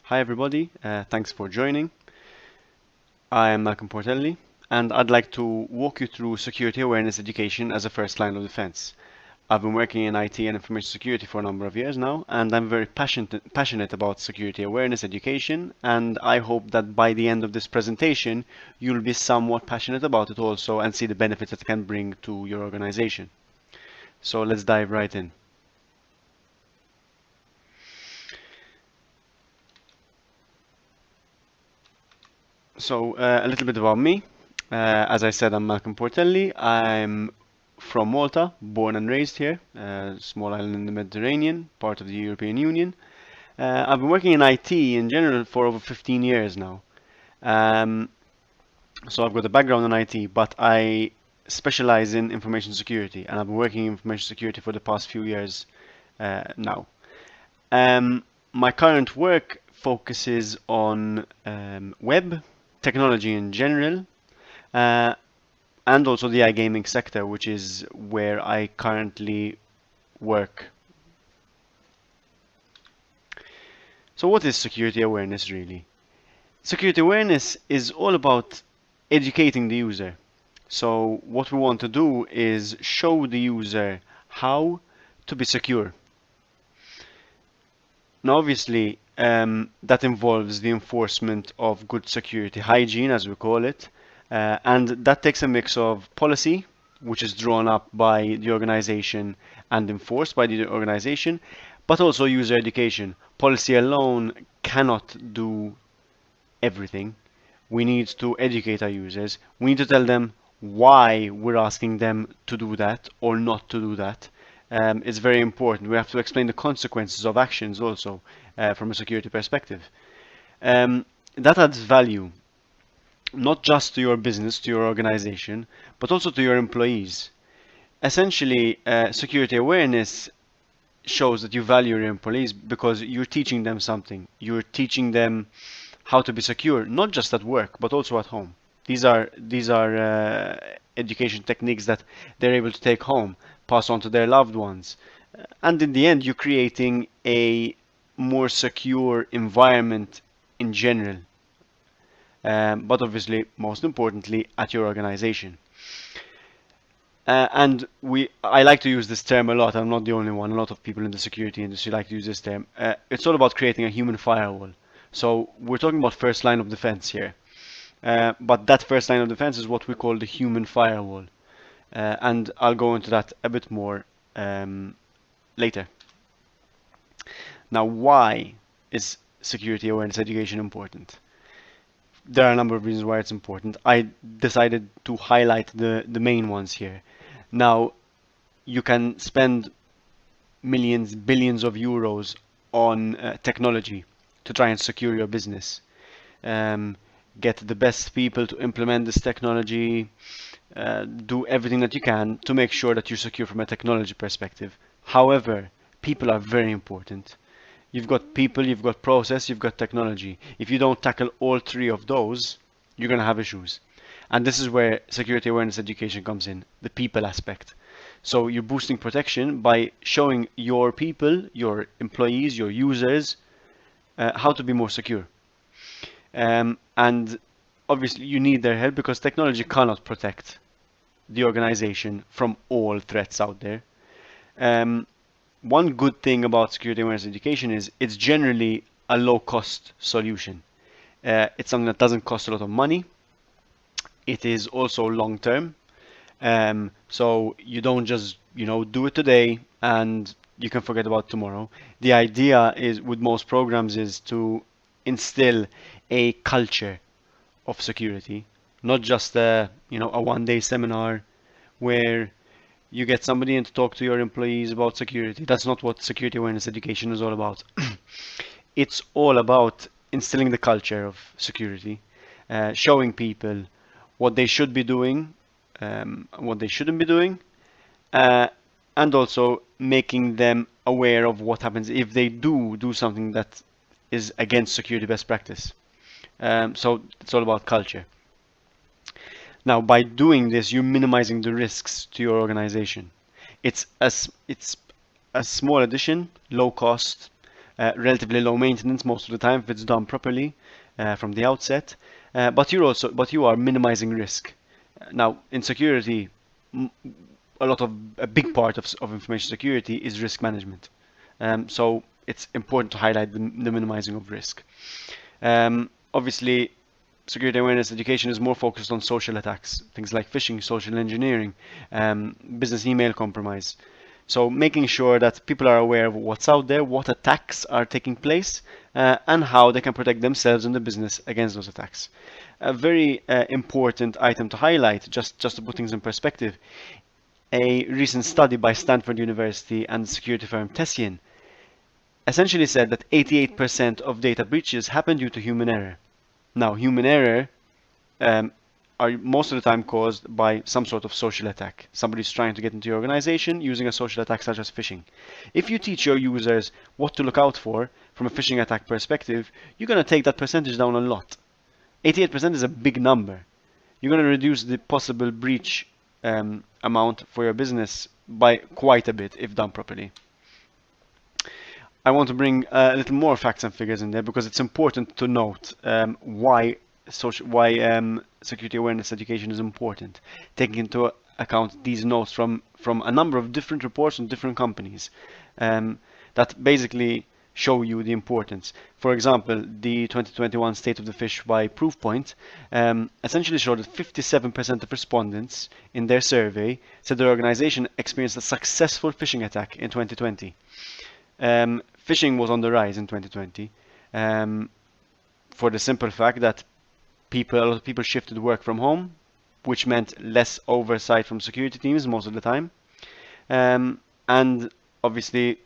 Hi everybody, thanks for joining. I am Malcolm Portelli, and I'd like to walk you through security awareness education as a first line of defense. I've been working in IT and information security for a number of years now, and I'm very passionate about security awareness education, and I hope that by the end of this presentation, you'll be somewhat passionate about it also and see the benefits it can bring to your organization. So let's dive right in. So a little bit about me. As I said, I'm Malcolm Portelli. I'm from Malta, born and raised here, small island in the Mediterranean, part of the European Union. I've been working in IT in general for over 15 years now. Um, so I've got a background in IT, but I specialize in information security, and I've been working in information security for the past few years now. My current work focuses on web technology in general, uh, and also the iGaming sector, which is where I currently work. So what is security awareness really? Security awareness is all about educating the user. So what we want to do is show the user how to be secure. Now, obviously, that involves the enforcement of good security hygiene, as we call it, and that takes a mix of policy, which is drawn up by the organization and enforced by the organization, but also user education. Policy alone cannot do everything. We need to educate our users. We need to tell them why we're asking them to do that or not to do that. It's very important. We have to explain the consequences of actions also from a security perspective. That adds value, not just to your business, to your organization, but also to your employees. Essentially, security awareness shows that you value your employees because you're teaching them something. You're teaching them how to be secure, not just at work, but also at home. These are education techniques that they're able to take home, pass on to their loved ones, and in the end, you're creating a more secure environment in general. But obviously, most importantly, at your organization. I like to use this term a lot. I'm not the only one. A lot of people in the security industry like to use this term. It's all about creating a human firewall. So we're talking about first line of defense here. But that first line of defense is what we call the human firewall. And I'll go into that a bit more later. Now, why is security awareness education important? There are a number of reasons why it's important. I decided to highlight the main ones here. Now, you can spend millions, billions of euros on technology to try and secure your business. Um, get the best people to implement this technology, do everything that you can to make sure that you're secure from a technology perspective. However, people are very important. You've got people, you've got process, you've got technology. If you don't tackle all three of those, you're going to have issues. And this is where security awareness education comes in, the people aspect. So you're boosting protection by showing your people, your employees, your users, how to be more secure. And obviously you need their help because technology cannot protect the organization from all threats out there. Um, One good thing about security awareness education is it's generally a low cost solution. It's something that doesn't cost a lot of money. It is also long term. So you don't just, do it today and you can forget about tomorrow. The idea is with most programs is to instill a culture of security, not just a one-day seminar where you get somebody in to talk to your employees about security. That's not what security awareness education is all about. It's all about instilling the culture of security, showing people what they should be doing, what they shouldn't be doing, uh, and also making them aware of what happens if they do something that is against security best practice. So it's all about culture. Now, by doing this, you're minimizing the risks to your organization. It's a small addition, low cost, relatively low maintenance most of the time if it's done properly from the outset. But you are minimizing risk. Now, in security, a big part of information security is risk management. So it's important to highlight the minimizing of risk. Obviously, security awareness education is more focused on social attacks, things like phishing, social engineering, business email compromise. So making sure that people are aware of what's out there, what attacks are taking place, and how they can protect themselves and the business against those attacks. A very important item to highlight, just to put things in perspective, a recent study by Stanford University and security firm Tessian essentially said that 88% of data breaches happen due to human error. Now, human error um, are most of the time caused by some sort of social attack. Somebody's trying to get into your organization using a social attack such as phishing. If you teach your users what to look out for from a phishing attack perspective, you're going to take that percentage down a lot. 88% is a big number. You're going to reduce the possible breach amount for your business by quite a bit if done properly. I want to bring a little more facts and figures in there because it's important to note why security awareness education is important, taking into account these notes from a number of different reports from different companies that basically show you the importance. For example, the 2021 State of the Fish by Proofpoint essentially showed that 57% of respondents in their survey said their organization experienced a successful phishing attack in 2020. Phishing was on the rise in 2020 for the simple fact that a lot of people shifted work from home, which meant less oversight from security teams most of the time. And obviously,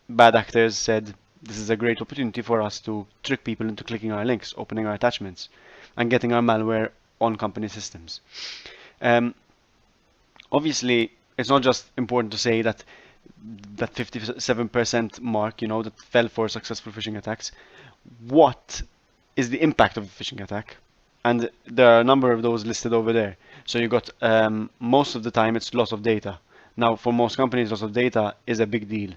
bad actors said this is a great opportunity for us to trick people into clicking our links, opening our attachments, and getting our malware on company systems. Obviously, it's not just important to say that 57% mark, that fell for successful phishing attacks. What is the impact of a phishing attack? And there are a number of those listed over there. So you got most of the time it's loss of data. Now, for most companies, loss of data is a big deal.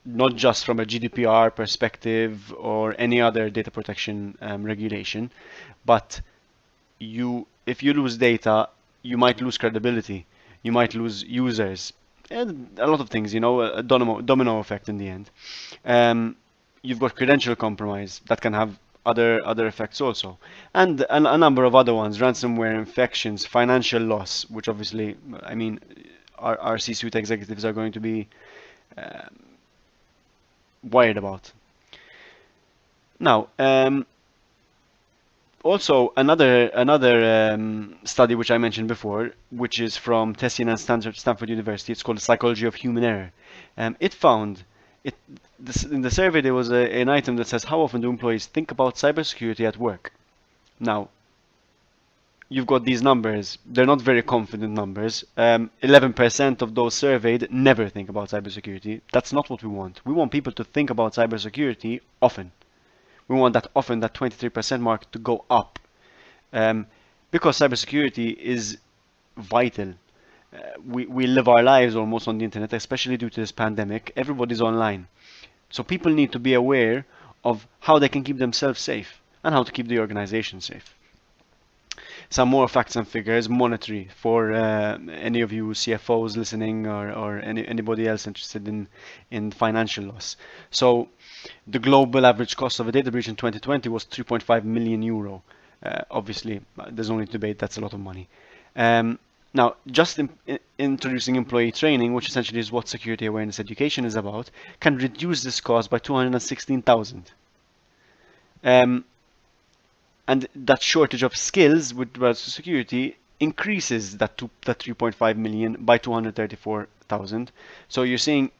Not just from a GDPR perspective or any other data protection regulation, but if you lose data, you might lose credibility, you might lose users, and a lot of things, a domino effect in the end. You've got credential compromise that can have other effects also, and a number of other ones, ransomware infections, financial loss, which obviously, I mean, our C-suite executives are going to be worried about. Now, also another study which I mentioned before, which is from Tessian and Stanford University, it's called The Psychology of Human Error. It found in the survey there was an item that says how often do employees think about cybersecurity at work. Now, you've got these numbers. They're not very confident numbers. 11% of those surveyed never think about cybersecurity. That's not what we want. We want people to think about cybersecurity often. We want that 23% mark to go up. Because cybersecurity is vital. We live our lives almost on the internet, especially due to this pandemic. Everybody's online. So people need to be aware of how they can keep themselves safe and how to keep the organization safe. Some more facts and figures, monetary, for any of you CFOs listening or anybody else interested in financial loss. So the global average cost of a data breach in 2020 was 3.5 million euro. Obviously, there's only debate, that's a lot of money. Now, just introducing employee training, which essentially is what security awareness education is about, can reduce this cost by 216,000. And that shortage of skills with regards to security increases that 3.5 million by 234,000. So you're seeing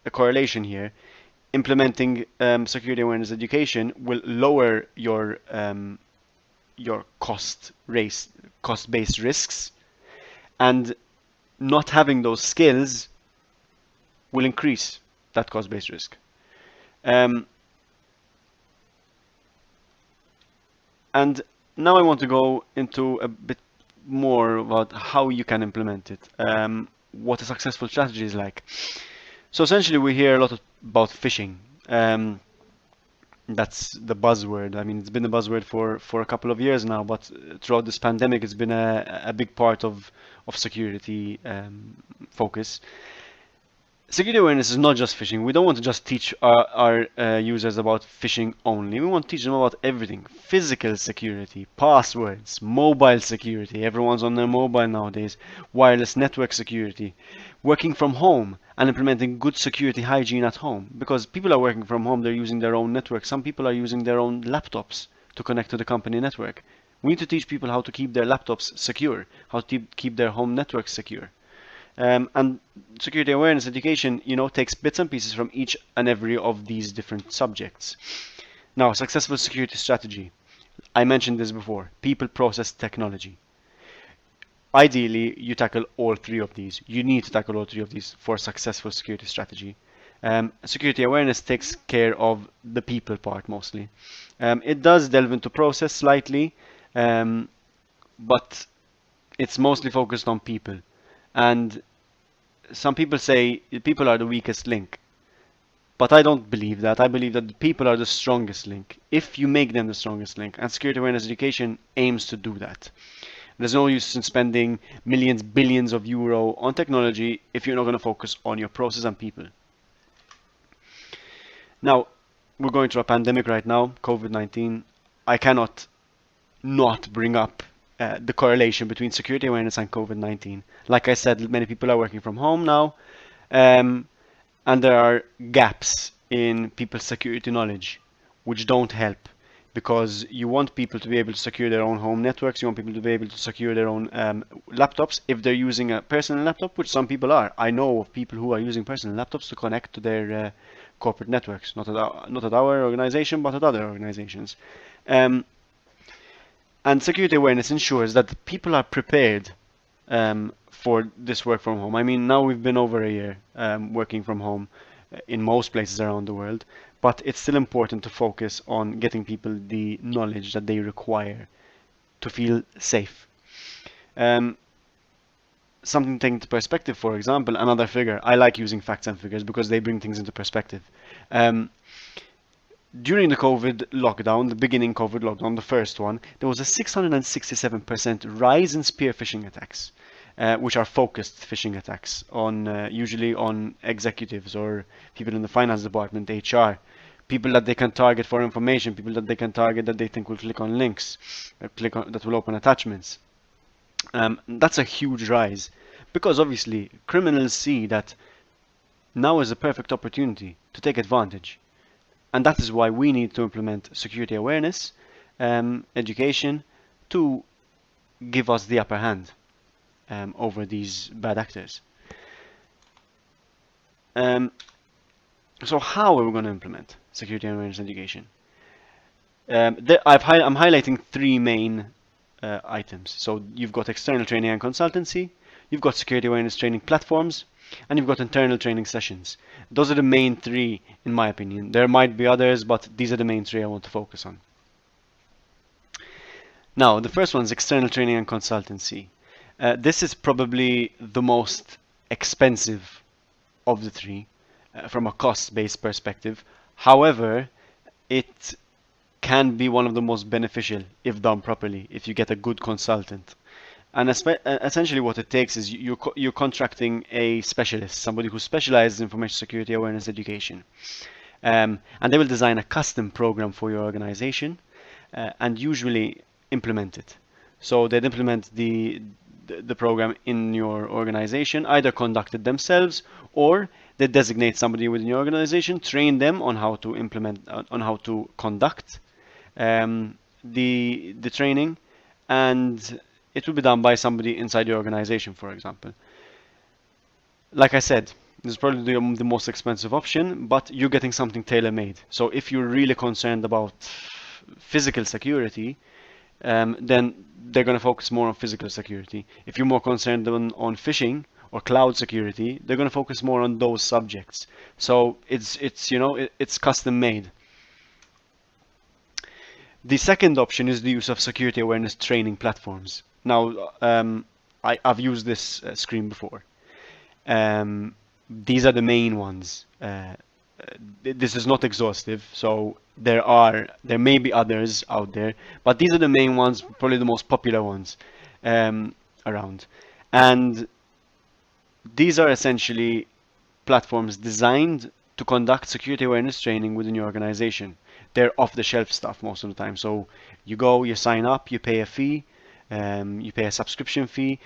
a correlation here. Implementing security awareness education will lower your cost-based risks, and not having those skills will increase that cost-based risk. And now I want to go into a bit more about how you can implement it, what a successful strategy is like. So essentially, we hear a lot about phishing. Um, that's the buzzword. I mean, it's been a buzzword for a couple of years now, but throughout this pandemic, it's been a big part of security focus. Security awareness is not just phishing. We don't want to just teach our users about phishing only. We want to teach them about everything. Physical security, passwords, mobile security. Everyone's on their mobile nowadays. Wireless network security. Working from home and implementing good security hygiene at home. Because people are working from home, they're using their own network. Some people are using their own laptops to connect to the company network. We need to teach people how to keep their laptops secure, how to keep their home networks secure. And security awareness education, takes bits and pieces from each and every of these different subjects. Now, successful security strategy. I mentioned this before. People, process, technology. Ideally, you tackle all three of these. You need to tackle all three of these for a successful security strategy. Security awareness takes care of the people part mostly. It does delve into process slightly, but it's mostly focused on people. And some people say people are the weakest link, but I don't believe that. I believe that the people are the strongest link if you make them the strongest link, and security awareness education aims to do that. There's no use in spending millions, billions of euro on technology if you're not going to focus on your process and people. Now, we're going through a pandemic right now, COVID-19. I cannot not bring up the correlation between security awareness and COVID-19. Like I said, many people are working from home now, and there are gaps in people's security knowledge, which don't help, because you want people to be able to secure their own home networks. You want people to be able to secure their own laptops if they're using a personal laptop, which some people are. I know of people who are using personal laptops to connect to their corporate networks, not at our organization, but at other organizations. And security awareness ensures that people are prepared for this work from home. I mean, now we've been over a year working from home in most places around the world, but it's still important to focus on getting people the knowledge that they require to feel safe. Something to take into perspective, for example, another figure. I like using facts and figures because they bring things into perspective. During the COVID lockdown, the beginning COVID lockdown, the first one, there was a 667% rise in spear phishing attacks, which are focused phishing attacks on usually on executives or people in the finance department, HR, people that they can target for information, people that they can target that they think will click on links, that will open attachments. That's a huge rise because obviously criminals see that now is a perfect opportunity to take advantage. And that is why we need to implement security awareness education to give us the upper hand over these bad actors. So how are we going to implement security awareness education? I'm highlighting three main items. So you've got external training and consultancy, you've got security awareness training platforms, and you've got internal training sessions. Those are the main three, in my opinion. There might be others, but these are the main three I want to focus on. Now, the first one is external training and consultancy. This is probably the most expensive of the three from a cost-based perspective. However, it can be one of the most beneficial if done properly, if you get a good consultant. And essentially what it takes is you're contracting a specialist, somebody who specializes in information security awareness education. And they will design a custom program for your organization and usually implement it. So they'd implement the program in your organization, either conduct it themselves or they designate somebody within your organization, train them on how to implement, on how to conduct the training, and it will be done by somebody inside your organization, for example. Like I said, this is probably the most expensive option, but you're getting something tailor-made. So if you're really concerned about physical security, then they're going to focus more on physical security. If you're more concerned on phishing or cloud security, they're going to focus more on those subjects. So it's custom made. The second option is the use of security awareness training platforms. Now, I've used this screen before. These are the main ones. This is not exhaustive, so there may be others out there, but these are the main ones, probably the most popular ones around. And these are essentially platforms designed to conduct security awareness training within your organization. They're off-the-shelf stuff most of the time. So you go, you sign up, you pay a fee, you pay a subscription fee,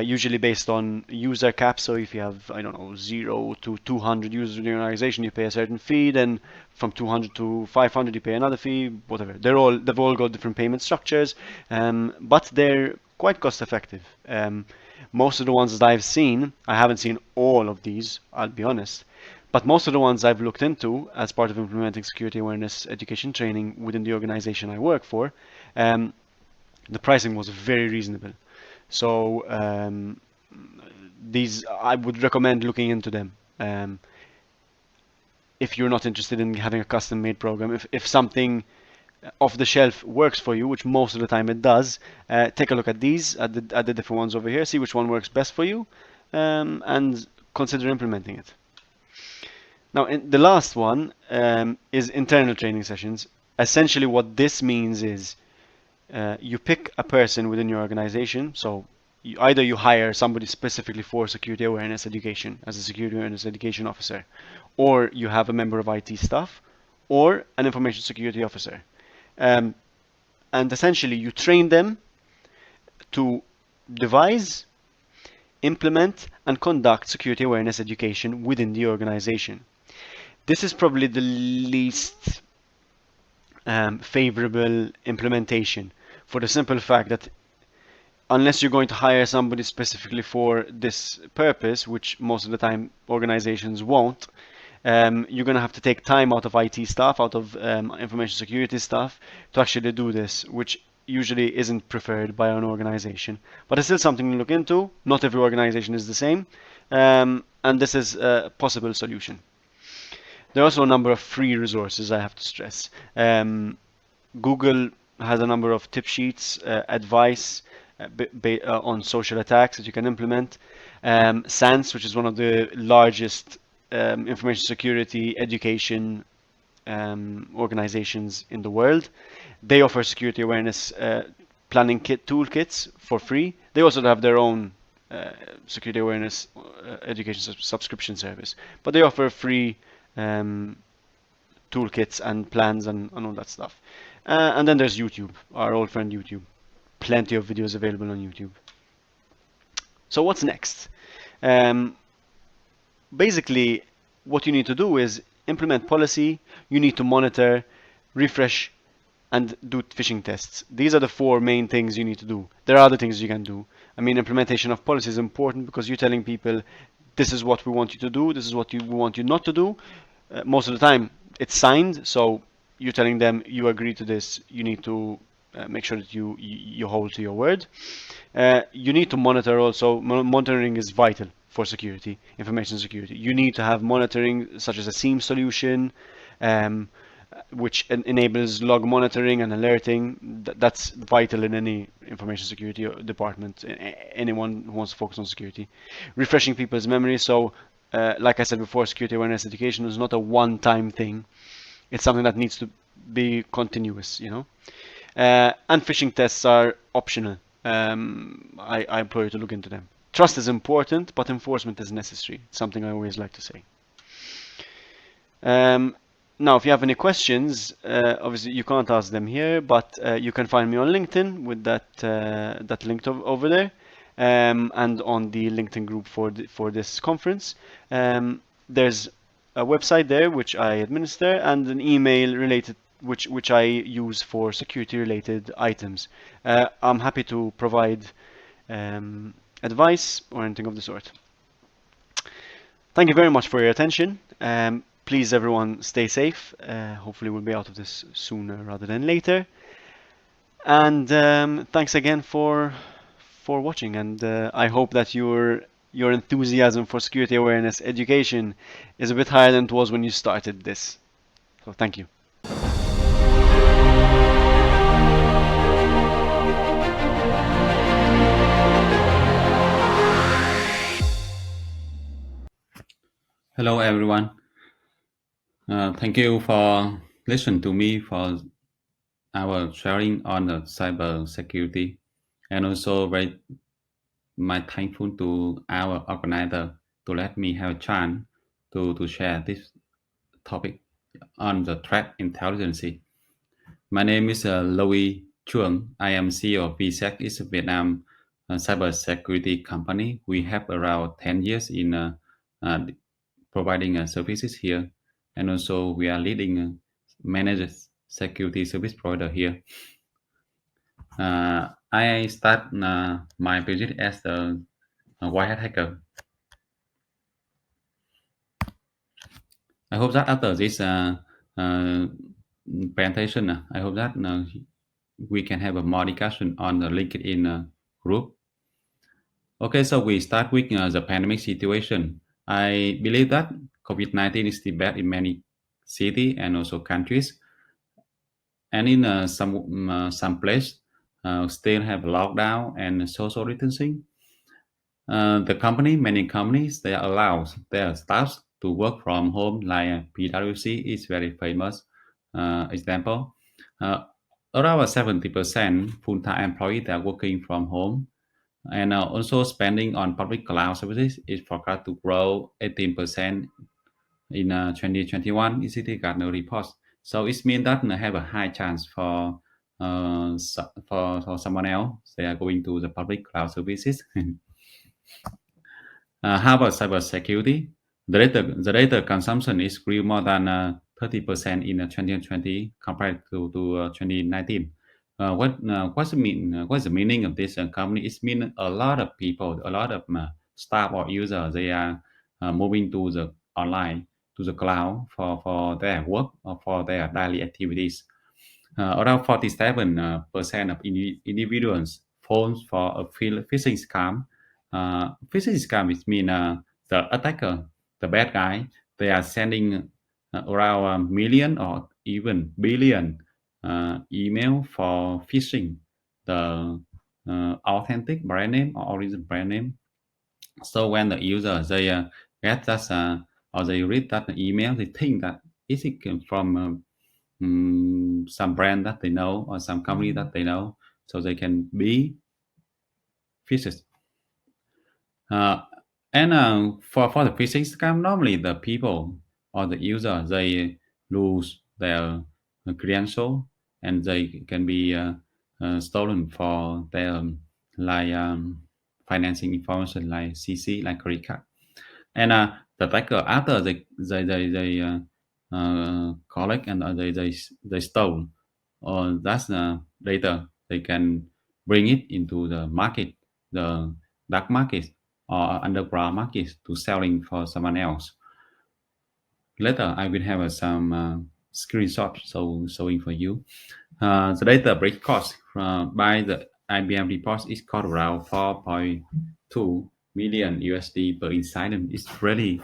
usually based on user cap. So if you have, I don't know, 0 to 200 users in your organization, you pay a certain fee. Then from 200 to 500, you pay another fee. Whatever. They've all got different payment structures, but they're quite cost effective. Most of the ones that I've seen, I haven't seen all of these, I'll be honest, but most of the ones I've looked into as part of implementing security awareness education training within the organization I work for, um, the pricing was very reasonable. So these, I would recommend looking into them. If you're not interested in having a custom made program, if something off the shelf works for you, which most of the time it does, take a look at these, at the different ones over here, see which one works best for you, and consider implementing it. Now, the last one is internal training sessions. Essentially, what this means is you pick a person within your organization. So either you hire somebody specifically for security awareness education as a security awareness education officer, or you have a member of IT staff, or an information security officer. Um, and essentially, you train them to devise, implement, and conduct security awareness education within the organization. This is probably the least favorable implementation, for the simple fact that unless you're going to hire somebody specifically for this purpose, which most of the time organizations won't, you're going to have to take time out of IT staff, out of information security staff to actually do this, which usually isn't preferred by an organization. But it's still something to look into. Not every organization is the same, and this is a possible solution. There are also a number of free resources, I have to stress. Google has a number of tip sheets, advice on social attacks that you can implement. SANS, which is one of the largest information security education organizations in the world, they offer security awareness planning kit toolkits for free. They also have their own security awareness education subscription service, but they offer free toolkits and plans and all that stuff. And then there's YouTube, our old friend YouTube. Plenty of videos available on YouTube. So what's next? Basically, what you need to do is implement policy. You need to monitor, refresh, and do phishing tests. These are the four main things you need to do. There are other things you can do. I mean, implementation of policy is important because you're telling people, this is what we want you to do, this is what we want you not to do. Most of the time, it's signed, so you're telling them you agree to this. You need to make sure that you hold to your word. You need to monitor also. Monitoring is vital for security, information security. You need to have monitoring such as a SIEM solution, which enables log monitoring and alerting. That's vital in any information security department, anyone who wants to focus on security. Refreshing people's memory. So, like I said before, security awareness education is not a one-time thing. It's something that needs to be continuous, you know. And phishing tests are optional. I implore you to look into them. Trust is important, but enforcement is necessary. It's something I always like to say. Now, if you have any questions, obviously you can't ask them here, but you can find me on LinkedIn with that link over there, and on the LinkedIn group for this conference. There's a website there which I administer, and an email related which I use for security related items. I'm happy to provide advice or anything of the sort. Thank you very much for your attention. Please, everyone, stay safe. Hopefully, we'll be out of this sooner rather than later. And thanks again for watching. And I hope that your enthusiasm for security awareness education is a bit higher than it was when you started this. So thank you. Hello, everyone. Thank you for listening to me for our sharing on the cyber security, and also very my thankful to our organizer to let me have a chance to share this topic on the threat intelligence. My name is Louis Chuang. I am CEO of VSEC. It's a Vietnam cyber security company. We have around 10 years in uh, providing services here, and also we are leading managed security service provider here. I start my project as a white hat hacker. I hope that after this uh, presentation, I hope that we can have a more discussion on the LinkedIn group. Okay, so we start with the pandemic situation. I believe that COVID-19 is still bad in many cities and also countries, and in some place still have lockdown and social distancing. Many companies, they allow their staffs to work from home, like PwC is very famous example. Uh, Around 70% full-time employees they are working from home, and also spending on public cloud services is forecast to grow 18% in 2021 ECT Gartner reports. So it means that I have a high chance for someone else they are going to the public cloud services. How about cybersecurity? The data consumption is grew more than 30% in 2020 compared to 2019. What's the meaning of this company? It means a lot of people, a lot of staff or users, they are moving to the online, to the cloud for their work or for their daily activities. Around 47% of individuals phones for a phishing scam. Phishing scam is mean the attacker, the bad guy, they are sending around a million or even billion email for phishing the authentic brand name or origin brand name. So when the user they get that or they read that email, they think that is it came from some brand that they know or some company that they know, so they can be fished. Uh, and for the phishing scam, normally the people or the user they lose their credential and they can be stolen for their like financing information like CC, like credit card. And the attacker after they collect and they stole that's data, they can bring it into the market, the dark market or underground market to selling for someone else. Later I will have some screenshot so showing for you. The data breach cost by the IBM report is cost around 4.2 million USD per incident. It's really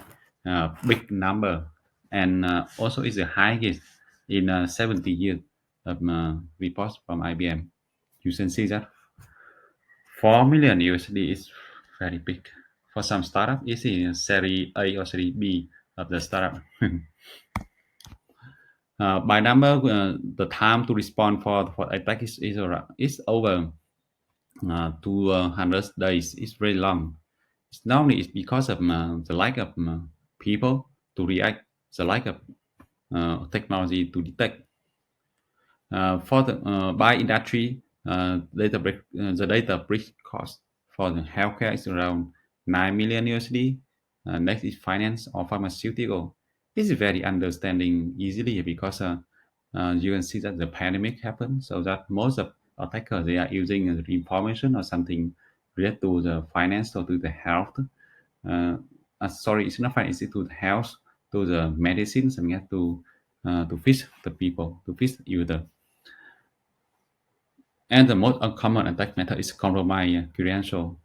big number, and also is the highest in 70 years of reports from IBM. You can see that 4 million USD is very big. For some startup, it's in Series A or Series B of the startup. By number, the time to respond for attack is over 200 days. It's very long. It's not only it's because of the lack of people to react, the lack of technology to detect. For the by industry, the data breach cost for the healthcare is around 9 million USD. Next is finance or pharmaceutical. This is very understanding easily because you can see that the pandemic happened, so that most of attackers they are using the information or something related to the finance or to the health. Uh, Sorry, it's not finance, it's to the health, to the medicine, something like to fish the people, to fish user. And the most uncommon attack method is compromise credential.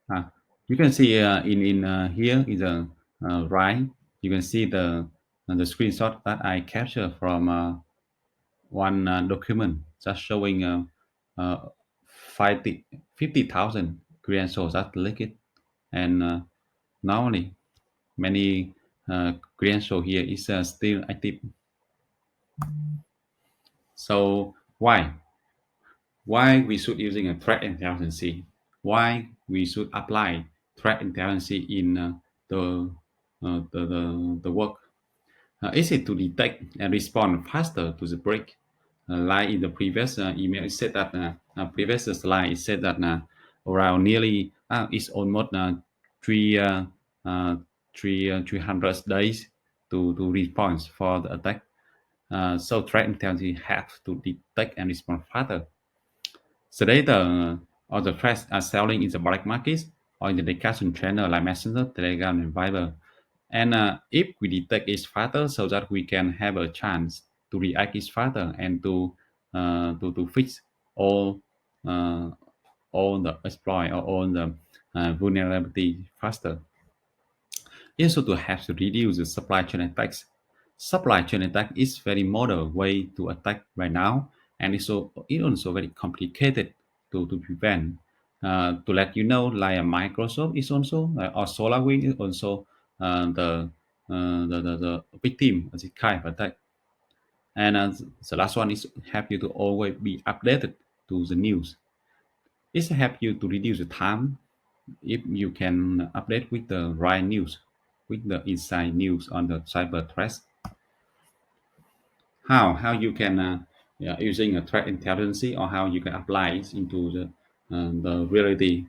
Uh, you can see in here is a right. You can see the screenshot that I captured from one document just showing uh, 50,000 credentials that leaked, and Normally, many credential here is still active. So why we should using a threat intelligence? Why we should apply threat intelligence in the work? Easy to detect and respond faster to the break. Like in the previous email, it said that previous slide, it said that around nearly it's almost three uh, 300 days to respond for the attack. So threat intelligence have to detect and respond faster. So data or the threats are selling in the black market or in the discussion channel like Messenger, Telegram, and Viber. And if we detect it faster, so that we can have a chance to react it faster and to fix all uh, all the exploit or all the vulnerability faster. Also to have to reduce the supply chain attacks. Supply chain attack is very modern way to attack right now, and it's also very complicated to prevent. To let you know, like Microsoft is also or SolarWinds is also the victim of this kind of attack. And the last one is help you to always be updated to the news. It's help you to reduce the time if you can update with the right news, with the inside news on the cyber threats. How you can yeah, using a threat intelligence or how you can apply it into the reality.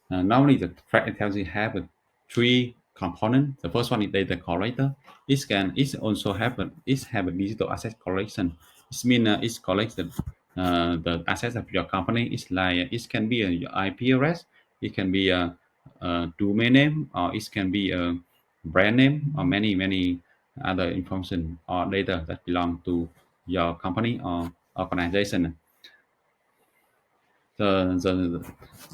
Normally the threat intelligence have three components. The first one is data collector. It also have a digital asset collection. It means it collects the assets of your company. It's like it can be your IP address, it can be a domain name, or it can be a brand name, or many other information or data that belong to your company or organization. The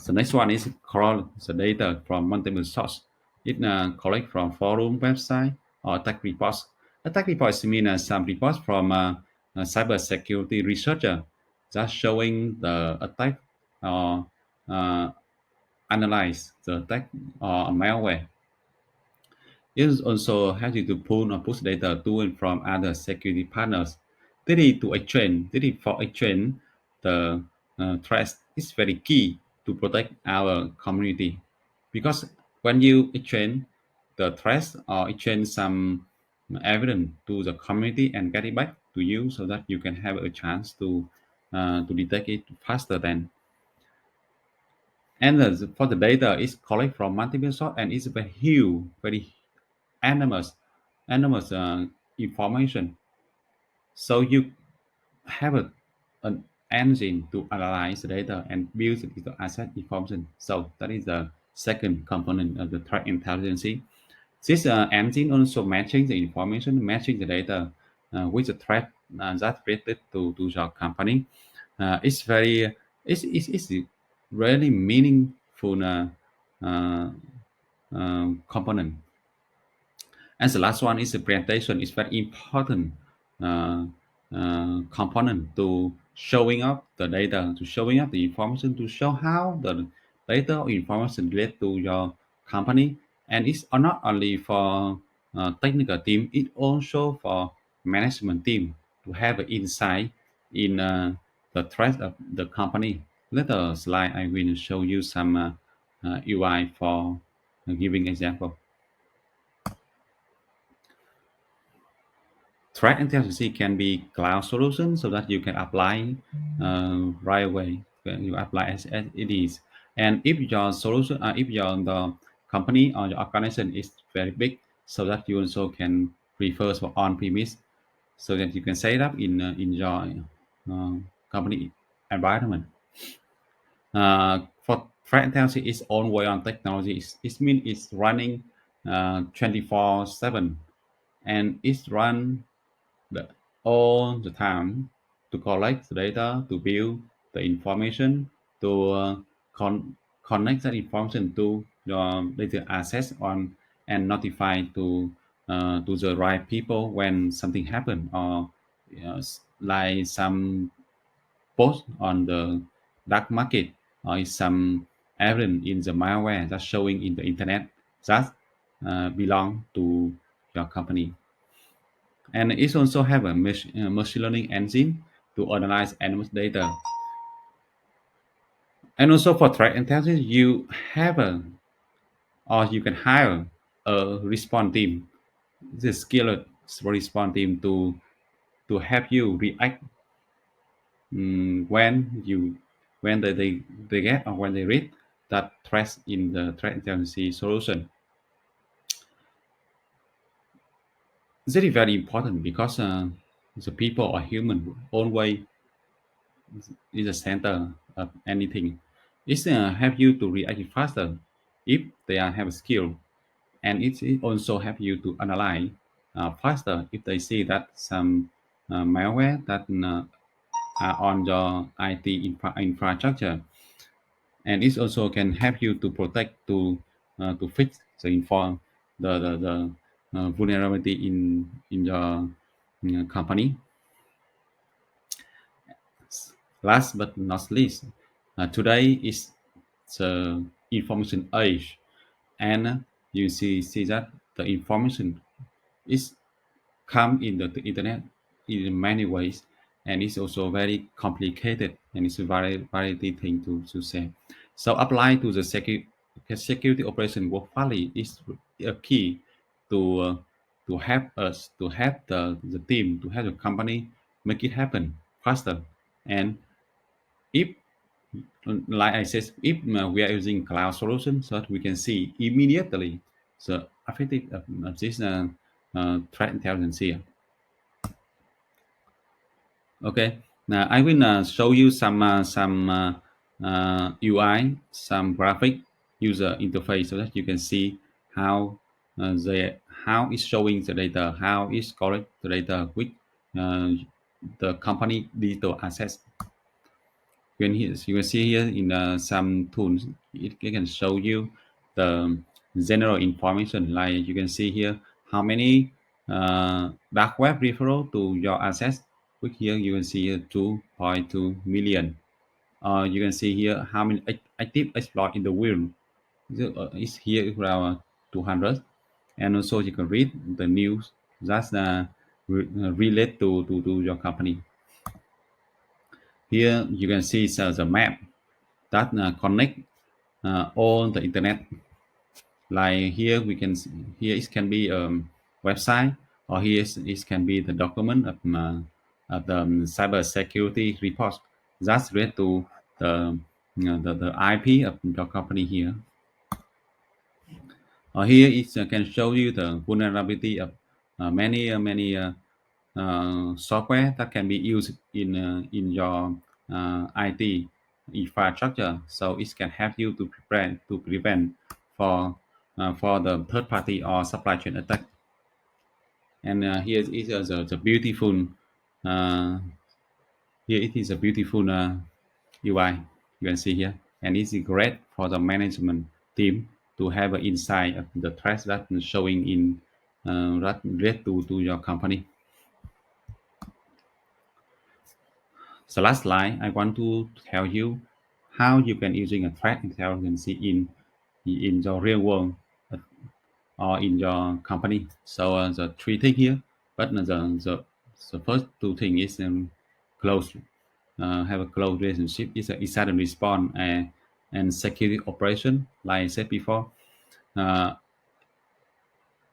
next one is crawl the data from multiple sources. It collect from forum, website, or attack reports. Attack reports mean some reports from a cybersecurity researcher just showing the attack or analyze the attack or malware. It also helps you to pull or push data to and from other security partners. For exchange, the trust is very key to protect our community. Because when you exchange the trust or exchange some evidence to the community and get it back to you so that you can have a chance to detect it faster than. And for the data is collect from multiple sources and it's very huge, very enormous information. So you have an engine to analyze the data and build the asset information. So that is the second component of the threat intelligence. This engine also matching the information, matching the data with the threat that related to your company. It's very it's really meaningful uh, component. And the last one is the presentation. It's very important uh, component to showing up the data, to showing up the information, to show how the data or information relate to your company. And it's not only for technical team, it also for management team to have an insight in the threat of the company. Later slide, I will show you some UI for giving example. Threat intelligence can be cloud solution so that you can apply right away. You apply as it is. And if your solution, if your the company or your organization is very big, so that you also can prefer for on-premise, so that you can set it up in your uh, company environment. For threat intelligence is own way on technology. It means it's running 24/7 and it's run the, all the time to collect the data, to build the information, to connect that information to your data assets on and notify to the right people when something happen or like some post on the dark market or some evidence in the malware that's showing in the internet. That belong to your company. And it also have a machine learning engine to analyze animal data. And also for threat intelligence, you have a or you can hire a response team, the skilled response team to help you react when you when they get or when they read that threat in the threat intelligence solution. This is very important because the people or human always is the center of anything. It help you to react faster if they have skill, and it also help you to analyze faster if they see that some malware that are on your IT infrastructure, and it also can help you to protect to fix the inform the vulnerability in your company. Last but not least, today is the information age, and you see that the information is come in the internet in many ways, and it's also very complicated, and it's a variety thing to say. So apply to the security operation workflow is a key to to help us to help the team to help the company make it happen faster. And if like I said, if we are using cloud solutions, so that we can see immediately the effective of this threat intelligence here. Okay, now I will show you some UI, some graphic user interface, so that you can see how how it's showing the data, how it's collect the data with uh, the company digital assets. You can see here in some tools, it can show you the general information. Like you can see here how many dark web referral to your assets. Click here, you can see here 2.2 million. You can see here how many active exploit in the world. It's here around 200. And also you can read the news that's relate to your company. Here you can see the map that connect all the internet. Like here we can here it can be website, or here it can be the document of the cybersecurity report that's related to the the IP of your company here. Or here it can show you the vulnerability of many software that can be used in your IT infrastructure. So it can help you to prevent for the third party or supply chain attack. And here is the beautiful uh, here it is a beautiful UI you can see here, and it's great for the management team to have an insight of the threats that is showing in that relate to your company. So last slide, I want to tell you how you can using a threat intelligence in your real world uh, or in your company. So the three things here, but the first two things is close have a close relationship. Is a incident response and security operation. Like I said before, uh,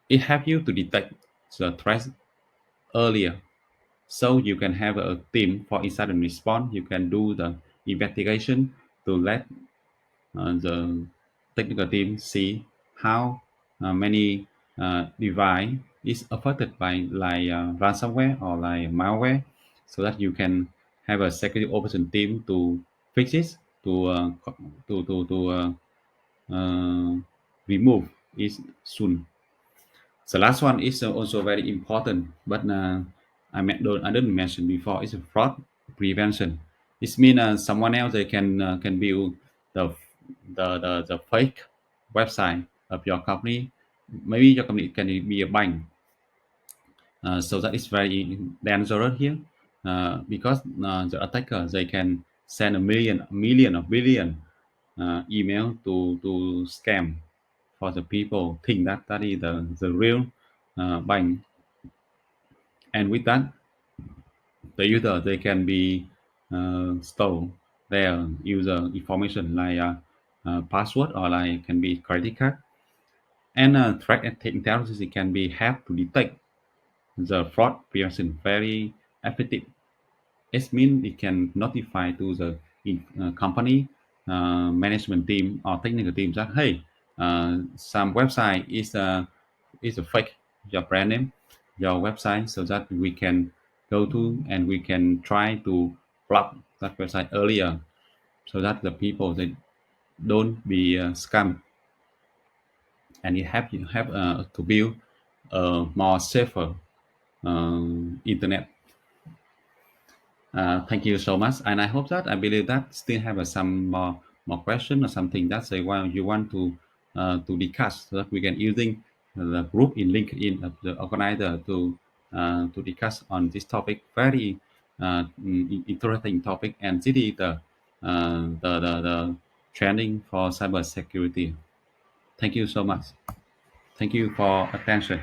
it helps you to detect the threat earlier, so you can have a team for incident response. You can do the investigation to let the technical team see how many device is affected by like ransomware or like malware, so that you can have a security operation team to fix it, to uh, remove it soon. The last one is also very important, but I didn't mention before. It's a fraud prevention. It means someone else they can build the, the fake website of your company. Maybe your company can be a bank, so that is very dangerous here, because the attacker they can send a million or billion email to scam for the people think that that is the real bank. And with that, the user they can be store their user information like password or like can be credit card. And threat intelligence can be help to detect the fraud prevention very effective. It means it can notify to the company management team or technical team that hey, some website is a fake your brand name, your website, so that we can go to and we can try to block that website earlier, so that the people they don't be scammed, and you have to build a more safer internet. Thank you so much, and I hope that I believe that still have some more question or something that say well you want to discuss, so that we can using the group in LinkedIn of the organizer to discuss on this topic very interesting topic, and this is the training for cyber security. Thank you so much. Thank you for attention.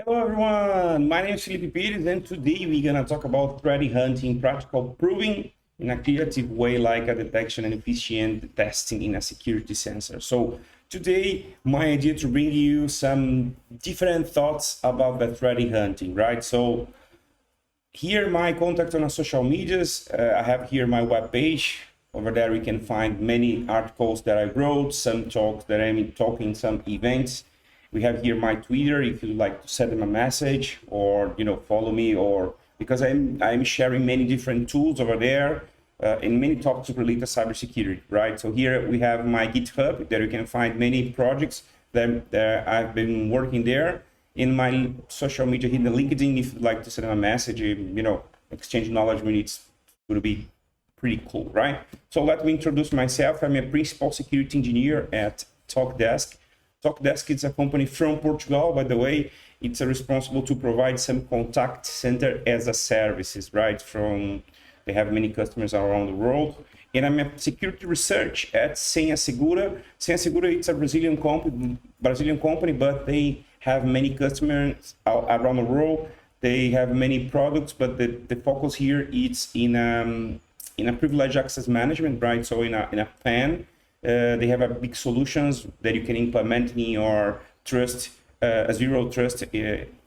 Hello everyone, my name is Felipe Pires and today we're gonna talk about threat hunting, practical proving in a creative way like a detection and efficient testing in a security sensor. So today my idea to bring you some different thoughts about the threat hunting, right? So here my contact on social medias, I have here my webpage. Over there we can find many articles that I wrote, some talks that I'm talking, some events. We have here my Twitter if you'd like to send them a message or follow me, or because I'm sharing many different tools over there and many topics related to cybersecurity, right? So here we have my GitHub there you can find many projects that I've been working there. In my social media here, the LinkedIn, if you'd like to send them a message, exchange knowledge, it's going to be pretty cool, right? So let me introduce myself. I'm a principal security engineer at TalkDesk. TalkDesk is a company from Portugal, by the way. It's responsible to provide some contact center as a services, right? They have many customers around the world. And I'm a security research at Senha Segura. Senha Segura, it's a Brazilian company, but they have many customers around the world. They have many products, but the focus here is in a privileged access management, right? So in a PAN. They have a big solutions that you can implement in your a zero trust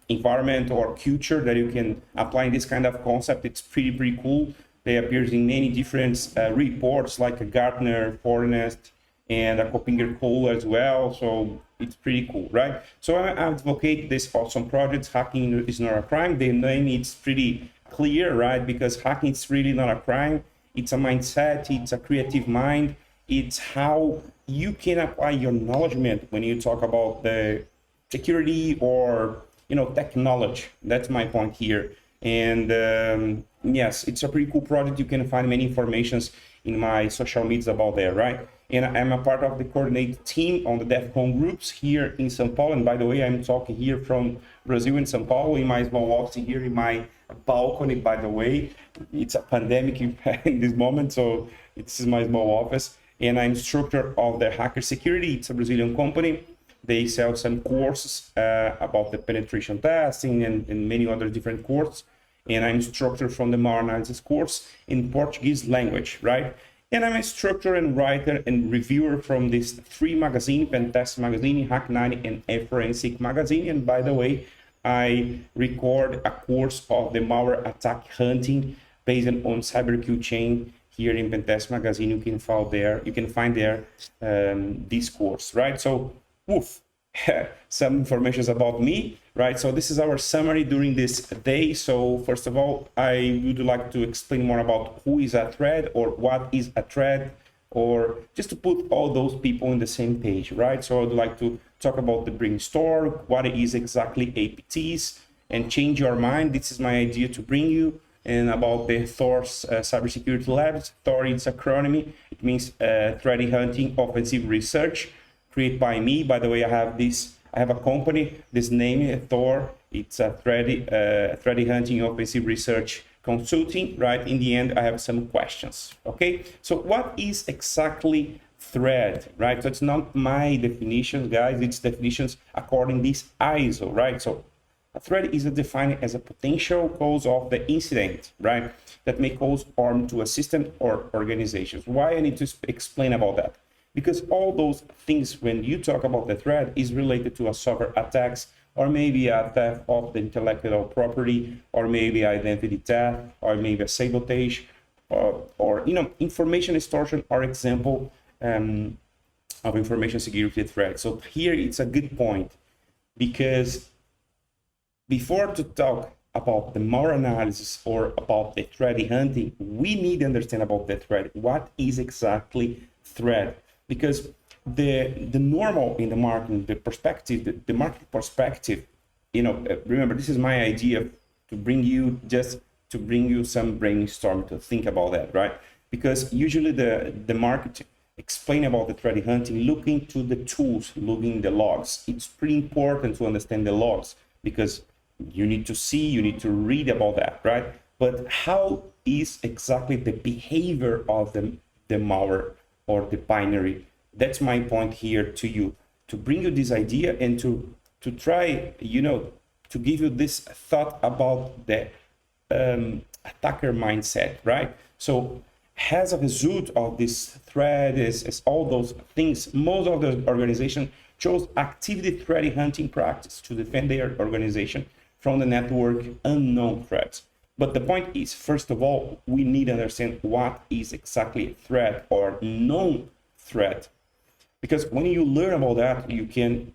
environment or culture that you can apply this kind of concept. It's pretty cool. They appears in many different reports like a Gartner, Fornest, and a Coppinger Cole as well. So it's pretty cool, right? So I advocate this awesome project. Hacking is not a crime. The name is pretty clear, right? Because hacking is really not a crime. It's a mindset. It's a creative mind. It's how you can apply your knowledge when you talk about the security or technology. That's my point here. And yes, it's a pretty cool project. You can find many informations in my social medias about there, right? And I'm a part of the coordinated team on the DEFCON groups here in São Paulo. And by the way, I'm talking here from Brazil in São Paulo in my small office here in my balcony. By the way, it's a pandemic in this moment, so this is my small office. And I'm instructor of the Hacker Security. It's a Brazilian company. They sell some courses about the penetration testing and many other different courses. And I'm instructor from the malanalysis course in Portuguese language, right? And I'm a instructor and writer and reviewer from these three magazines, Pentest Magazine, Hack90, and A Forensic Magazine. And by the way, I record a course of the malware attack hunting based on CyberQ chain. Here in Pentest Magazine, you can find there this course, right? So, some information about me, right? So this is our summary during this day. So first of all, I would like to explain more about who is a threat or what is a threat, or just to put all those people on the same page, right? So I'd like to talk about the brainstorm, what is exactly APTs, and change your mind. This is my idea to bring you. And about the Thor's Cybersecurity Labs. Thor is acronym. It means threat hunting offensive research, created by me. By the way, I have this I have a company, this name Thor, it's a threat hunting offensive research consulting, right? In the end, I have some questions, okay? So what is exactly threat, right? So it's not my definition, guys, it's definitions according this ISO, right? So a threat is defined as a potential cause of the incident, right? That may cause harm to a system or organizations. Why I need to explain about that? Because all those things, when you talk about the threat, is related to a cyber attacks, or maybe a theft of the intellectual property, or maybe identity theft, or maybe a sabotage, or information extortion, are example of information security threat. So here it's a good point, because before to talk about the malware analysis or about the threat hunting, we need to understand about the threat. What is exactly threat? Because the normal in the market, the perspective, the market perspective, remember, this is my idea to bring you some brainstorm to think about that, right? Because usually the market explain about the threat hunting, looking to the tools, looking the logs. It's pretty important to understand the logs, because you need to see, you need to read about that, right? But how is exactly the behavior of the malware or the binary? That's my point here to you, to bring you this idea and to try, to give you this thought about the attacker mindset, right? So as a result of this threat, is all those things, most of the organization chose activity threat hunting practice to defend their organization from the network unknown threats. But the point is, first of all, we need to understand what is exactly a threat or known threat. Because when you learn about that, you can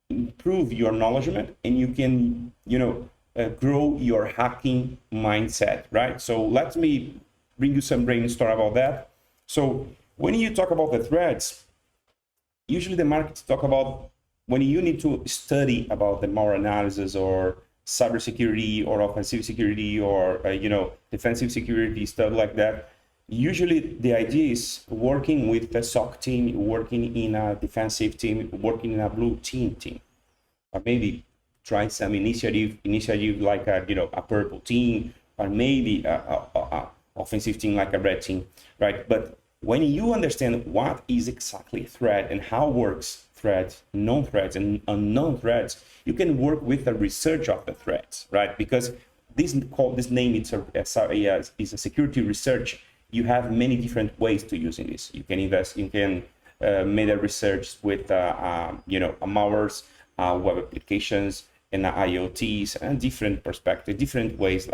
improve your knowledge and you can, grow your hacking mindset, right? So let me bring you some brainstorm about that. So when you talk about the threats, usually the markets talk about when you need to study about the malware analysis or cybersecurity or offensive security or defensive security, stuff like that. Usually the idea is working with a SOC team, working in a defensive team, working in a blue team, or maybe try some initiative like a purple team, or maybe a offensive team like a red team, right? But when you understand what is exactly a threat and how works threats, known threats and unknown threats, you can work with the research of the threats, right? Because this name is a security research. You have many different ways to using this. You can invest, you can make a research with malwares, web applications, and IoTs, and different perspective, different ways,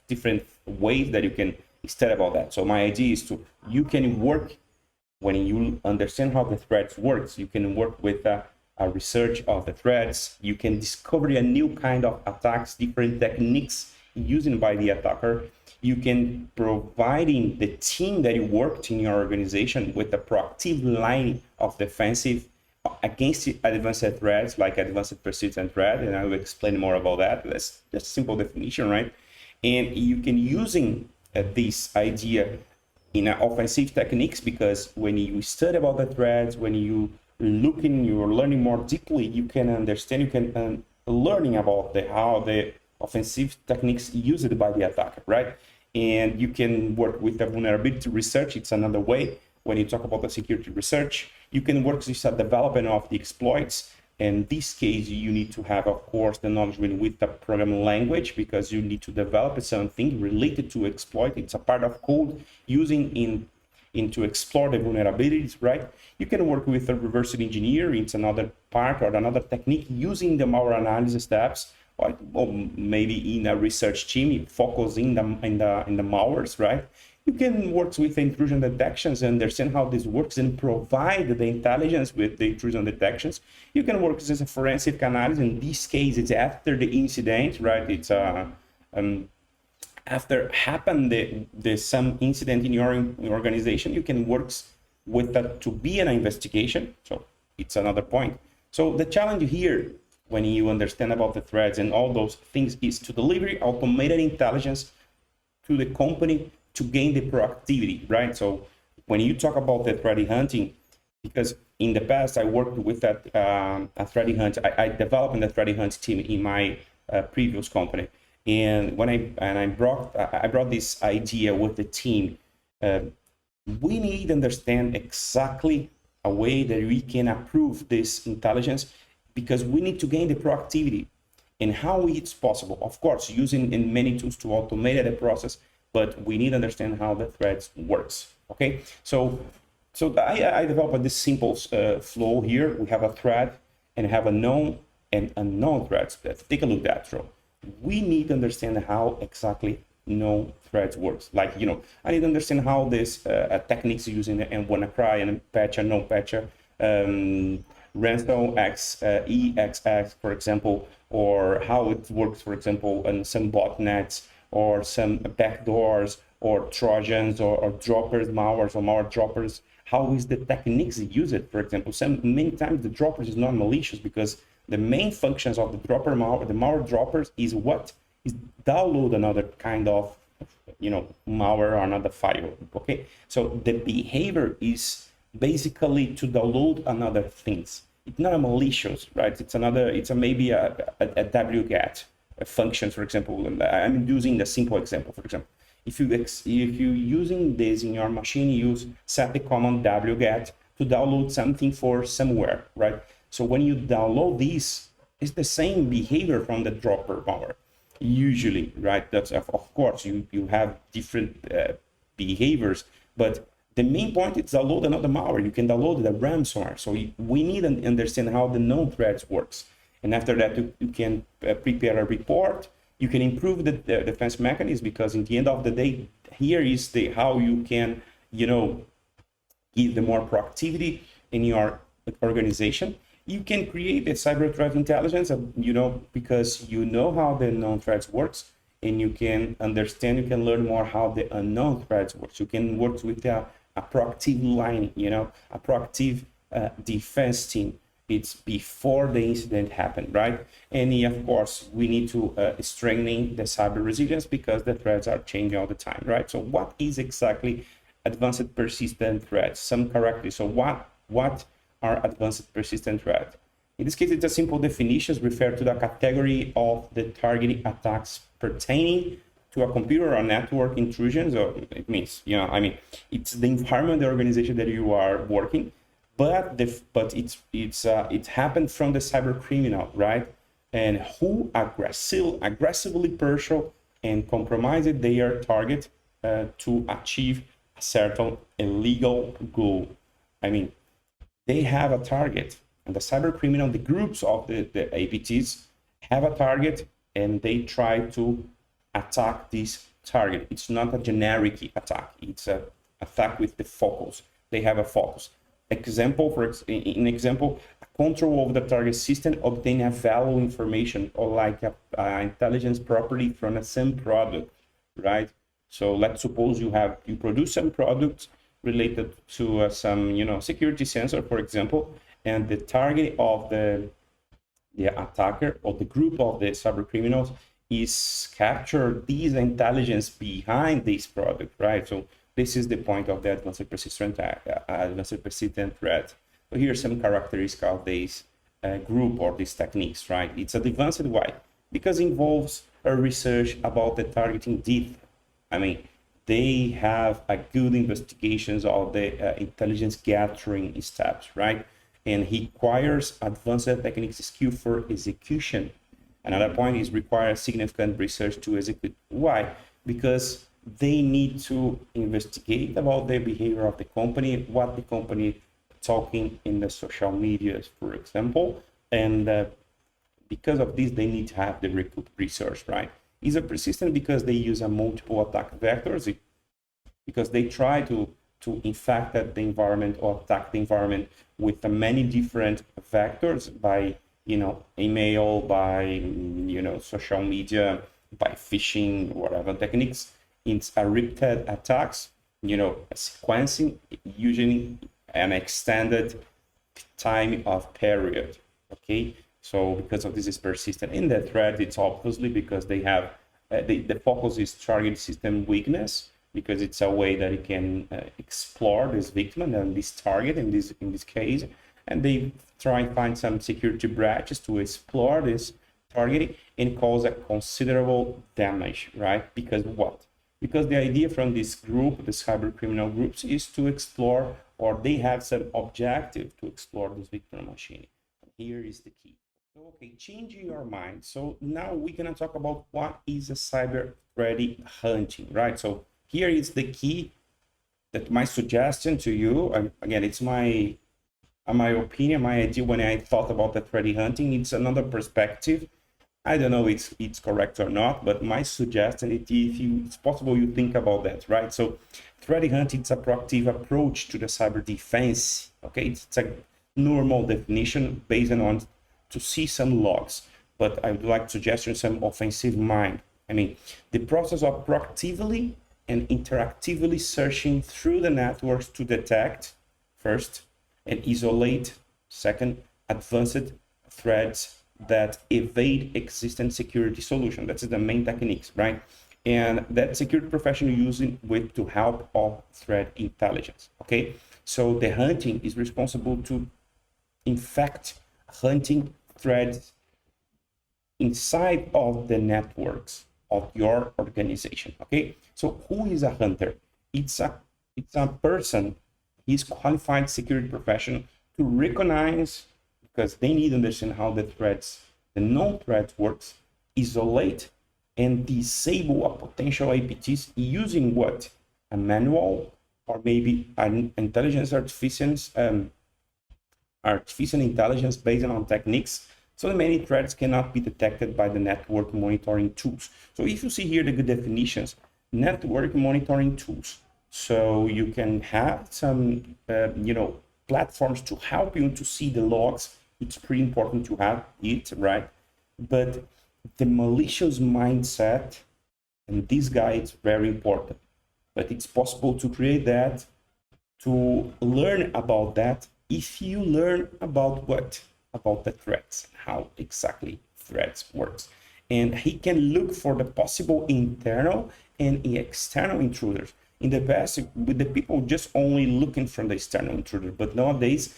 different ways that you can study about that. So my idea is you can work, when you understand how the threats works, you can work with a research of the threats. You can discover a new kind of attacks, different techniques used by the attacker. You can providing the team that you worked in your organization with a proactive line of defensive against advanced threats like advanced persistent threat, and I will explain more about that. That's just a simple definition, right? And you can using this idea in offensive techniques, because when you study about the threats, when you're learning more deeply, you can understand, you can learning about how the offensive techniques used by the attacker, right? And you can work with the vulnerability research. It's another way. When you talk about the security research, you can work with the development of the exploits. In this case, you need to have, of course, the knowledge with the programming language, because you need to develop something related to exploit. It's a part of code using to explore the vulnerabilities, right? You can work with the reverse engineering. It's another part or another technique using the malware analysis steps, or maybe in a research team focusing in the malwares, right? You can work with the intrusion detections and understand how this works and provide the intelligence with the intrusion detections. You can work as a forensic analysis. In this case, it's after the incident, right? It's after happened the some incident in your organization, you can work with that to be an investigation. So it's another point. So the challenge here, when you understand about the threats and all those things, is to deliver automated intelligence to the company to gain the proactivity, right? So when you talk about the threat hunting, because in the past, I worked with that a threat hunt. I developed in the threat hunt team in my previous company, and when I brought this idea with the team. We need to understand exactly a way that we can approve this intelligence, because we need to gain the proactivity and how it's possible. Of course, using in many tools to automate the process, but we need to understand how the threats works. Okay, so I developed this simple flow here. We have a threat and have a known and unknown threats. Let's take a look at that. So we need to understand how exactly known threats works. Like, I need to understand how this techniques using and WannaCry and patcher, no patcher, ransom X, EXX, for example, or how it works, for example, on some botnets or some backdoors or Trojans or droppers, malwares or malware droppers. How is the techniques used? For example, many times the droppers is not malicious, because the main functions of the dropper malware, the malware droppers, is what is download another kind of malware or another file. Okay, so the behavior is basically to download another things. It's not a malicious, right? It's maybe a wget function, for example. I'm using the simple example. For example, if you using this in your machine, use set the command wget to download something for somewhere, right? So when you download this, it's the same behavior from the dropper malware. Usually, right? That's of course you have different behaviors, but the main point is download another malware. You can download the ransomware. So we need to understand how the known threats works, and after that you can prepare a report. You can improve the defense mechanism, because in the end of the day, here is how you can give the more proactivity in your organization. You can create a cyber threat intelligence, because you know how the known threats works, and you can understand, you can learn more how the unknown threats works. You can work with a proactive line, a proactive defense team. It's before the incident happened, right? And of course, we need to strengthen the cyber resilience, because the threats are changing all the time, right? So what is exactly advanced persistent threats? Some characteristics. So what are advanced persistent threats? In this case, it's a simple definitions refer to the category of the targeting attacks pertaining to a computer or network intrusions. Or it means, it's the environment, the organization that you are working, but it happened from the cyber criminal, right? And who aggressively pursue and compromise their target to achieve a certain illegal goal. They have a target, and the cyber criminal, the groups of the APTs have a target, and they try to attack this target. It's not a generic attack. It's an attack with the focus. They have a focus. Example, a control of the target system obtain a valuable information, or like a intelligence property from a same product, right? So let's suppose you produce some products related to some security sensor, for example, and the target of the attacker or the group of the cyber criminals is capture these intelligence behind this product, right? So this is the point of the advanced persistent threat. So here are some characteristics of this group or these techniques, right? It's advanced. Why? Because it involves a research about the targeting depth. They have a good investigations of the intelligence gathering steps, right? And he requires advanced techniques skill for execution. Another point is requires significant research to execute. Why? Because they need to investigate about the behavior of the company, what the company talking in the social media, for example, and because of this, they need to have the research, right? Is it persistent because they use a multiple attack vectors, because they try to infect the environment or attack the environment with many different vectors by email, by social media, by phishing, whatever techniques. It's a repeated attacks, sequencing, usually an extended time of period. Okay, so because of this is persistent in the threat, it's obviously because they have the focus is target system weakness, because it's a way that it can explore this victim and this target in this case. and they try and find some security breaches to explore this targeting and cause a considerable damage, right? Because what? Because the idea from this group, the cyber criminal groups, is to explore, or they have some objective to explore this victim machine. Here is the key. Okay, changing your mind. So now we're gonna talk about what is a cyber threat hunting, right? So here is the key that my suggestion to you, and again, it's my opinion, my idea when I thought about the threat hunting. It's another perspective. I don't know if it's correct or not, but my suggestion is it's possible you think about that, right? So threat hunting is a proactive approach to the cyber defense. Okay, it's a normal definition based on to see some logs, but I would like to suggest some offensive mind. I mean, the process of proactively and interactively searching through the networks to detect, first, and isolate, second, advanced threats that evade existing security solution. That's the main techniques, right? And that security professional using with to help of threat intelligence, okay? So the hunting is responsible to, in fact, hunting threats inside of the networks of your organization, okay? So who is a hunter? It's a person, he's qualified security professional to recognize, because they need to understand how the known threats works, isolate and disable a potential APTs using what? A manual, or maybe an artificial intelligence based on techniques. So many threats cannot be detected by the network monitoring tools. So if you see here the good definitions, network monitoring tools. So you can have some, platforms to help you to see the logs. It's pretty important to have it, right? But the malicious mindset, and this guy is very important, but it's possible to create that, to learn about that, if you learn about what? About the threats, how exactly threats works. And he can look for the possible internal and external intruders. In the past, with the people just only looking from the external intruder, but nowadays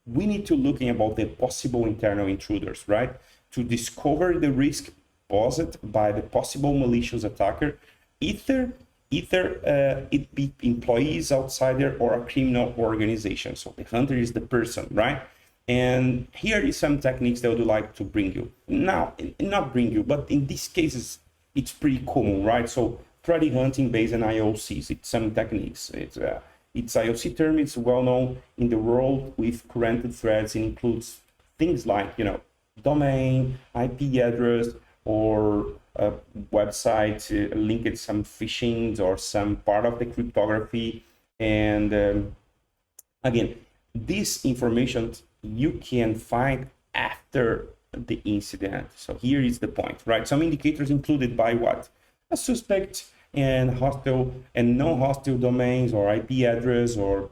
we need to looking about the possible internal intruders, right? To discover the risk posed by the possible malicious attacker, either it be employees, outsider, or a criminal organization. So the hunter is the person, right? And here is some techniques that I would like to bring you. Now, not bring you, but in these cases, it's pretty common, right? So threat hunting based on IOCs, it's some techniques. It's IOC term, it's well known in the world with current threats. It includes things like, domain, IP address, or website linked some phishing or some part of the cryptography. And again, this information you can find after the incident. So here is the point, right? Some indicators included by what? A suspect and hostile and non-hostile domains, or IP address, or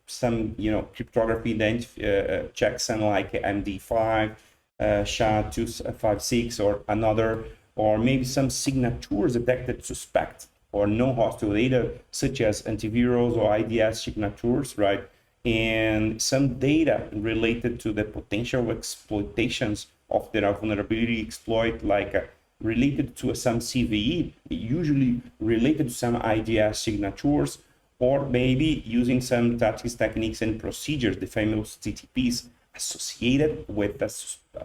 some cryptography checksum like MD5, SHA-256, or another, or maybe some signatures detected suspect or non-hostile data, such as antivirus or IDS signatures, right? And some data related to the potential exploitations of the vulnerability exploit, like related to some CVE, usually related to some IDS signatures, or maybe using some tactics, techniques, and procedures, the famous TTPs, associated with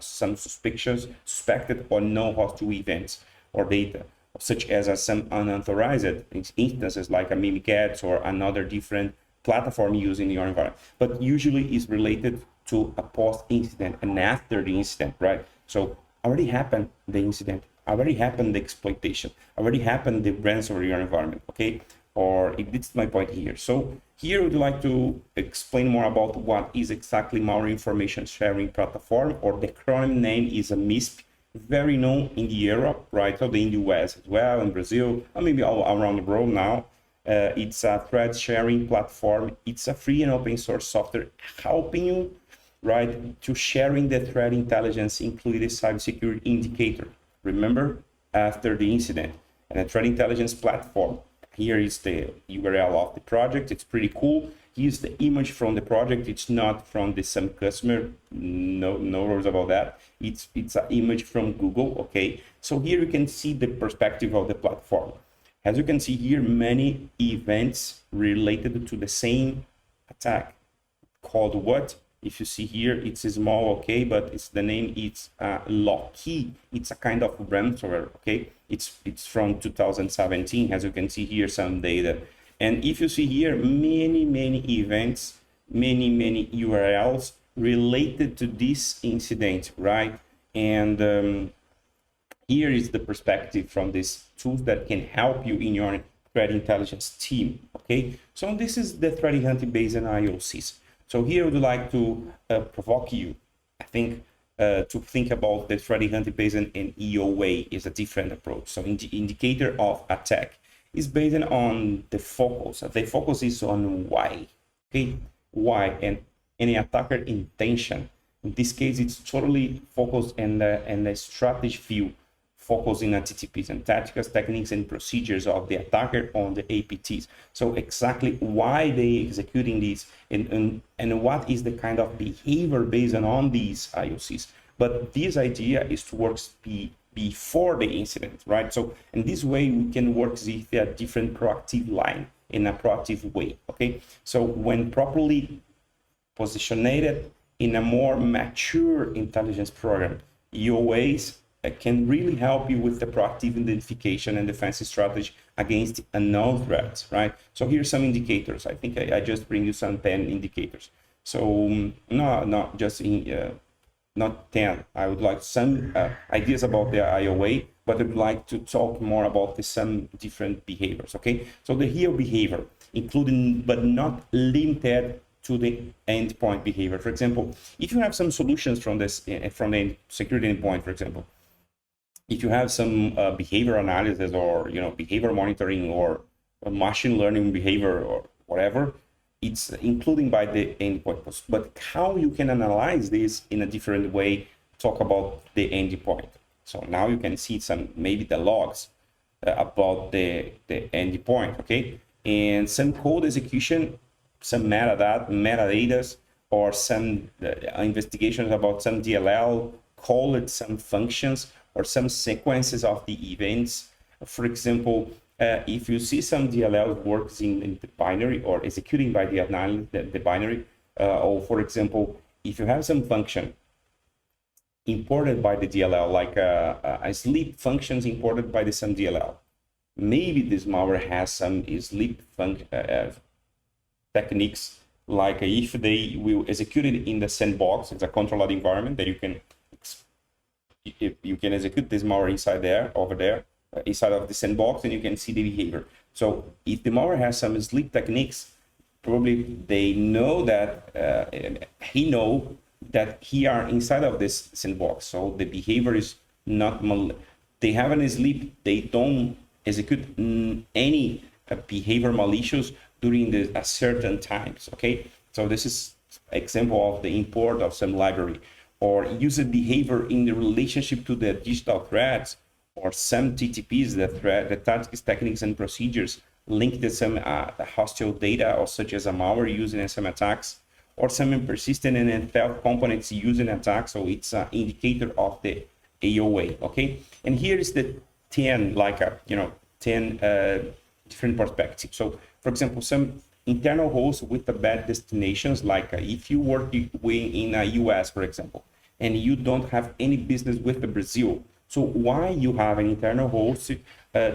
some suspected or non-hostile events or data, such as some unauthorized instances like a Mimikatz or another different platform used in your environment, but usually is related to a post-incident and after the incident, right? So already happened the incident, already happened the exploitation, already happened the ransomware in your environment, okay? Or it's my point here. So here I would like to explain more about what is exactly malware information sharing platform, or the acronym name is a MISP, very known in Europe, right? So in the US as well, in Brazil, or maybe all around the world now. It's a threat sharing platform. It's a free and open source software helping you, right, to sharing the threat intelligence, including cybersecurity indicator. Remember, after the incident, and a threat intelligence platform. Here is the URL of the project. It's pretty cool. Here's the image from the project. It's not from the some customer. No worries about that. It's an image from Google. Okay. So here you can see the perspective of the platform. As you can see here, many events related to the same attack called what? If you see here, it's small, okay, but it's the name. It's Lockheed. It's a kind of ransomware, okay. It's from 2017, as you can see here, some data. And if you see here, many events, many URLs related to this incident, right? And here is the perspective from these tools that can help you in your threat intelligence team, okay? So this is the threat hunting based on IOCs. So here I would like to provoke you, I think, to think about the threat hunting based on an EOA is a different approach. So indicator of attack is based on the focus. The focus is on why, okay? Why, and any attacker intention. In this case, it's totally focused on the strategy view, focusing on TTPs and tactics, techniques, and procedures of the attacker on the APTs. So exactly why they executing these and what is the kind of behavior based on these IOCs. But this idea is to work before the incident, right? So in this way, we can work with a different proactive line in a proactive way, okay? So when properly positioned in a more mature intelligence program, EOAs can really help you with the proactive identification and defensive strategy against unknown threats, right? So here's some indicators. I think I just bring you some 10 indicators. So not just in, not 10. I would like some ideas about the IOA, but I would like to talk more about some different behaviors, okay? So the HEO behavior, including but not limited to the endpoint behavior. For example, if you have some solutions from this, from the security endpoint, for example, if you have some behavior analysis or behavior monitoring or machine learning behavior or whatever, it's including by the endpoint. But how you can analyze this in a different way, talk about the endpoint. So now you can see some, maybe the logs about the endpoint, okay? And some code execution, some metadata, or some investigations about some DLL, call it some functions, or some sequences of the events. For example, if you see some DLL works in the binary or executing by the binary, or for example, if you have some function imported by the DLL, like a sleep functions imported by the some DLL, maybe this malware has some sleep techniques, like if they will execute it in the sandbox, it's a controlled environment that you can execute this malware inside of the sandbox, and you can see the behavior. So if the malware has some sleep techniques, probably they know that he are inside of this sandbox. So the behavior is not they haven't sleep. They don't execute any behavior malicious during a certain times. Okay, so this is example of the import of some library, or user behavior in the relationship to the digital threats, or some TTPs, the tactics, techniques, and procedures linked to some hostile data, or such as a malware using some attacks, or some persistent and theft components using attacks. So it's an indicator of the AOA. Okay, and here is the 10, like 10 different perspectives. So for example, some internal hosts with the bad destinations, like if you work in a US, for example, and you don't have any business with the Brazil, so why you have an internal host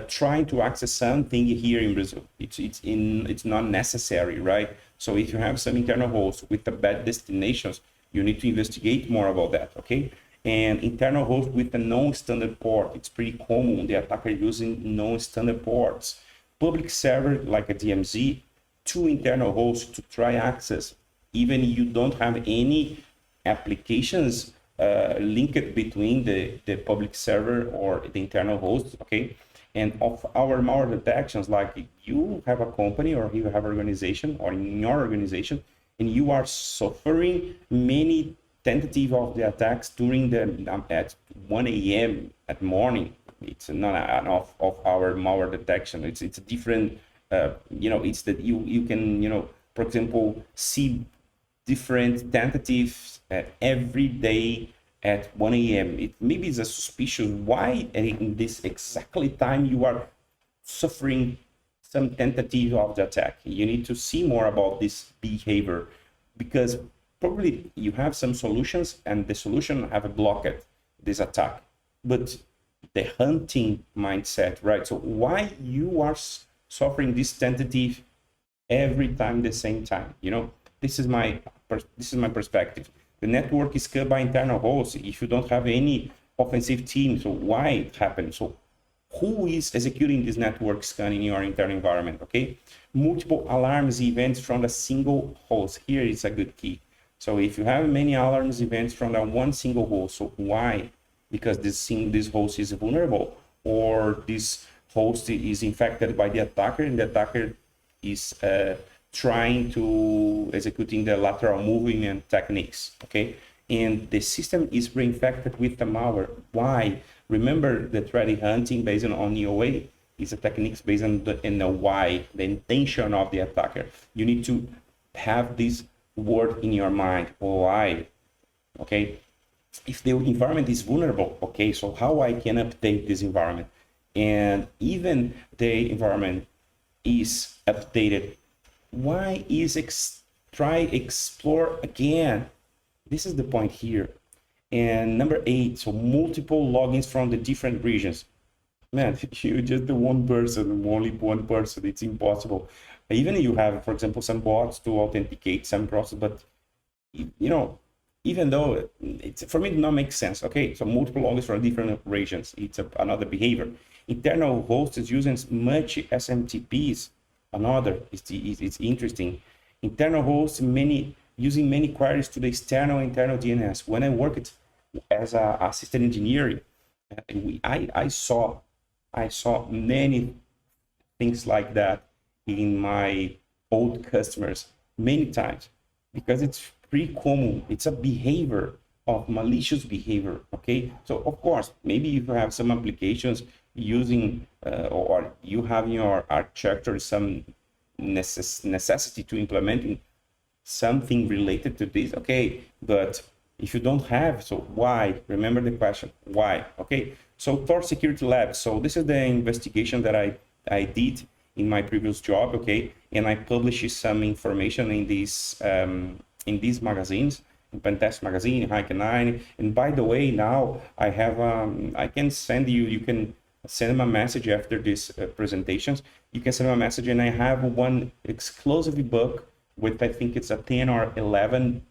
trying to access something here in Brazil? It's not necessary, right? So if you have some internal hosts with the bad destinations, you need to investigate more about that, okay? And internal host with a non-standard port, it's pretty common, the attacker using non-standard ports. Public server like a DMZ, two internal hosts to try access, even you don't have any applications linked between the public server or the internal host, okay? And of our malware detections, like you have a company or you have an organization, or in your organization, and you are suffering many tentative of the attacks during at 1 a.m. at morning. It's not enough of our malware detection. It's a different, it's that you can, for example, see different tentatives every day at 1 a.m. Maybe it's a suspicion why in this exactly time you are suffering some tentative of the attack. You need to see more about this behavior, because probably you have some solutions and the solution have blocked this attack. But the hunting mindset, right? So why you are suffering this tentative every time the same time? This is my perspective. The network is cut by internal hosts. If you don't have any offensive team, so why it happens? So who is executing this network scan in your internal environment? Okay, multiple alarms events from a single host. Here is a good key. So if you have many alarms events from that one single host, so why? Because this host is vulnerable, or this host is infected by the attacker, and the attacker is trying to executing the lateral movement techniques. Okay, and the system is reinfected with the malware. Why? Remember, the threat hunting based on EOA is a techniques based on the why, the intention of the attacker. You need to have this word in your mind. Why? Okay. If the environment is vulnerable, okay, so how I can update this environment? And even the environment is updated, why is try explore again? This is the point here. And number 8, so multiple logins from the different regions. Man, you just the one person, only one person, it's impossible. Even you have, for example, some bots to authenticate some process, but even though it's, for me, it not make sense. Okay, so multiple logins from different regions, it's another behavior. Internal host is using much SMTPs. Another, it's interesting. Internal hosts using many queries to the internal DNS. When I worked as an assistant engineer, I saw many things like that in my old customers many times, because it's pretty common. It's a behavior of malicious behavior. Okay, so of course, maybe if you have some applications using or you have in your architecture some necessity to implementing something related to this, okay, but if you don't have, so why? Remember the question, why? Okay, so Tor Security Lab, so this is the investigation that I did in my previous job, okay, and I published some information in these magazines, in Pentest Magazine, Hack9, and by the way, now I have I can send you can send me a message after these presentations. You can send me a message, and I have one exclusive book with, I think it's a 10 or 11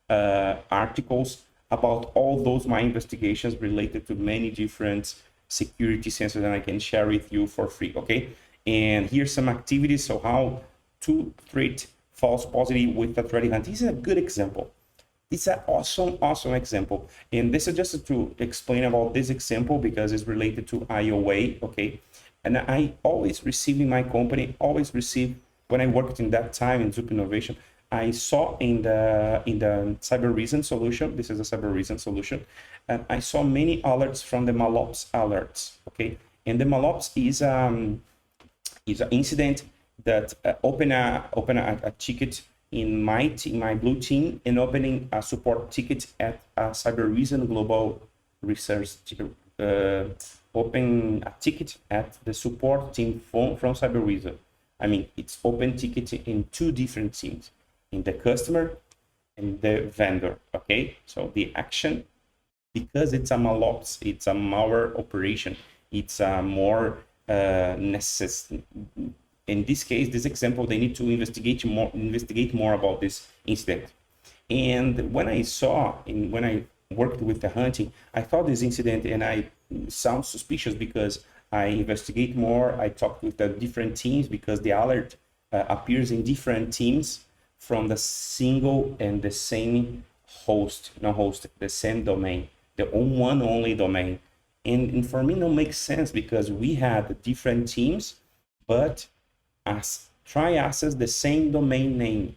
articles about all those my investigations related to many different security sensors that I can share with you for free, okay? And here's some activities, so how to treat false positive with a threat hunt. This is a good example. It's an awesome example. And this is just to explain about this example because it's related to IOA, okay? And I always receive in my company, when I worked in that time in Zup Innovation, I saw in the cyber reason solution, this is a cyber reason solution, and I saw many alerts from the MALOps alerts, okay? And the MALOps is an incident that open a ticket in my blue team, and opening a support ticket at a cyber reason global research, open a ticket at the support team from cyber reason. I mean, it's open ticket in two different teams, in the customer and the vendor, okay? So the action, because it's a MALOps, it's a malware operation, it's a more necessary. In this case, this example, they need to investigate more about this incident. And when I worked with the hunting, I thought this incident, and I sound suspicious because I investigate more. I talk with the different teams because the alert appears in different teams from the single and the same the same domain, the one only domain. And for me, no makes sense because we had different teams, but try access the same domain name.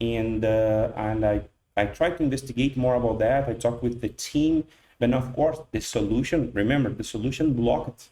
And I try to investigate more about that. I talk with the team, but of course the solution, remember the solution blocked,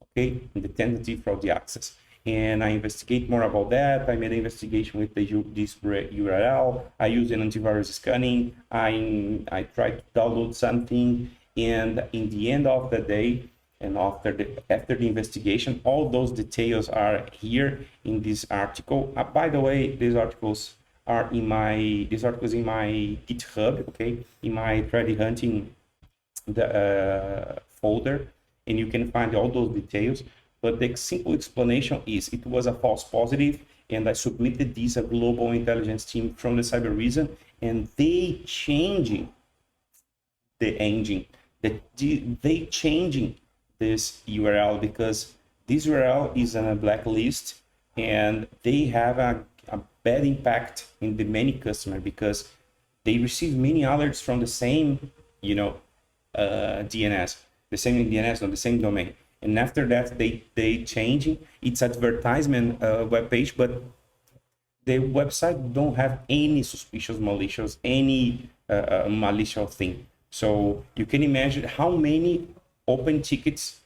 okay, the tentative for the access. and I investigate more about that. I made an investigation with this URL. I use an antivirus scanning. I try to download something, and in the end of the day, and after the investigation, all those details are here in this article. By the way, these articles are in my GitHub, okay, in my threat hunting folder, and you can find all those details. But the simple explanation is it was a false positive, and I submitted this a global intelligence team from the cyber reason, and they changing the engine, they changing this URL because this URL is on a blacklist, and they have a bad impact in the many customer because they receive many alerts from the same, DNS, the same DNS, not the same domain. And after that, they changing its advertisement web page, but the website don't have any suspicious, malicious, any malicious thing. So you can imagine how many open tickets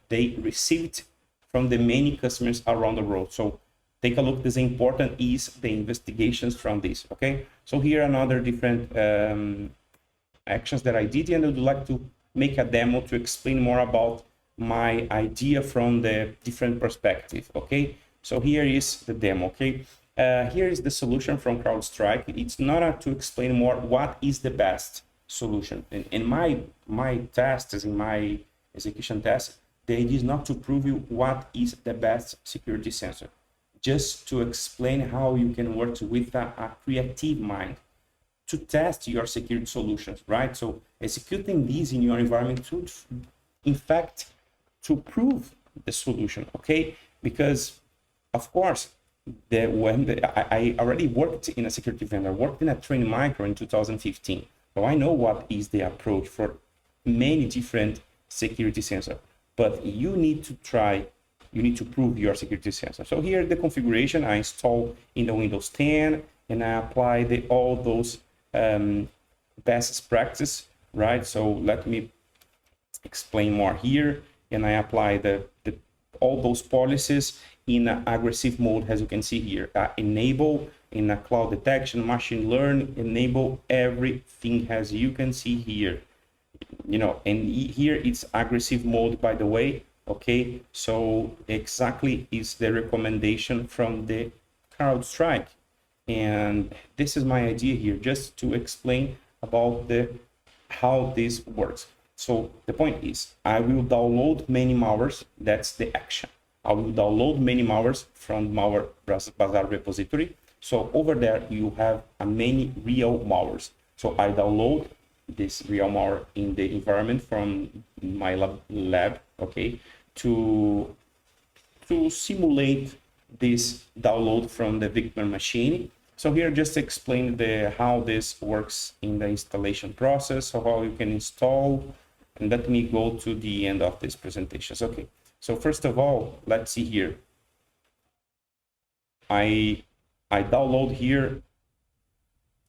they received from the many customers around the world. So take a look. This important is the investigations from this. Okay. So here are another different actions that I did, and I would like to make a demo to explain more about my idea from the different perspective. Okay. So here is the demo. Okay. Here is the solution from CrowdStrike. It's not to explain more what is the best solution. In my tests, in my execution test, the idea is not to prove you what is the best security sensor, just to explain how you can work with a creative mind to test your security solutions, right? So executing these in your environment to, in fact, to prove the solution, okay? Because of course, I already worked in a security vendor, worked in a Trend Micro in 2015. So I know what is the approach for many different security sensors, but you need to prove your security sensor. So here the configuration I install in the Windows 10, and I apply all those best practices, right? So let me explain more here, and I apply all those policies in aggressive mode, as you can see here. Enable in a cloud detection, machine learn, enable everything as you can see here. And here it's aggressive mode, by the way. Okay, so exactly is the recommendation from the CrowdStrike, and this is my idea here, just to explain about how this works. So the point is, I will download many malwares. That's the action. I will download many malwares from Malware Bazaar repository. So over there you have many real malwares. So I download this real malware in the environment from my lab, okay, to simulate this download from the victim machine. So here just explain how this works in the installation process, so how you can install, and let me go to the end of this presentation. Okay, so first of all, let's see here. I download here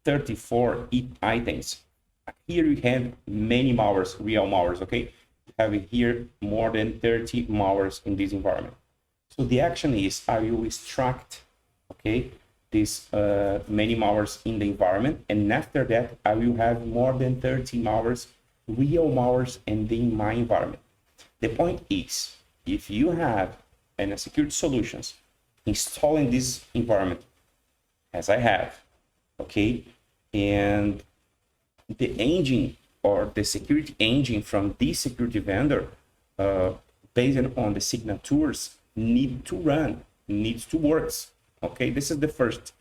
34 items. Here we have many malwares, real malwares, okay? We have here more than 30 malwares in this environment. So the action is I will extract, okay, these many malwares in the environment, and after that I will have more than 30 malwares, real malwares, in my environment. The point is, if you have a security solutions installing this environment, as I have, okay, and the engine or the security engine from this security vendor, based on the signatures, needs to work. Okay, this is the first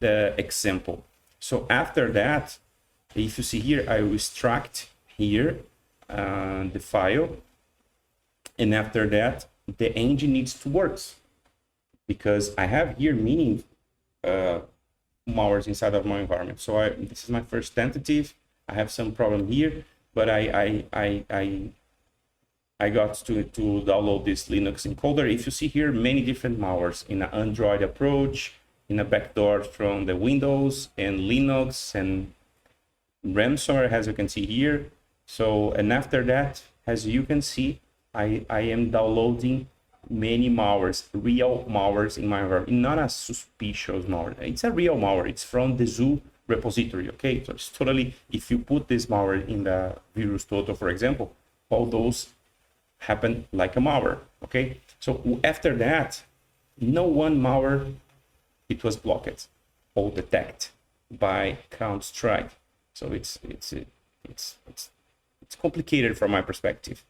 example. So after that, if you see here, I will extract here the file, and after that, the engine needs to work, because I have here many malwares inside of my environment. So this is my first tentative. I have some problem here, but I got to download this Linux encoder. If you see here, many different malwares in an Android approach, in a backdoor from the Windows and Linux, and ransomware, as you can see here. So, and after that, as you can see, I am downloading many malwares, real malwares in my environment, not a suspicious malware. It's a real malware. It's from the zoo repository, okay? So it's totally, if you put this malware in the virus total, for example, all those happen like a malware, okay? So after that, no one malware, it was blocked or detected by CrowdStrike. So it's complicated from my perspective,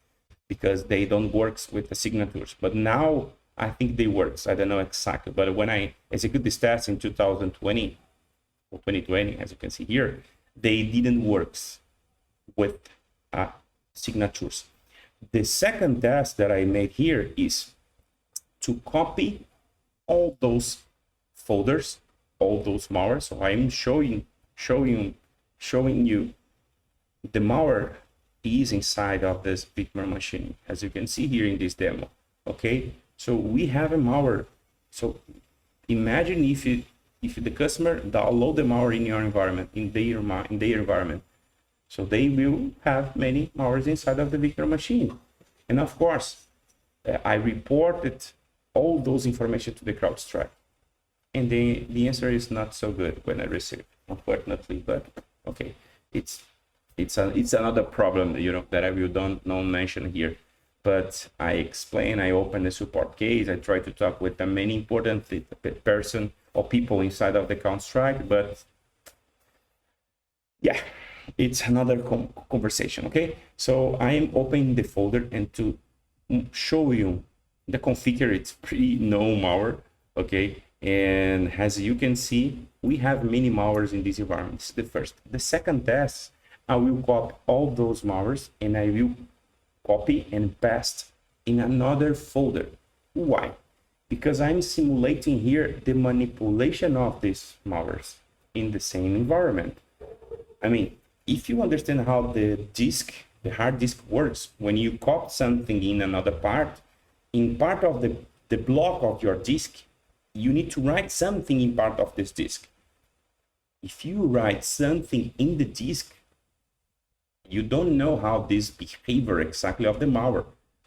because they don't work with the signatures. But now I think they works. I don't know exactly, but when I execute this test in 2020 or 2020, as you can see here, they didn't work with signatures. The second test that I made here is to copy all those folders, all those malware. So I'm showing you the malware is inside of this Bitmer machine, as you can see here in this demo. Okay, so we have a malware. So imagine if the customer download the malware in your environment, in their environment, so they will have many malwares inside of the Bitmer machine. And of course, I reported all those information to the CrowdStrike, and the answer is not so good when I receive, unfortunately. But okay, it's another problem, you know, that I will don't mention here. But I explain, I open the support case, I try to talk with the many important person or people inside of the CrowdStrike, but yeah, it's another conversation, okay? So I am opening the folder, and to show you the configure, it's pretty known malware, okay? And as you can see, we have many malwares in this environment. This is the first. The second test, I will copy all those malwares, and I will copy and paste in another folder. Why? Because I'm simulating here the manipulation of these malwares in the same environment. I mean, if you understand how the hard disk works, when you copy something in another part, in part of the block of your disk, you need to write something in part of this disk. If you write something in the disk, you don't know how this behavior exactly of the malware.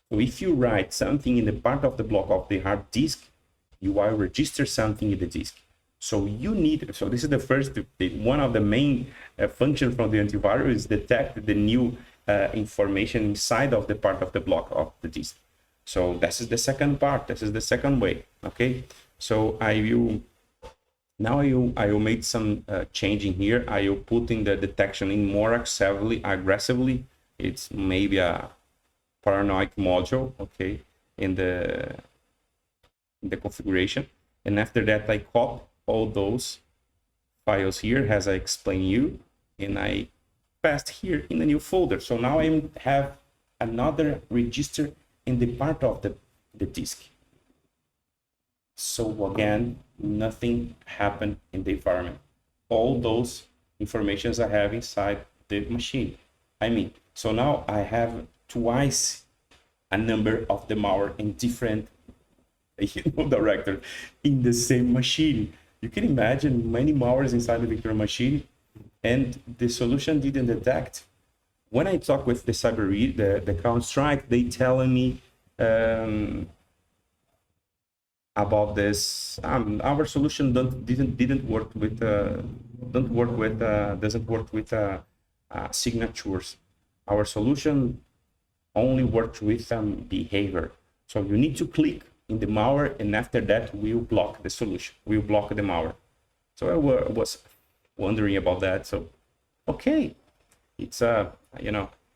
So if you write something in the part of the block of the hard disk, you will register something in the disk. So you need, so this is the first, one of the main functions from the antivirus is detect the new information inside of the part of the block of the disk. So this is the second part, this is the second way, okay? So I will make some changing here. I will put in the detection in more aggressively. It's maybe a paranoid module, okay, in the configuration. And after that, I copy all those files here, as I explained you, and I passed here in the new folder. So now I have another register in the part of the disk. So again, nothing happened in the environment. All those informations I have inside the machine. I mean, so now I have twice a number of the malware in different directory in the same machine. You can imagine many malwares inside the Victor machine, and the solution didn't detect. When I talk with the the CrowdStrike, they telling me about this. Our solution doesn't work with signatures. Our solution only works with behavior. So you need to click in the malware, and after that we'll block the solution. We'll block the malware. So I was wondering about that. So okay, it's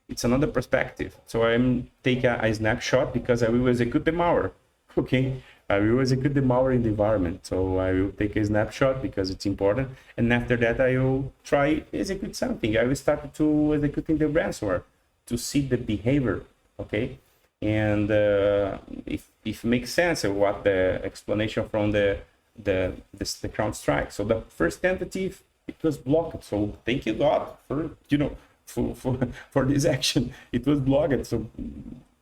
it's another perspective. So I'm taking a snapshot because I will execute the malware. Okay, I will execute the malware in the environment. So I will take a snapshot because it's important. And after that, I will try execute something. I will start to executing the ransomware to see the behavior. Okay, and if it makes sense, what the explanation from the CrowdStrike. So the first tentative, it was blocked. So thank you God for for this action. It was blocked. So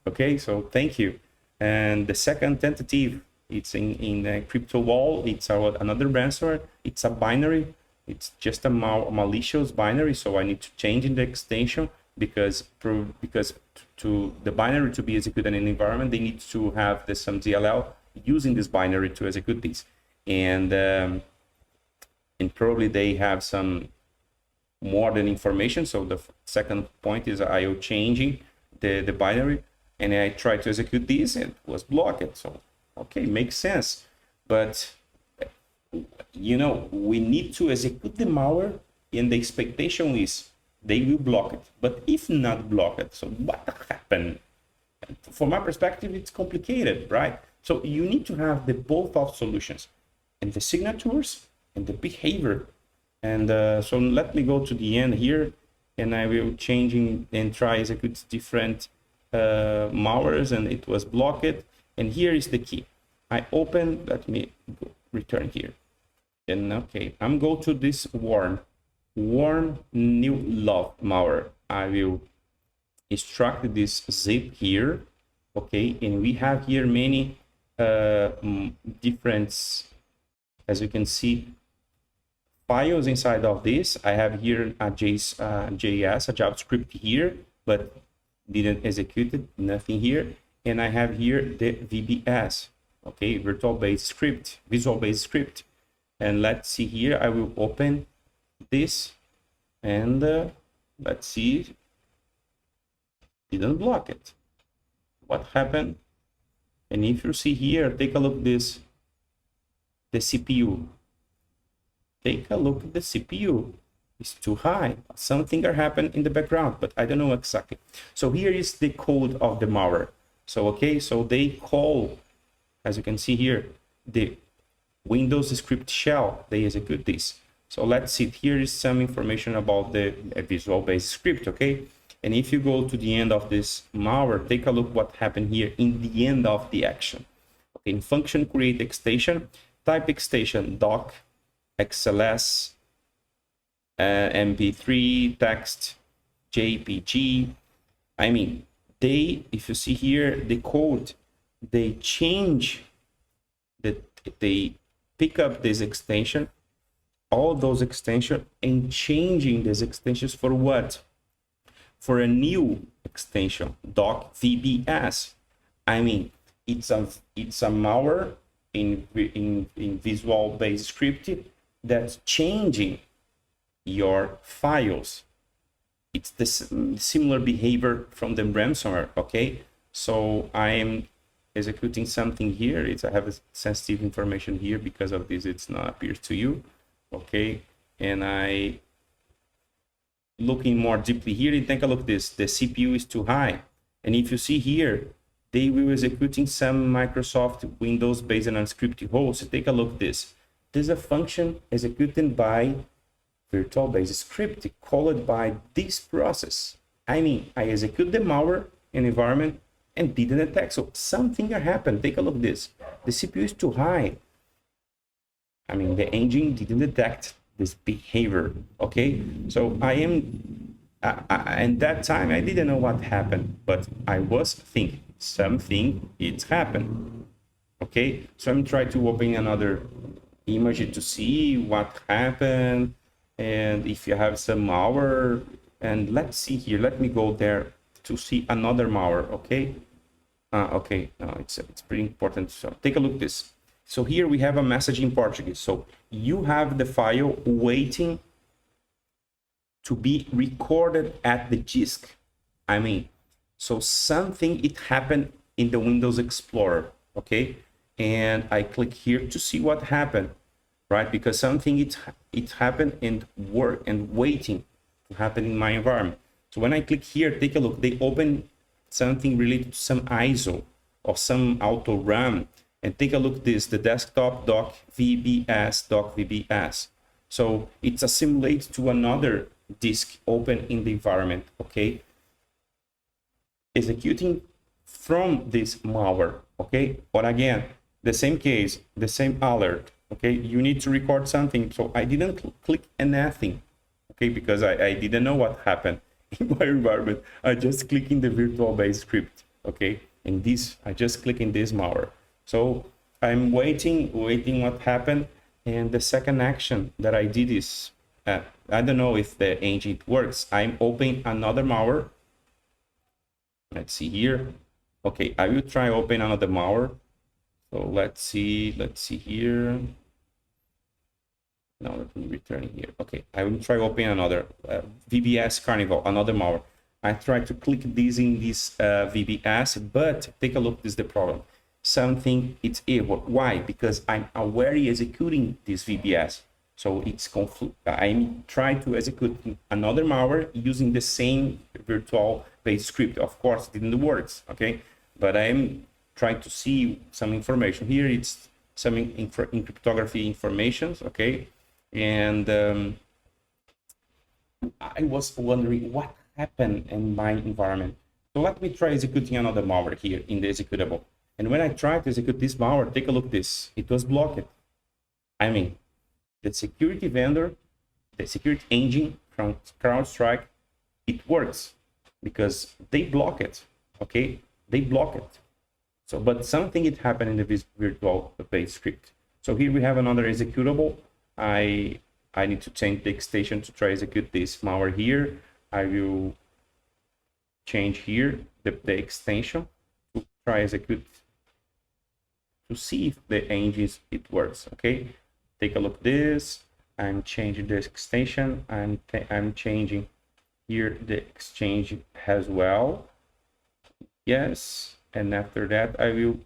okay, so thank you. And the second tentative, it's in a crypto wall. It's another ransomware. It's a binary. It's just a malicious binary. So I need to change in the extension because to to the binary to be executed in the environment, they need to have some DLL using this binary to execute this. And probably they have some more than information. So the second point is IO changing the binary, and I tried to execute this and it was blocked. So okay, makes sense. But you know, we need to execute the malware, and the expectation is they will block it. But if not block it, so what happened? From my perspective, it's complicated, right? So you need to have the both of solutions, and the signatures and the behavior. And so let me go to the end here, and I will changing and try execute different malwares, and it was blocked. And here is the key. I open, let me go, return here. And okay, I'm go to this warn new love malware. I will extract this zip here, okay, and we have here many different, as you can see, files inside of this. I have here a JS, a JavaScript here, but didn't execute it, nothing here. And I have here the VBS, okay, virtual base script, visual base script. And let's see here, I will open this, and let's see, didn't block it. What happened? And if you see here, take a look this, the CPU. Take a look at the CPU. It's too high. Something happened in the background, but I don't know exactly. So here is the code of the malware. So okay, so they call, as you can see here, the Windows script shell, they execute this. So let's see, here is some information about the visual base script, okay? And if you go to the end of this malware, take a look what happened here in the end of the action. Okay, in function create extension, type extension doc, XLS, MP3, text, JPG. I mean, they, if you see here, the code, they change, they pick up this extension, all those extensions, and changing these extensions for what? For a new extension, doc VBS. I mean, it's a malware in visual base script that's changing your files. It's the similar behavior from the ransomware, okay? So I am executing something here. I have a sensitive information here, because of this it's not appears to you, okay? And I looking more deeply here, and take a look at this. The CPU is too high, and if you see here, they will executing some Microsoft Windows based on unscripted hosts. Take a look at this. There's a function executed by virtual base script called by this process. I mean, I execute the malware in environment and didn't attack. So something happened. Take a look at this. The CPU is too high. I mean, the engine didn't detect this behavior. Okay, so I am, and that time I didn't know what happened, but I was thinking something it's happened. Okay, so I'm trying to open another image to see what happened, and if you have some malware. And let's see here, let me go there to see another malware. Okay, okay, no, it's pretty important. So take a look at this. So here we have a message in Portuguese. So you have the file waiting to be recorded at the disk. I mean, so something it happened in the Windows Explorer, okay? And I click here to see what happened, right? Because something it happened and work and waiting to happen in my environment. So when I click here, take a look, they open something related to some ISO or some auto run. And take a look at this, the desktop doc VBS. So it's assimilated to another disk open in the environment, okay? Executing from this malware, okay? But again, the same case, the same alert, okay? You need to record something. So I didn't click anything, okay? Because I didn't know what happened in my environment. I just click in the virtual base script, okay? And this, I just click in this malware. So I'm waiting what happened. And the second action that I did is, I don't know if the engine works. I'm opening another malware. Let's see here. Okay, I will try open another malware. So let's see here. Now let me return here. Okay, I will try open another VBS Carnival, another malware. I try to click this in this VBS, but take a look, this is the problem. Something, it's error. Why? Because I'm already executing this VBS. So it's I'm trying to execute another malware using the same virtual base script. Of course, it didn't work, okay? But I'm trying to see some information here. It's some in cryptography informations, okay? And I was wondering what happened in my environment. So let me try executing another malware here in the executable. And when I try to execute this malware, take a look at this. It was blocked. I mean, the security vendor, the security engine from CrowdStrike, it works because they block it, okay? They block it. So, but something it happened in the virtual base script. So here we have another executable. I need to change the extension to try execute this malware here. I will change here the extension to try execute to see if the engine it works, okay? Take a look at this. I'm changing the extension and I'm changing here the exchange as well. Yes, and after that I will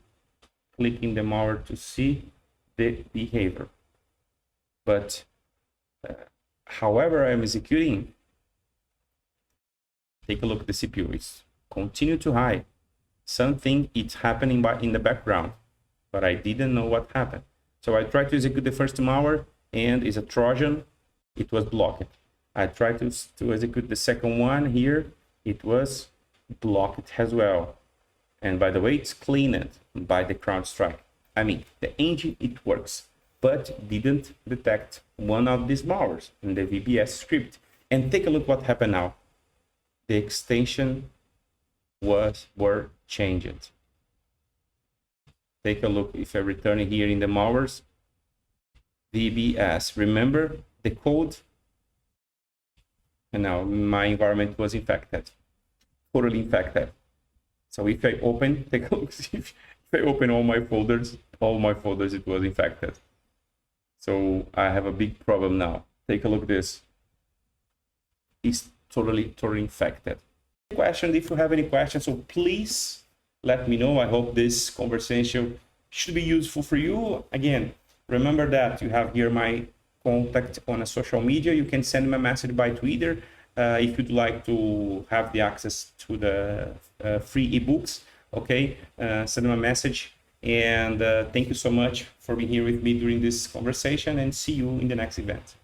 click in the malware to see the behavior. But however I'm executing, take a look at the CPU. It's continue to high. Something is happening in the background, but I didn't know what happened. So I tried to execute the first malware and it's a Trojan. It was blocked. I tried to execute the second one here. It was blocked as well. And by the way, it's cleaned by the CrowdStrike. I mean, the engine, it works, but didn't detect one of these malwares in the VBS script. And take a look what happened now. The extension were changed. Take a look if I return here in the malwares, VBS. Remember the code? And now my environment was infected, totally infected. So if I open, take a look, if I open all my folders, it was infected. So I have a big problem now. Take a look at this. It's totally infected. Question, if you have any questions, so please let me know. I hope this conversation should be useful for you. Again, remember that you have here my contact on a social media. You can send me a message by Twitter if you'd like to have the access to the free ebooks. Okay, send me a message. And thank you so much for being here with me during this conversation, and see you in the next event.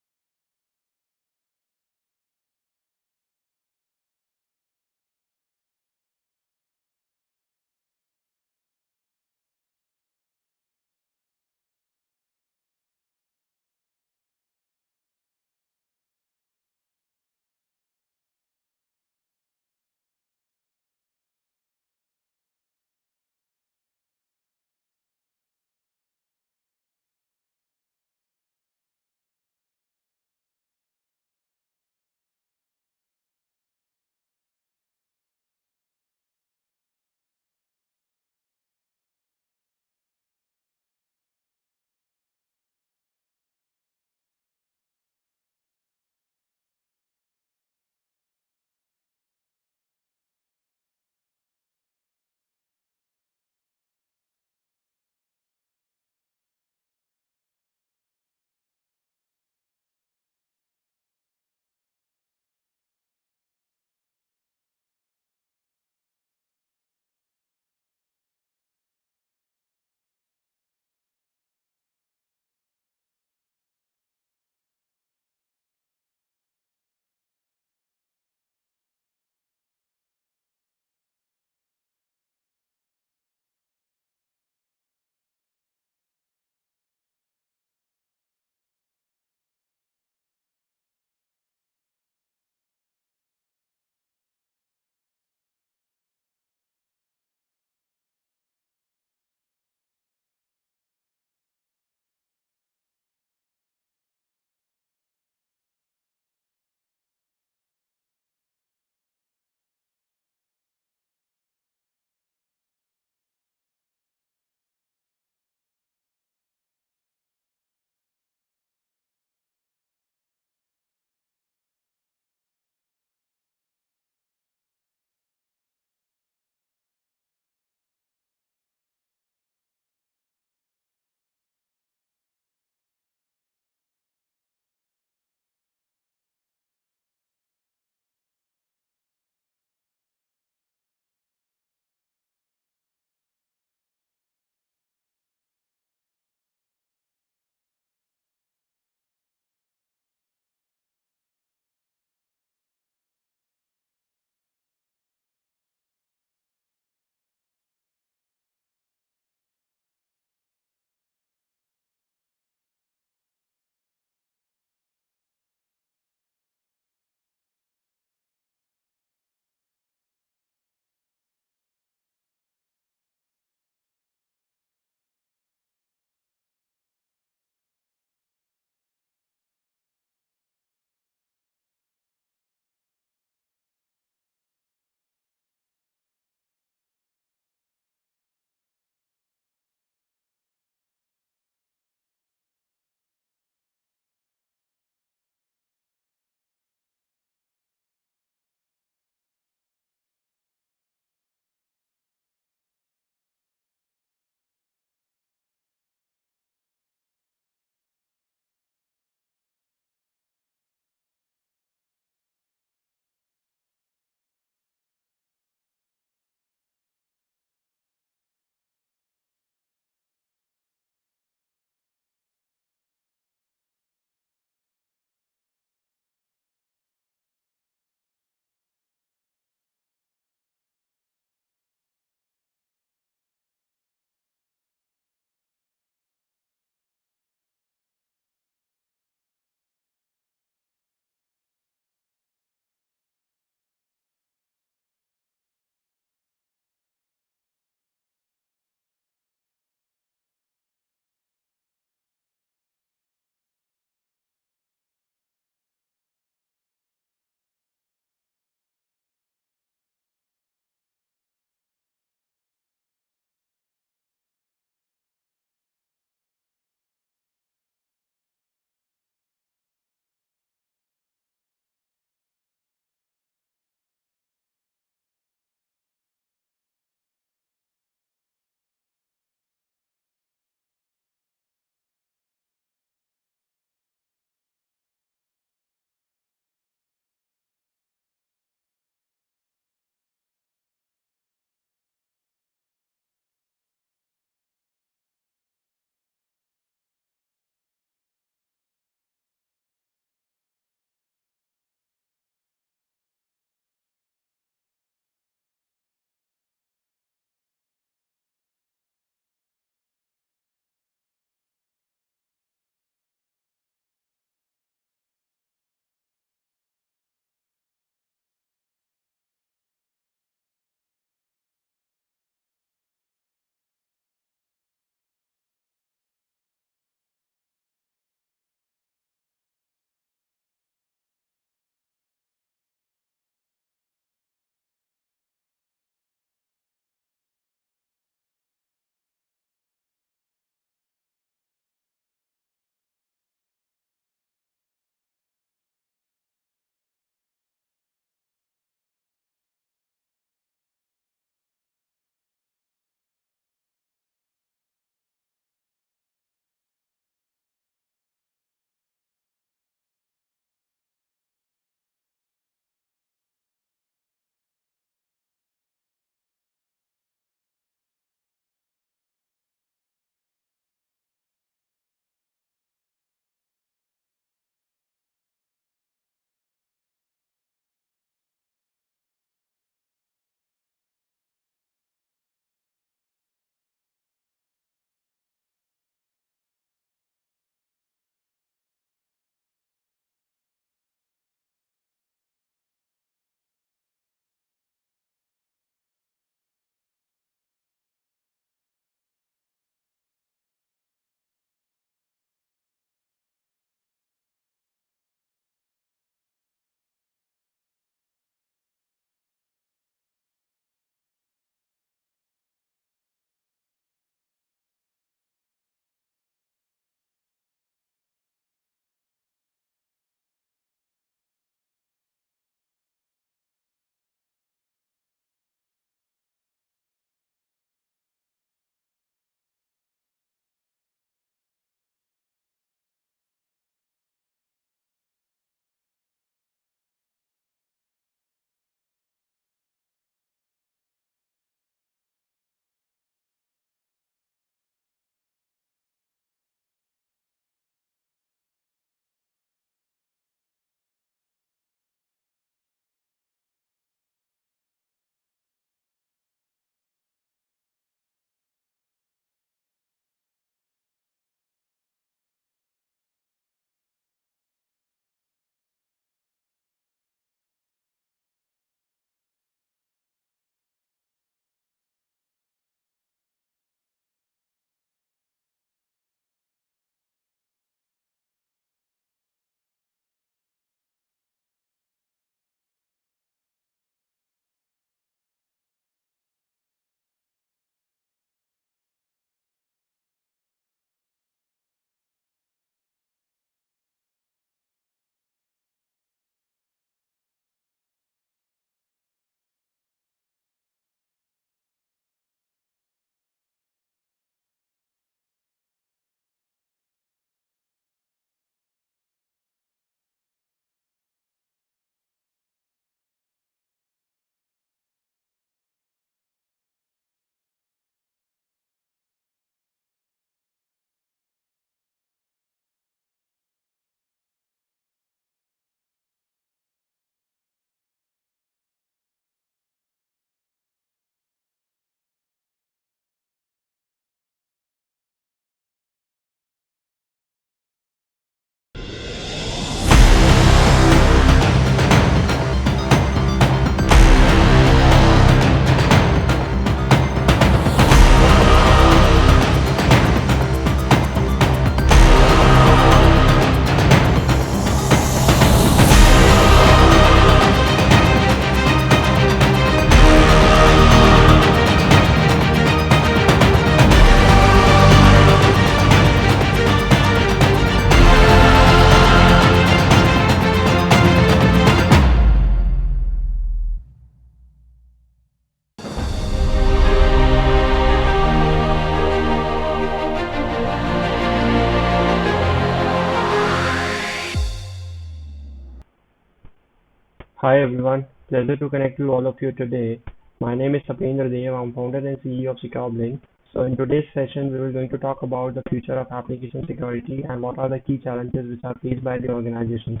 Hi everyone, pleasure to connect with all of you today. My name is Sapendra Dev, I'm founder and CEO of SecureBlink. So in today's session, we are going to talk about the future of application security and what are the key challenges which are faced by the organizations.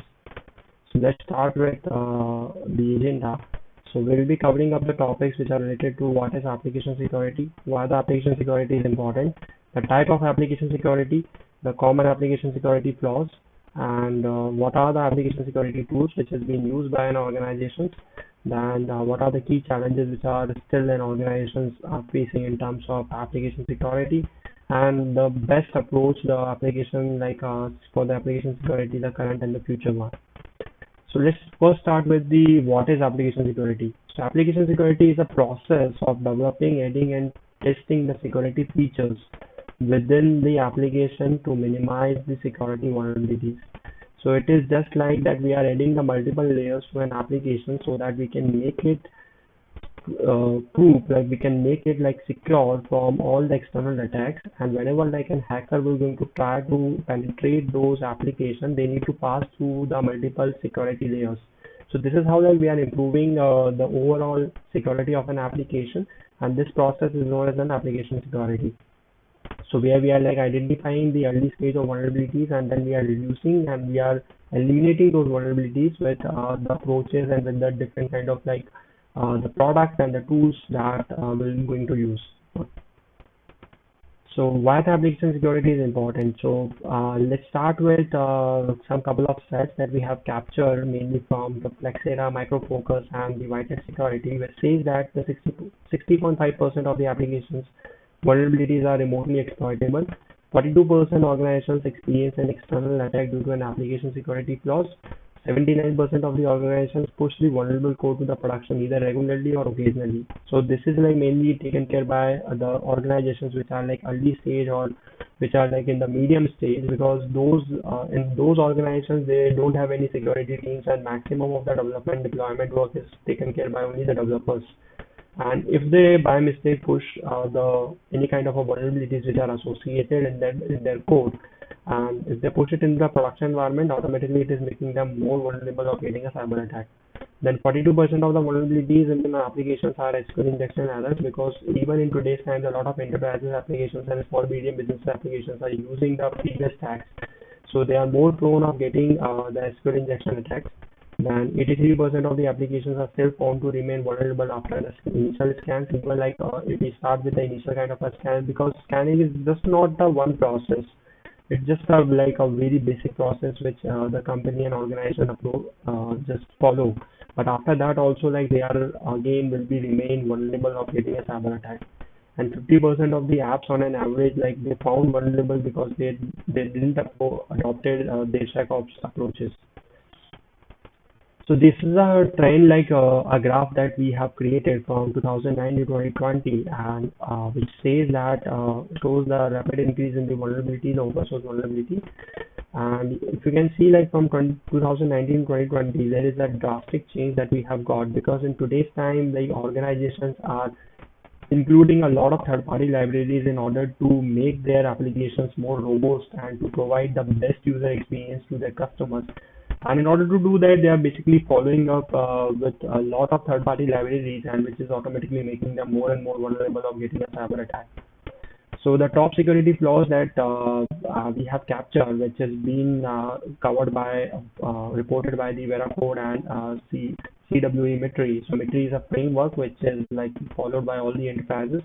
So let's start with the agenda. So we'll be covering up the topics which are related to what is application security, why the application security is important, the type of application security, the common application security flaws, and what are the application security tools which has been used by an organization, then what are the key challenges which are still in organizations are facing in terms of application security, and the best approach the application for the application security, the current and the future one. So let's first start with the what is application security. So application security is a process of developing, adding and testing the security features within the application to minimize the security vulnerabilities. So it is just like that we are adding the multiple layers to an application so that we can make it proof, like we can make it like secure from all the external attacks, and whenever like an hacker will going to try to penetrate those applications, they need to pass through the multiple security layers. So this is how like we are improving the overall security of an application, and this process is known as an application security. So where we are like identifying the early stage of vulnerabilities, and then we are reducing and we are eliminating those vulnerabilities with the approaches and with the different kind of like the products and the tools that we're going to use. So why the application security is important? So let's start with some couple of sets that we have captured mainly from the Flexera, Micro Focus, and the Whitehead Security, which says that the 60.5% of the applications vulnerabilities are remotely exploitable. 42% organizations experience an external attack due to an application security flaws. 79% of the organizations push the vulnerable code to the production either regularly or occasionally. So this is like mainly taken care by the organizations which are like early stage or which are like in the medium stage, because those in those organizations they don't have any security teams, and maximum of the development deployment work is taken care by only the developers. And if they by mistake push the any kind of a vulnerabilities which are associated in their code, and if they push it in the production environment, automatically it is making them more vulnerable of getting a cyber attack. Then 42% of the vulnerabilities in the applications are SQL injection errors, because even in today's time, a lot of enterprises applications and small medium business applications are using the previous stacks, so they are more prone of getting the SQL injection attacks. Then 83% of the applications are still found to remain vulnerable after the initial scans. Even like if we start with the initial kind of a scan, because scanning is just not the one process. It's just like a very basic process which the company and organization just follow. But after that also like they are again will be remain vulnerable of getting a cyber attack. And 50% of the apps on an average like they found vulnerable because they didn't adopted their SecOps approaches. So this is a trend like a graph that we have created from 2009 to 2020, and which says that shows the rapid increase in the vulnerability, the open source vulnerability. And if you can see like from 2019 2020, there is a drastic change that we have got, because in today's time, the organizations are including a lot of third-party libraries in order to make their applications more robust and to provide the best user experience to their customers. And in order to do that, they are basically following up with a lot of third-party libraries, and which is automatically making them more and more vulnerable of getting a cyber attack. So the top security flaws that we have captured, which has been covered by, reported by the Veracode and CWE MITRE. So MITRE is a framework which is like followed by all the enterprises.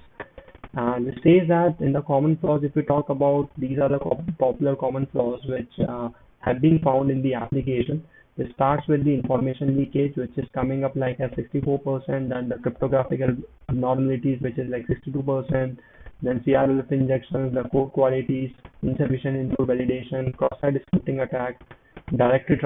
And it says that in the common flaws, if we talk about, these are the popular common flaws which have been found in the application. It starts with the information leakage, which is coming up like at 64%, and the cryptographic abnormalities, which is like 62%. Then CRLF injections, the code qualities, insufficient input validation, cross-site scripting attack, directory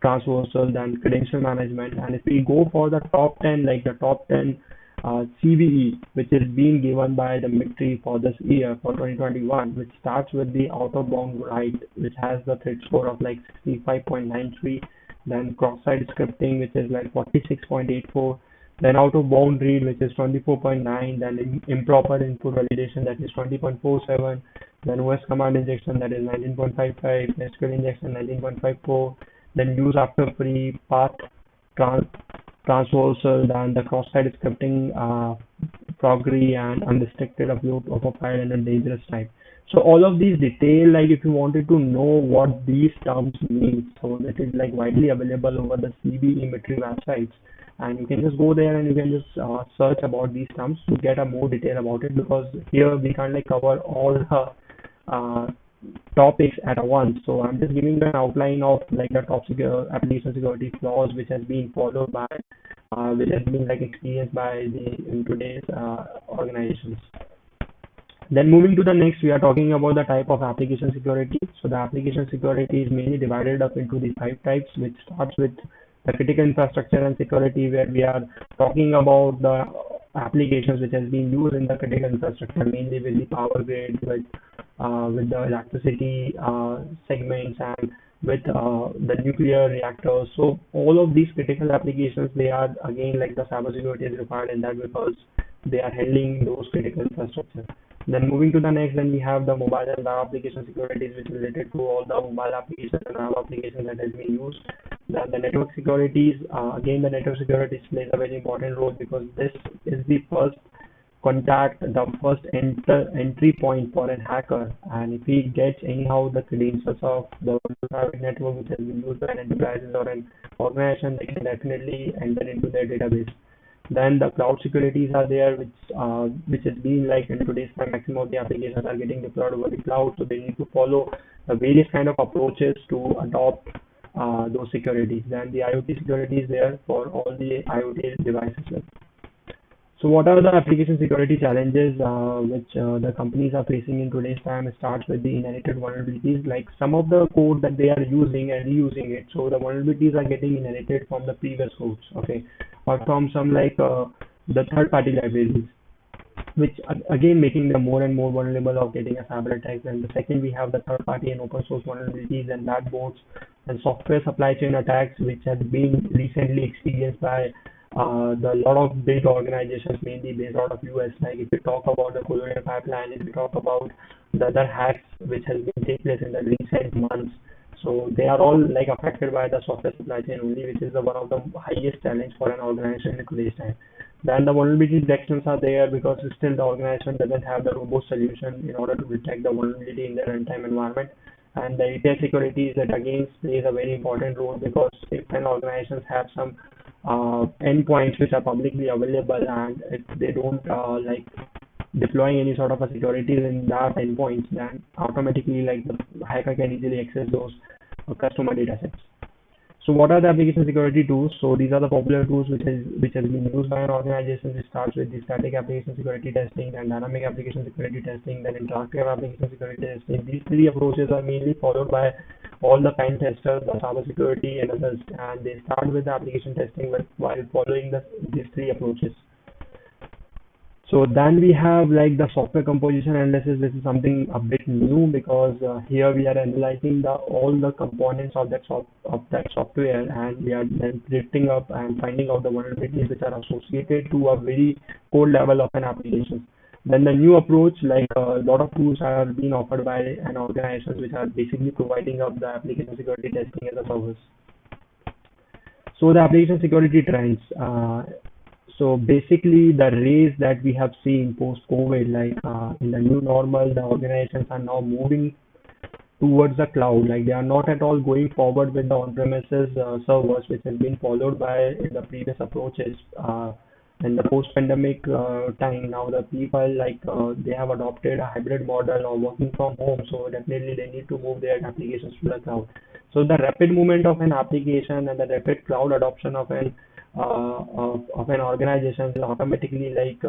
transversal, then credential management. And if we go for the top 10, like the top 10 CVE, which is being given by the MITRE for this year, for 2021, which starts with the out-of-bound write, which has the threat score of like 65.93, then cross-site scripting, which is like 46.84, then out-of-bound read, which is 24.9, then improper input validation, that is 20.47, then OS command injection, that is 19.55, SQL injection 19.54, then use after free path transversal, then the cross-site scripting, proxy, and unrestricted upload of a file in a dangerous type. So all of these detail, like if you wanted to know what these terms mean, so that is like widely available over the CB imagery websites, and you can just go there and you can just search about these terms to get a more detail about it, because here we can't like cover all the topics at once. So I'm just giving an outline of like the top application security flaws which has been followed by, which has been like experienced by the in today's organizations. Then moving to the next, we are talking about the type of application security. So the application security is mainly divided up into the five types, which starts with the critical infrastructure and security, where we are talking about the applications which has been used in the critical infrastructure, mainly with the power grid, with the electricity segments, and with the nuclear reactors. So all of these critical applications, they are again like the cybersecurity is required in that, because they are handling those critical infrastructure. Then moving to the next, then we have the mobile and web application securities, which is related to all the mobile applications and web applications that has been used. Then the network securities, again the network securities plays a very important role, because this is the first contact, the first entry point for an hacker. And if he gets anyhow the credentials of the private network which has been used by an enterprise or an organization, they can definitely enter into their database. Then the cloud securities are there, which has been like in today's time, maximum of the applications are getting deployed over the cloud, so they need to follow the various kind of approaches to adopt those securities. Then the IoT security is there for all the IoT devices. So what are the application security challenges which the companies are facing in today's time? It starts with the inherited vulnerabilities, like some of the code that they are using and reusing it. So the vulnerabilities are getting inherited from the previous codes, okay, or from some like the third-party libraries, which again making them more and more vulnerable of getting a cyber attack. And the second, we have the third-party and open source vulnerabilities and dashboards and software supply chain attacks, which has been recently experienced by the lot of big organizations, mainly based out of US. Like if you talk about the Colonial Pipeline, if you talk about the other hacks which has been taking place in the recent months, so they are all like affected by the software supply chain only, which is one of the highest challenge for an organization in today's time. Then the vulnerability detections are there, because still the organization doesn't have the robust solution in order to detect the vulnerability in their runtime environment. And the API security is that again plays a very important role, because if an organization have some endpoints which are publicly available, and if they don't like deploying any sort of a security in that endpoints, then automatically like the hacker can easily access those customer data sets. So what are the application security tools? So these are the popular tools which has been used by an organization. It starts with the static application security testing, then dynamic application security testing, then interactive application security testing. These three approaches are mainly followed by all the pen testers, the cybersecurity and others, and they start with the application testing while following these three approaches. So then we have like the software composition analysis. This is something a bit new, because here we are analyzing all the components of that software, and we are then predicting up and finding out the vulnerabilities which are associated to a very core level of an application. Then the new approach, like a lot of tools are being offered by an organizations which are basically providing up the application security testing as a service. So the application security trends. So basically, the race that we have seen post-COVID, like in the new normal, the organizations are now moving towards the cloud. Like they are not at all going forward with the on-premises servers, which has been followed by the previous approaches. In the post-pandemic time, now the people like they have adopted a hybrid model or working from home. So definitely they need to move their applications to the cloud. So the rapid movement of an application and the rapid cloud adoption of an organization will automatically like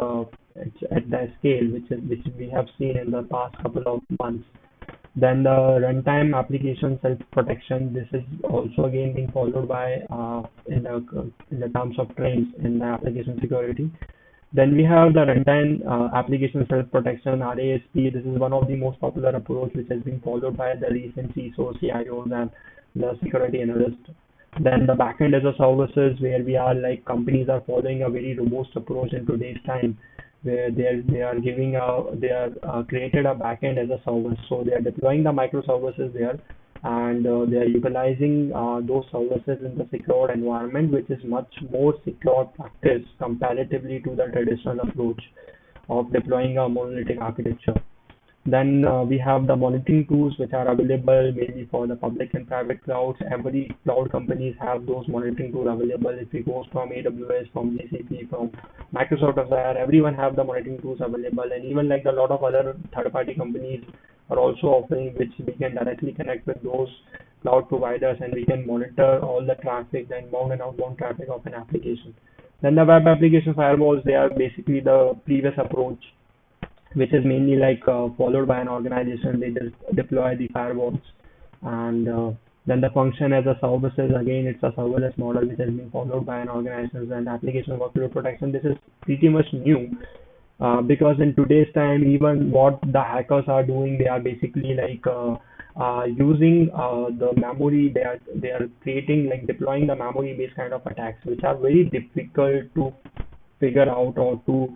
it's at the scale which we have seen in the past couple of months. Then the runtime application self-protection. This is also again being followed by in the terms of trends in the application security. Then we have the runtime application self-protection (RASP). This is one of the most popular approach which has been followed by the recent CISOs, CIOs, and the security analysts. Then the backend as a services, where we are like companies are following a very robust approach in today's time, where they are giving they are created a backend as a service. So they are deploying the microservices there, and they are utilizing those services in the secured environment, which is much more secure practice comparatively to the traditional approach of deploying a monolithic architecture. Then we have the monitoring tools which are available mainly for the public and private clouds. Every cloud companies have those monitoring tools available. If it goes from AWS, from GCP, from Microsoft Azure, everyone have the monitoring tools available. And even like a lot of other third-party companies are also offering, which we can directly connect with those cloud providers, and we can monitor all the traffic, the inbound and outbound traffic of an application. Then the web application firewalls, they are basically the previous approach, which is mainly like followed by an organization. They just deploy the firewalls, and then the function as a services, again it's a serverless model which has been followed by an organization. And application workload protection, this is pretty much new, because in today's time, even what the hackers are doing, they are basically like using the memory. They are creating, like deploying the memory based kind of attacks, which are very difficult to figure out or to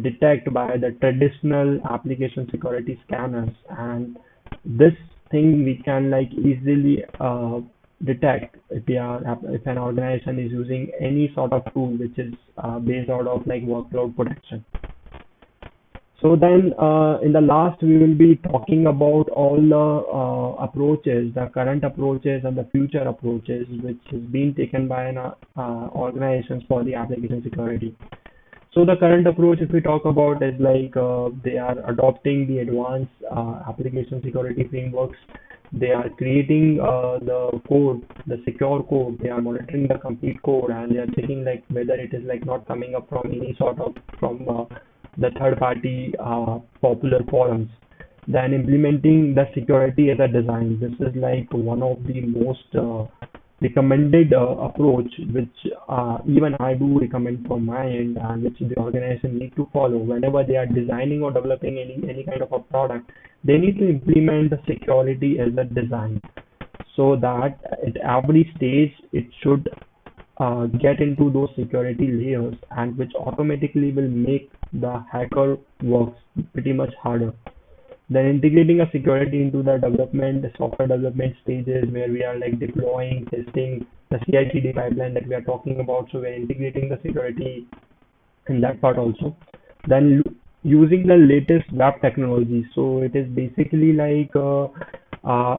detect by the traditional application security scanners. And this thing we can like easily detect if an organization is using any sort of tool which is based out of like workload protection. So then, in the last, we will be talking about all the approaches, the current approaches and the future approaches, which is being taken by an organizations for the application security. So the current approach, if we talk about, is like they are adopting the advanced application security frameworks. They are creating the code, the secure code. They are monitoring the complete code, and they are checking like whether it is like not coming up from any sort of from the third party popular forums. Then implementing the security as a design. This is like one of the most recommended approach, which even I do recommend from my end, and which the organization need to follow whenever they are designing or developing any kind of a product. They need to implement the security as a design, so that at every stage it should get into those security layers, and which automatically will make the hacker works pretty much harder. Then integrating a security into the development, the software development stages, where we are like deploying, testing the CI/CD pipeline that we are talking about. So we're integrating the security in that part also. Then using the latest web technology. So it is basically like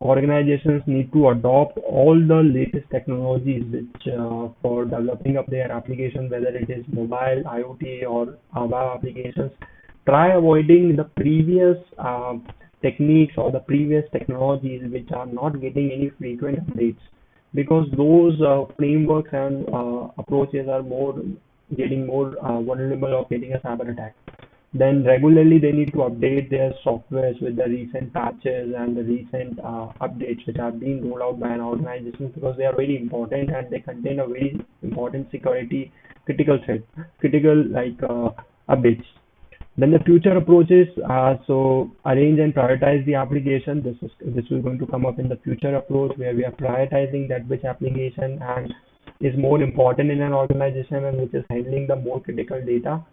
organizations need to adopt all the latest technologies which for developing up their application, whether it is mobile, IoT, or web applications. Try avoiding the previous techniques or the previous technologies which are not getting any frequent updates, because those frameworks and approaches are more getting more vulnerable of getting a cyber attack. Then regularly they need to update their softwares with the recent patches and the recent updates which are being rolled out by an organization, because they are very important and they contain a very important security critical threat, critical like updates. Then the future approaches, so arrange and prioritize the application. This is going to come up in the future approach, where we are prioritizing that which application and is more important in an organization and which is handling the more critical data.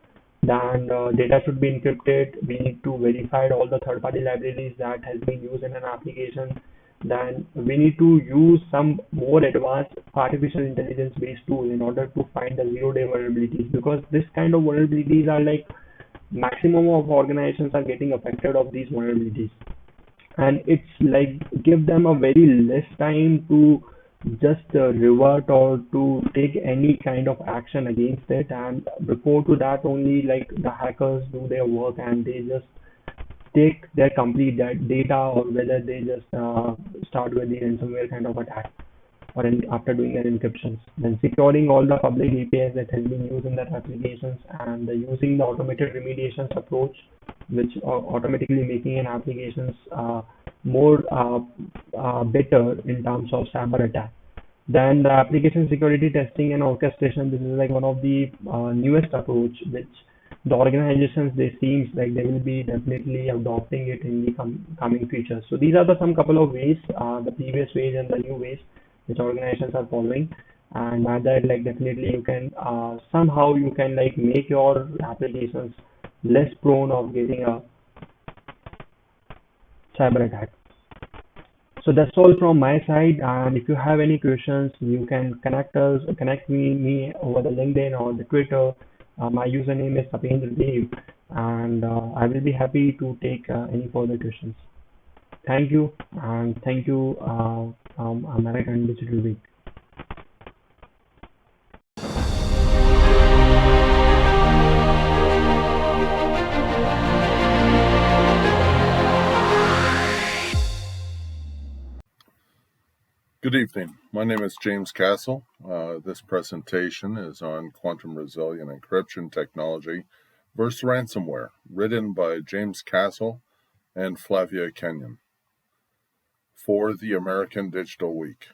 Then data should be encrypted. We need to verify all the third-party libraries that has been used in an application. Then we need to use some more advanced artificial intelligence based tool in order to find the zero-day vulnerabilities, because this kind of vulnerabilities are like maximum of organizations are getting affected of these vulnerabilities, and it's like give them a very less time to just revert or to take any kind of action against it. And before to that only, like the hackers do their work and they just take their complete data, or whether they just start with the ransomware kind of attack, or after doing an encryptions. Then securing all the public APIs that has been used in that applications, and using the automated remediations approach, which automatically making an applications more better in terms of cyber attack. Then the application security testing and orchestration. This is like one of the newest approach, which the organizations, they seems like they will be definitely adopting it in the coming future. So these are the some couple of ways, the previous ways and the new ways which organizations are following. And by that, like definitely you can somehow you can like make your applications less prone of getting a cyber attack. So that's all from my side. And if you have any questions, you can connect me over the LinkedIn or the Twitter. My username is Tapendra Dev, and I will be happy to take any further questions. Thank you, and thank you, American Digital Week. Good evening. My name is James Castle. This presentation is on quantum resilient encryption technology versus ransomware, written by James Castle and Flavia Kenyon for the American Digital Week.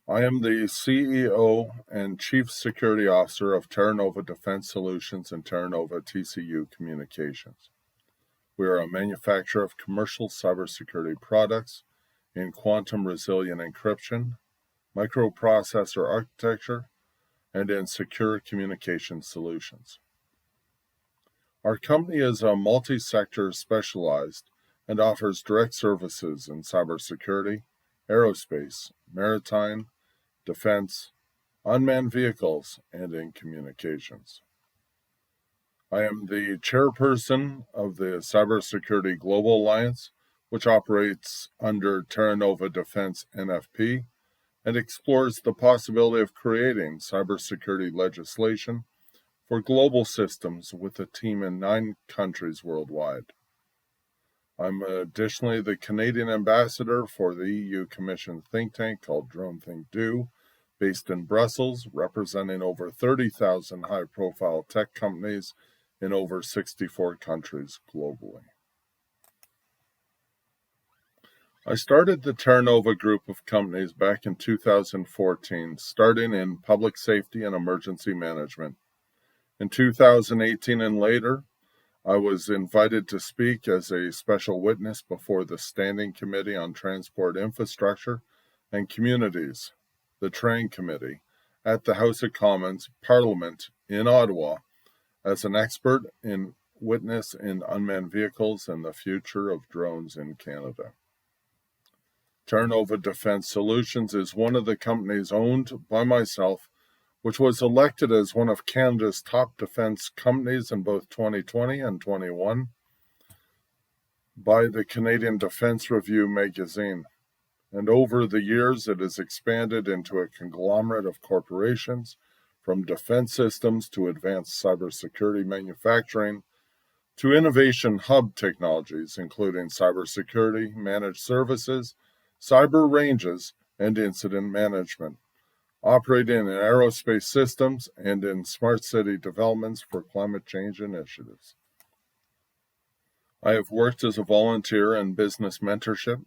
I am the CEO and Chief Security Officer of Terra Nova Defense Solutions and Terra Nova TCU Communications. We are a manufacturer of commercial cybersecurity products in quantum resilient encryption, microprocessor architecture, and in secure communication solutions. Our company is a multi-sector specialized and offers direct services in cybersecurity, aerospace, maritime, defense, unmanned vehicles, and in communications. I am the chairperson of the Cybersecurity Global Alliance, which operates under Terra Nova Defense NFP and explores the possibility of creating cybersecurity legislation for global systems with a team in 9 countries worldwide. I'm additionally the Canadian ambassador for the EU Commission think tank called Drone Think Do, based in Brussels, representing over 30,000 high-profile tech companies in over 64 countries globally. I started the Terra Nova group of companies back in 2014, starting in public safety and emergency management. In 2018 and later, I was invited to speak as a special witness before the Standing Committee on Transport Infrastructure and Communities, the TRAIN Committee, at the House of Commons Parliament in Ottawa as an expert in witness in unmanned vehicles and the future of drones in Canada. Terra Nova Defense Solutions is one of the companies owned by myself, which was elected as one of Canada's top defense companies in both 2020 and 21 by the Canadian Defense Review magazine. And over the years, it has expanded into a conglomerate of corporations, from defense systems to advanced cybersecurity manufacturing to innovation hub technologies, including cybersecurity, managed services, cyber ranges, and incident management, operating in aerospace systems and in smart city developments for climate change initiatives. I have worked as a volunteer in business mentorship,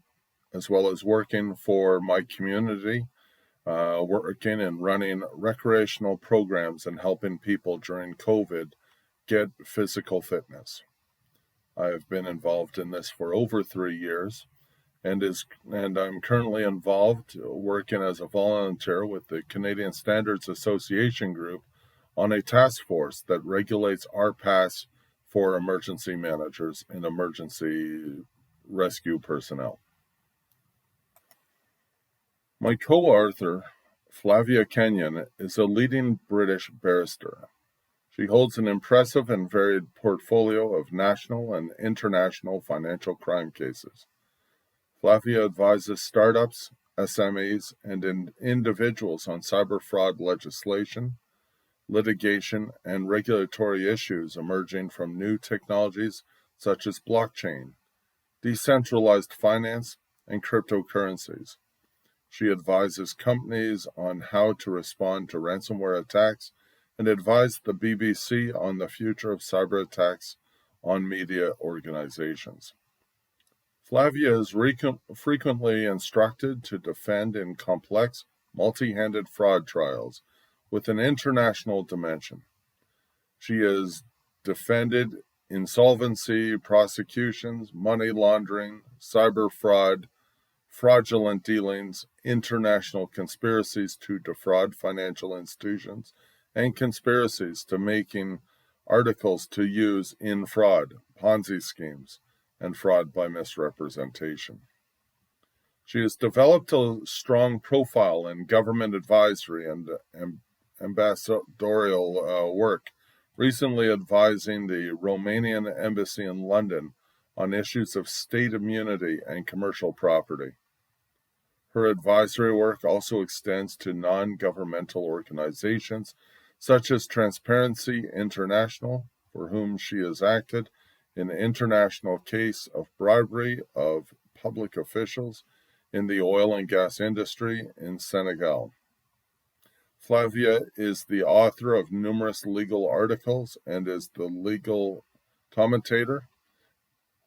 as well as working for my community, working and running recreational programs and helping people during COVID get physical fitness. I have been involved in this for over 3 years, and I'm currently involved working as a volunteer with the Canadian Standards Association group on a task force that regulates RPAS for emergency managers and emergency rescue personnel. My co-author, Flavia Kenyon, is a leading British barrister. She holds an impressive and varied portfolio of national and international financial crime cases. Flavia advises startups, SMEs, and individuals on cyber fraud legislation, litigation, and regulatory issues emerging from new technologies such as blockchain, decentralized finance, and cryptocurrencies. She advises companies on how to respond to ransomware attacks and advised the BBC on the future of cyber attacks on media organizations. Flavia is frequently instructed to defend in complex, multi-handed fraud trials with an international dimension. She has defended insolvency prosecutions, money laundering, cyber fraud, fraudulent dealings, international conspiracies to defraud financial institutions, and conspiracies to making articles to use in fraud, Ponzi schemes, and fraud by misrepresentation. She has developed a strong profile in government advisory and ambassadorial work, recently advising the Romanian embassy in London on issues of state immunity and commercial property. Her advisory work also extends to non-governmental organizations such as Transparency International, for whom she has acted in an international case of bribery of public officials in the oil and gas industry in Senegal. Flavia is the author of numerous legal articles and is the legal commentator.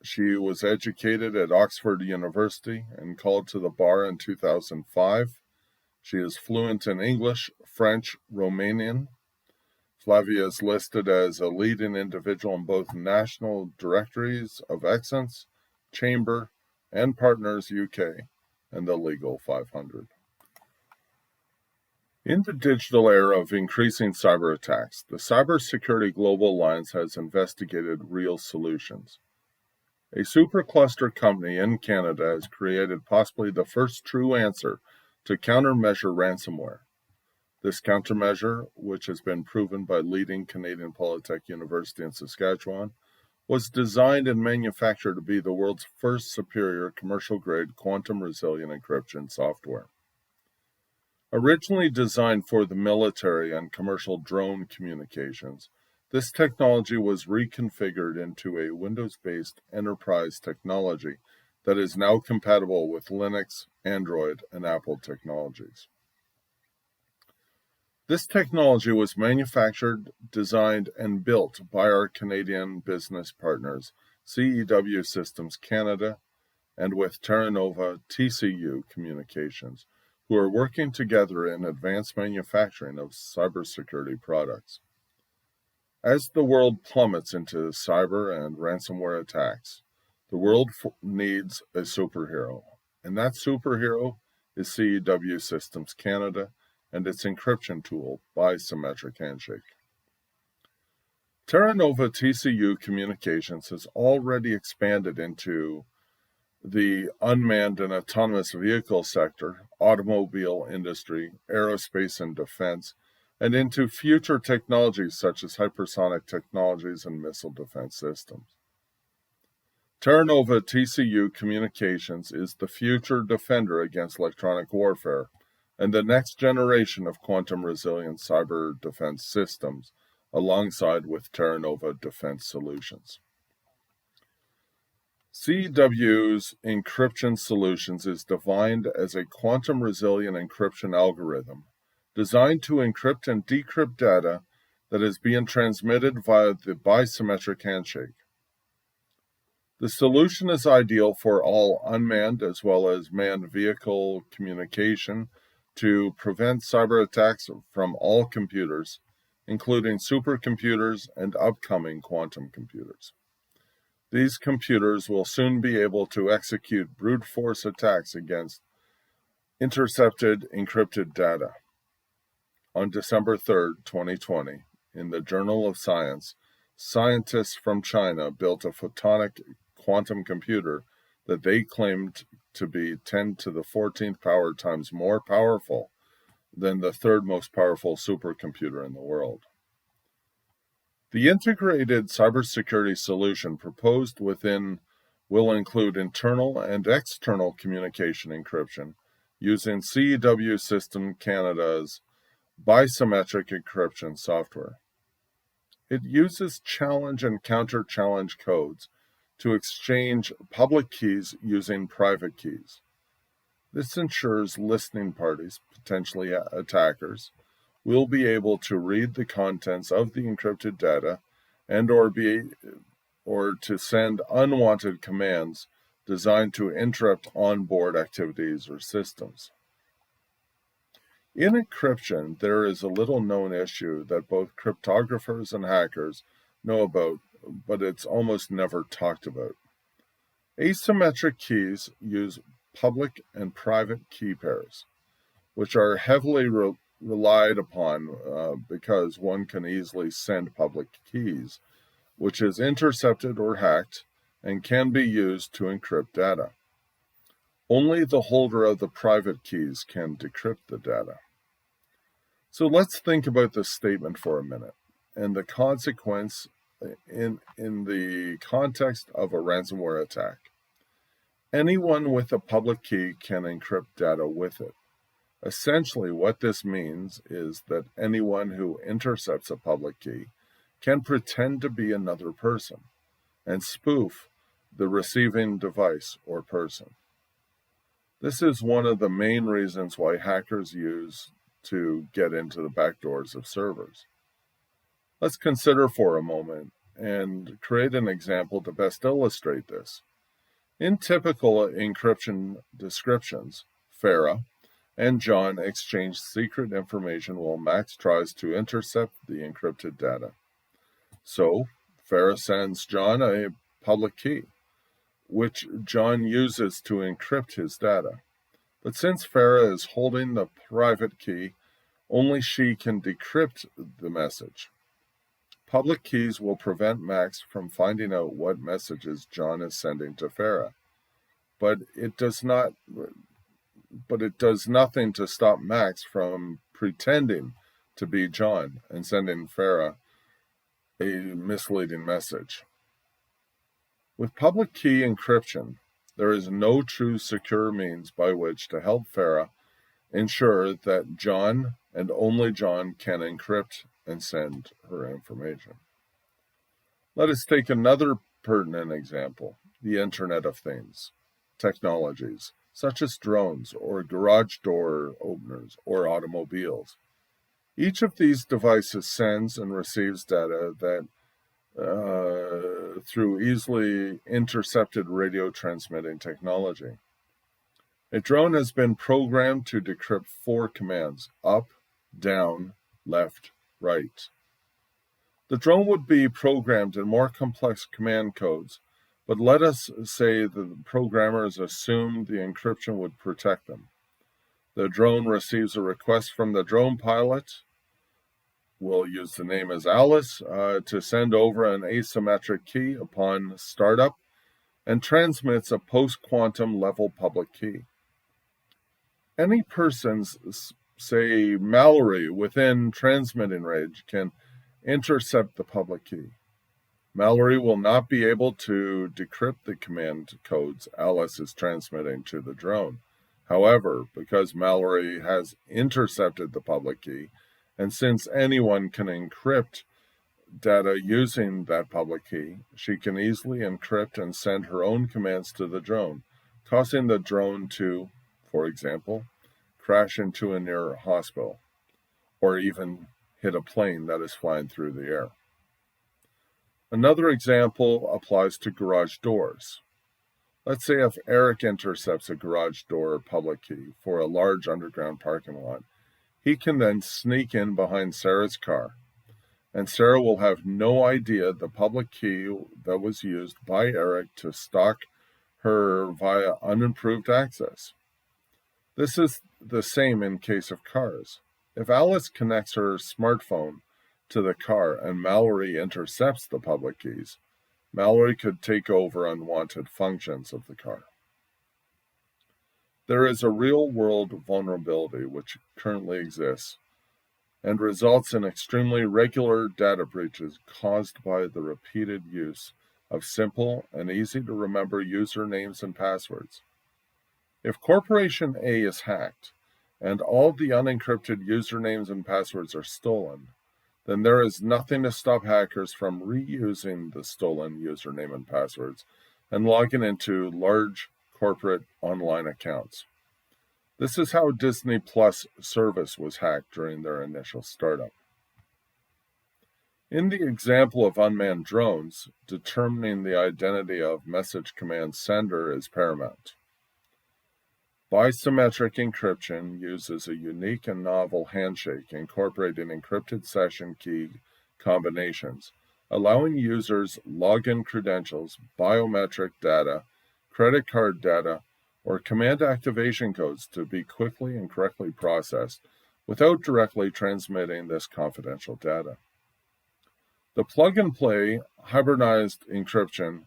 She was educated at Oxford University and called to the bar in 2005. She is fluent in English, French, Romanian. Flavia is listed as a leading individual in both national directories of excellence, Chamber, and Partners UK, and the Legal 500. In the digital era of increasing cyber attacks, the Cybersecurity Global Alliance has investigated real solutions. A supercluster company in Canada has created possibly the first true answer to countermeasure ransomware. This countermeasure, which has been proven by leading Canadian Polytech University in Saskatchewan, was designed and manufactured to be the world's first superior commercial-grade quantum-resilient encryption software. Originally designed for the military and commercial drone communications, this technology was reconfigured into a Windows-based enterprise technology that is now compatible with Linux, Android, and Apple technologies. This technology was manufactured, designed, and built by our Canadian business partners, CEW Systems Canada, and with Terranova TCU Communications, who are working together in advanced manufacturing of cybersecurity products. As the world plummets into cyber and ransomware attacks, the world needs a superhero, and that superhero is CEW Systems Canada and its encryption tool, Bisymmetric Handshake. Terranova TCU Communications has already expanded into the unmanned and autonomous vehicle sector, automobile industry, aerospace and defense, and into future technologies such as hypersonic technologies and missile defense systems. Terranova TCU Communications is the future defender against electronic warfare and the next generation of quantum-resilient cyber defense systems, alongside with Terranova Defense Solutions. CEW's encryption solutions is defined as a quantum-resilient encryption algorithm designed to encrypt and decrypt data that is being transmitted via the bisymmetric handshake. The solution is ideal for all unmanned as well as manned vehicle communication to prevent cyber attacks from all computers, including supercomputers and upcoming quantum computers. These computers will soon be able to execute brute force attacks against intercepted encrypted data. On December 3, 2020, in the Journal of Science, scientists from China built a photonic quantum computer that they claimed to be 10 to the 14th power times more powerful than the third most powerful supercomputer in the world. The integrated cybersecurity solution proposed within will include internal and external communication encryption using CEW System Canada's bisymmetric encryption software. It uses challenge and counter-challenge codes to exchange public keys using private keys. This ensures listening parties, potentially attackers, will be able to read the contents of the encrypted data and or to send unwanted commands designed to interrupt onboard activities or systems. In encryption, there is a little-known issue that both cryptographers and hackers know about, but it's almost never talked about. Asymmetric keys use public and private key pairs, which are heavily relied upon because one can easily send public keys, which is intercepted or hacked and can be used to encrypt data. Only the holder of the private keys can decrypt the data. So let's think about this statement for a minute and the consequence in the context of a ransomware attack. Anyone with a public key can encrypt data with it. Essentially, what this means is that anyone who intercepts a public key can pretend to be another person and spoof the receiving device or person. This is one of the main reasons why hackers use to get into the back doors of servers. Let's consider for a moment and create an example to best illustrate this. In typical encryption descriptions, Farah and John exchange secret information while Max tries to intercept the encrypted data. So, Farah sends John a public key, which John uses to encrypt his data. But since Farah is holding the private key, only she can decrypt the message. Public keys will prevent Max from finding out what messages John is sending to Farah, but it does nothing to stop Max from pretending to be John and sending Farah a misleading message. With public key encryption, there is no true secure means by which to help Farah ensure that John and only John can encrypt and send her information. Let us take another pertinent example, the Internet of Things, technologies such as drones or garage door openers or automobiles. Each of these devices sends and receives data that through easily intercepted radio transmitting technology. A drone has been programmed to decrypt 4 commands: up, down, left, right. The drone would be programmed in more complex command codes, but let us say the programmers assumed the encryption would protect them. The drone receives a request from the drone pilot, we'll use the name as Alice, to send over an asymmetric key upon startup, and transmits a post-quantum level public key. Any person's, say Mallory, within transmitting range can intercept the public key. Mallory will not be able to decrypt the command codes Alice is transmitting to the drone. However, because Mallory has intercepted the public key, and since anyone can encrypt data using that public key, she can easily encrypt and send her own commands to the drone, causing the drone to, for example, crash into a near hospital, or even hit a plane that is flying through the air. Another example applies to garage doors. Let's say if Eric intercepts a garage door public key for a large underground parking lot, he can then sneak in behind Sarah's car, and Sarah will have no idea the public key that was used by Eric to stalk her via unimproved access. This is the same in case of cars. If Alice connects her smartphone to the car and Mallory intercepts the public keys, Mallory could take over unwanted functions of the car. There is a real-world vulnerability which currently exists and results in extremely regular data breaches caused by the repeated use of simple and easy-to-remember usernames and passwords. If Corporation A is hacked and all the unencrypted usernames and passwords are stolen, then there is nothing to stop hackers from reusing the stolen username and passwords and logging into large corporate online accounts. This is how Disney Plus service was hacked during their initial startup. In the example of unmanned drones, determining the identity of message command sender is paramount. Bisymmetric encryption uses a unique and novel handshake incorporating encrypted session key combinations, allowing users login credentials, biometric data, credit card data, or command activation codes to be quickly and correctly processed without directly transmitting this confidential data. The plug-and-play hybridized encryption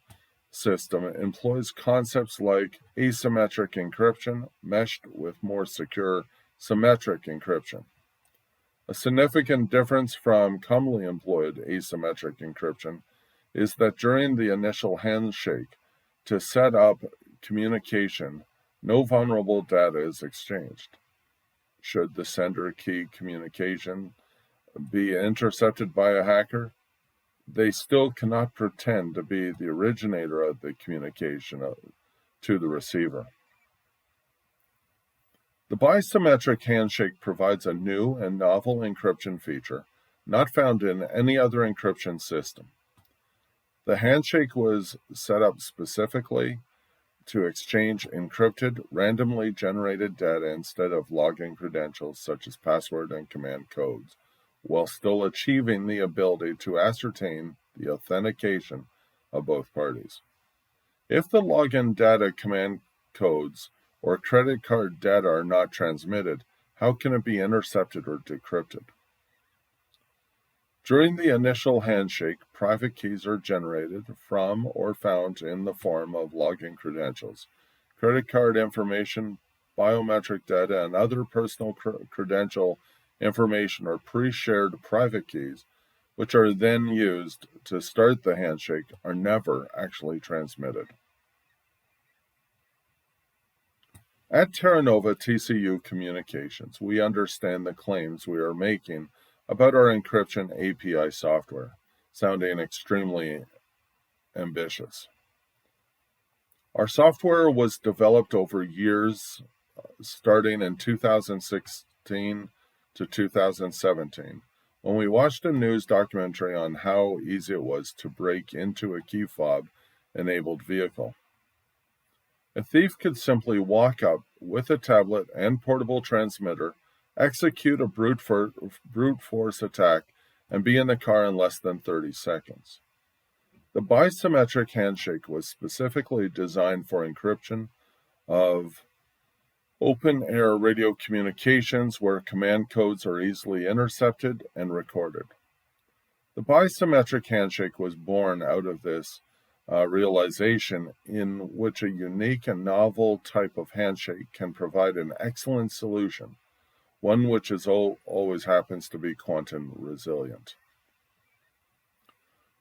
system employs concepts like asymmetric encryption meshed with more secure symmetric encryption. A significant difference from commonly employed asymmetric encryption is that during the initial handshake to set up communication, no vulnerable data is exchanged. Should the sender key communication be intercepted by a hacker, they still cannot pretend to be the originator of the communication to the receiver. The bisymmetric handshake provides a new and novel encryption feature not found in any other encryption system. The handshake was set up specifically to exchange encrypted, randomly generated data instead of login credentials such as password and command codes, while still achieving the ability to ascertain the authentication of both parties. If the login data, command codes, or credit card data are not transmitted, how can it be intercepted or decrypted? During the initial handshake, private keys are generated from or found in the form of login credentials. Credit card information, biometric data, and other personal credential information are pre-shared private keys, which are then used to start the handshake, are never actually transmitted. At Terranova TCU Communications, we understand the claims we are making about our encryption API software, sounding extremely ambitious. Our software was developed over years, starting in 2016 to 2017, when we watched a news documentary on how easy it was to break into a key fob-enabled vehicle. A thief could simply walk up with a tablet and portable transmitter, execute a brute force attack, and be in the car in less than 30 seconds. The bisymmetric handshake was specifically designed for encryption of open-air radio communications where command codes are easily intercepted and recorded. The bisymmetric handshake was born out of this realization in which a unique and novel type of handshake can provide an excellent solution, one which is always happens to be quantum resilient.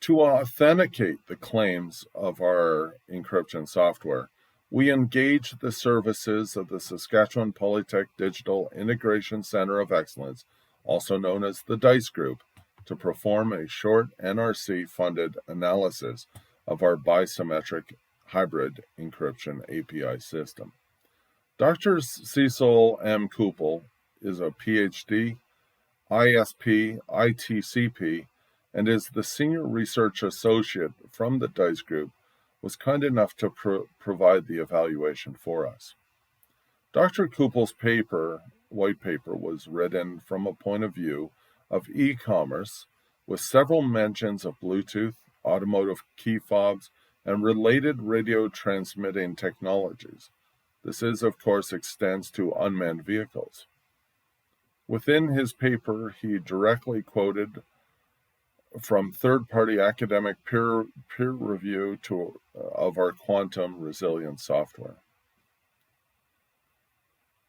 To authenticate the claims of our encryption software, we engage the services of the Saskatchewan Polytech Digital Integration Center of Excellence, also known as the DICE Group, to perform a short NRC-funded analysis of our bisymmetric hybrid encryption API system. Dr. Cecil M. Kupel is a PhD, ISP, ITCP, and is the Senior Research Associate from the DICE Group, was kind enough to provide the evaluation for us. Dr. Kupel's white paper was written from a point of view of e-commerce, with several mentions of Bluetooth, automotive key fobs, and related radio transmitting technologies. This of course, extends to unmanned vehicles. Within his paper, he directly quoted from third-party academic peer review of our quantum resilient software.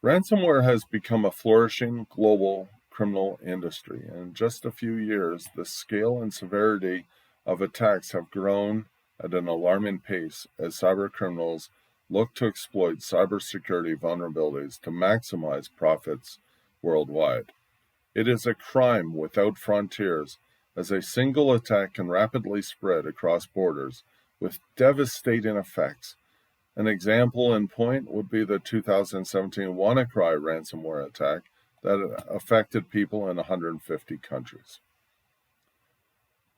Ransomware has become a flourishing global criminal industry. In just a few years, the scale and severity of attacks have grown at an alarming pace as cyber criminals look to exploit cybersecurity vulnerabilities to maximize profits worldwide. It is a crime without frontiers, as a single attack can rapidly spread across borders with devastating effects. An example in point would be the 2017 WannaCry ransomware attack that affected people in 150 countries.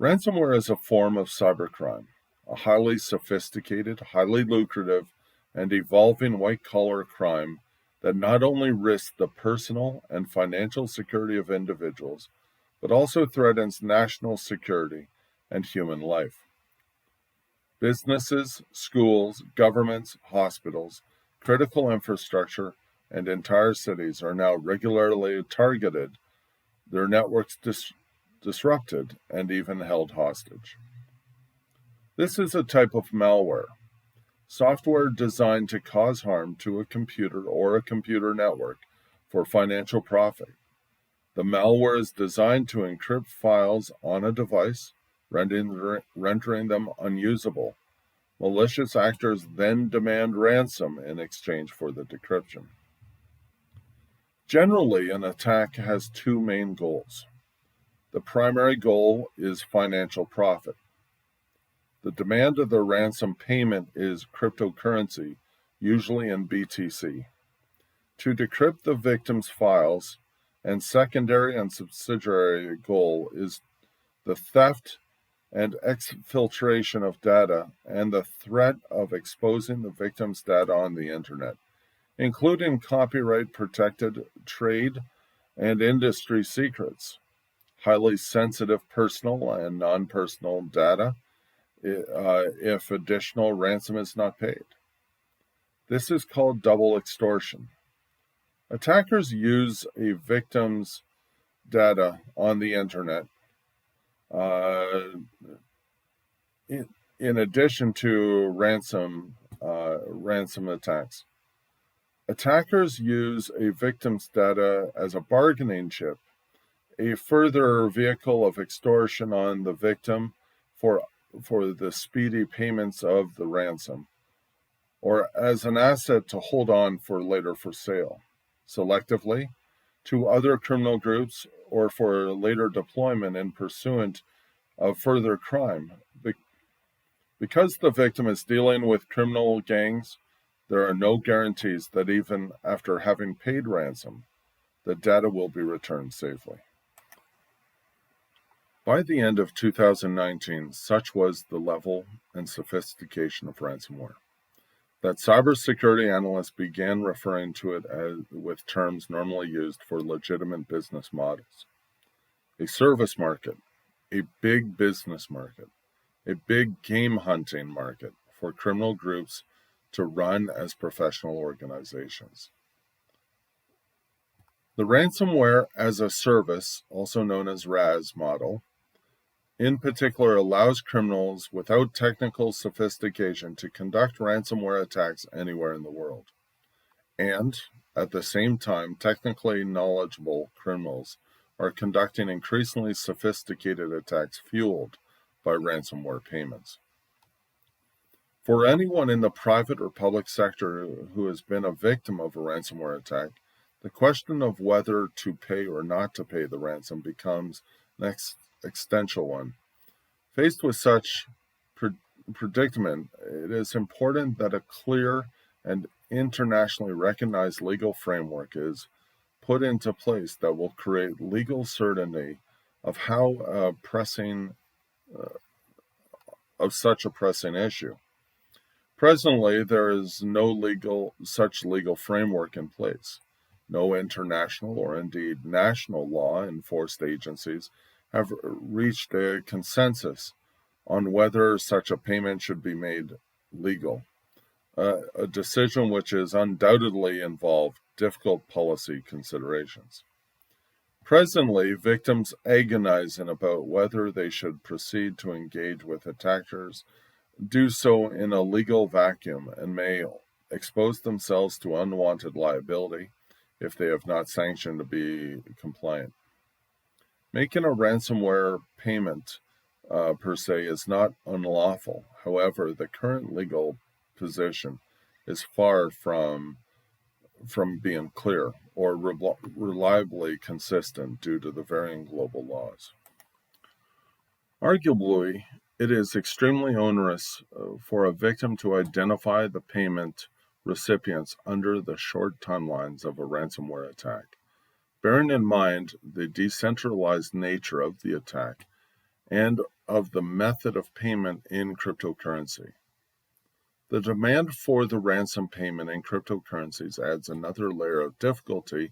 Ransomware is a form of cybercrime, a highly sophisticated, highly lucrative, and evolving white-collar crime that not only risks the personal and financial security of individuals, but also threatens national security and human life. Businesses, schools, governments, hospitals, critical infrastructure, and entire cities are now regularly targeted, their networks disrupted, and even held hostage. This is a type of malware, software designed to cause harm to a computer or a computer network for financial profit. The malware is designed to encrypt files on a device, rendering them unusable. Malicious actors then demand ransom in exchange for the decryption. Generally, an attack has two main goals. The primary goal is financial profit. The demand of the ransom payment is cryptocurrency, usually in BTC. To decrypt the victim's files, and secondary and subsidiary goal is the theft and exfiltration of data and the threat of exposing the victim's data on the internet, including copyright-protected trade and industry secrets, highly sensitive personal and non-personal data, if additional ransom is not paid. This is called double extortion. Attackers use a victim's data on the internet in addition to ransom attacks. Attackers use a victim's data as a bargaining chip, a further vehicle of extortion on the victim for the speedy payments of the ransom, or as an asset to hold on for later for sale, selectively, to other criminal groups, or for later deployment in pursuit of further crime. Because the victim is dealing with criminal gangs, there are no guarantees that even after having paid ransom, the data will be returned safely. By the end of 2019, such was the level and sophistication of ransomware that cybersecurity analysts began referring to it with terms normally used for legitimate business models. A service market, a big business market, a big game hunting market for criminal groups to run as professional organizations. The ransomware as a service, also known as RAS model, in particular allows criminals without technical sophistication to conduct ransomware attacks anywhere in the world. And, at the same time, technically knowledgeable criminals are conducting increasingly sophisticated attacks fueled by ransomware payments. For anyone in the private or public sector who has been a victim of a ransomware attack, the question of whether to pay or not to pay the ransom becomes an existential one. Faced with such predicament, it is important that a clear and internationally recognized legal framework is put into place that will create legal certainty of how of such a pressing issue. Presently, there is no such legal framework in place. No international or indeed national law enforced agencies have reached a consensus on whether such a payment should be made legal, a decision which has undoubtedly involved difficult policy considerations. Presently, victims agonizing about whether they should proceed to engage with attackers do so in a legal vacuum and may expose themselves to unwanted liability if they have not sanctioned to be compliant. Making a ransomware payment per se is not unlawful. However, the current legal position is far from being clear or reliably consistent due to the varying global laws. Arguably, it is extremely onerous for a victim to identify the payment recipients under the short timelines of a ransomware attack, bearing in mind the decentralized nature of the attack and of the method of payment in cryptocurrency. The demand for the ransom payment in cryptocurrencies adds another layer of difficulty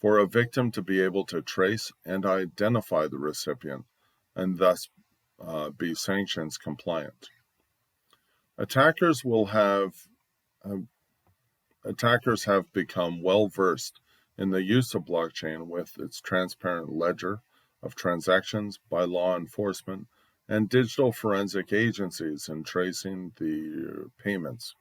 for a victim to be able to trace and identify the recipient and thus be sanctions compliant. Attackers have become well versed in the use of blockchain with its transparent ledger of transactions by law enforcement and digital forensic agencies in tracing the payments.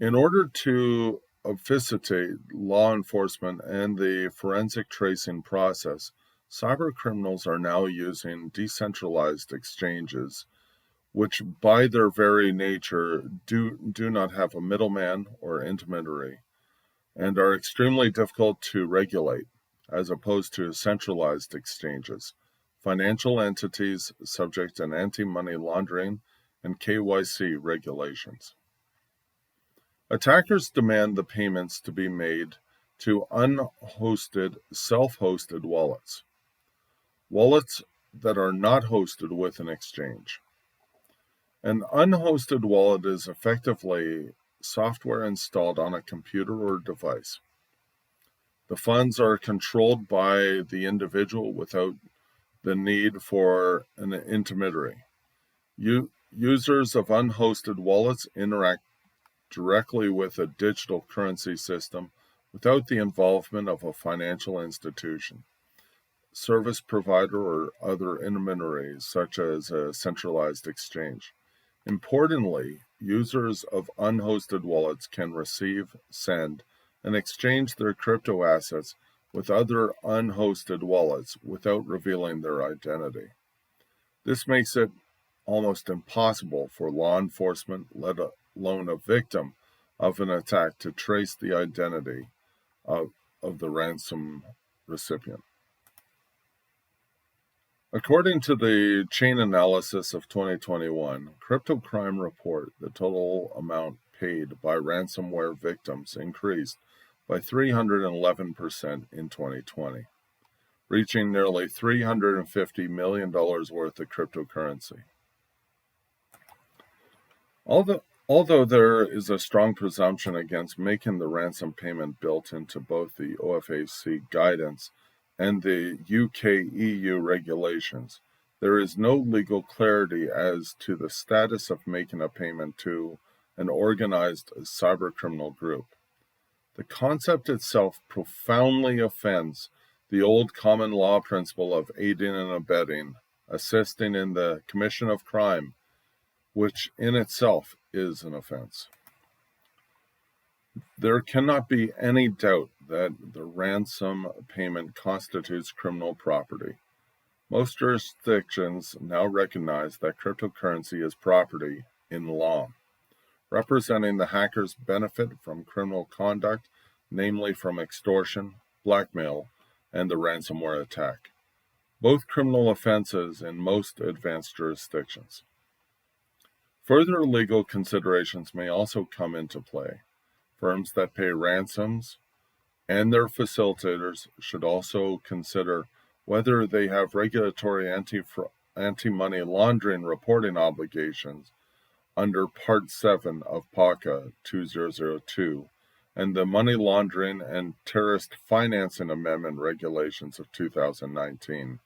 In order to obfuscate law enforcement and the forensic tracing process, cyber criminals are now using decentralized exchanges, which by their very nature do not have a middleman or intermediary, and are extremely difficult to regulate, as opposed to centralized exchanges. Financial entities subject to anti-money laundering and KYC regulations. Attackers demand the payments to be made to unhosted, self-hosted wallets, wallets that are not hosted with an exchange. An unhosted wallet is effectively software installed on a computer or device. The funds are controlled by the individual without the need for an intermediary. Users of unhosted wallets interact directly with a digital currency system without the involvement of a financial institution, service provider, or other intermediaries, such as a centralized exchange. Importantly, users of unhosted wallets can receive, send, and exchange their crypto assets with other unhosted wallets without revealing their identity. This makes it almost impossible for law enforcement, let alone a victim of an attack, to trace the identity of the ransom recipient. According to the chain analysis of 2021 Crypto Crime Report, the total amount paid by ransomware victims increased by 311% in 2020, reaching nearly $350 million worth of cryptocurrency. Although there is a strong presumption against making the ransom payment built into both the OFAC guidance and the UK-EU regulations, there is no legal clarity as to the status of making a payment to an organized cybercriminal group. The concept itself profoundly offends the old common law principle of aiding and abetting, assisting in the commission of crime, which in itself is an offense. There cannot be any doubt that the ransom payment constitutes criminal property. Most jurisdictions now recognize that cryptocurrency is property in law, representing the hacker's benefit from criminal conduct, namely from extortion, blackmail, and the ransomware attack, both criminal offenses in most advanced jurisdictions. Further legal considerations may also come into play. Firms that pay ransoms and their facilitators should also consider whether they have regulatory anti-money laundering reporting obligations under Part 7 of PACA 2002 and the Money Laundering and Terrorist Financing Amendment Regulations of 2019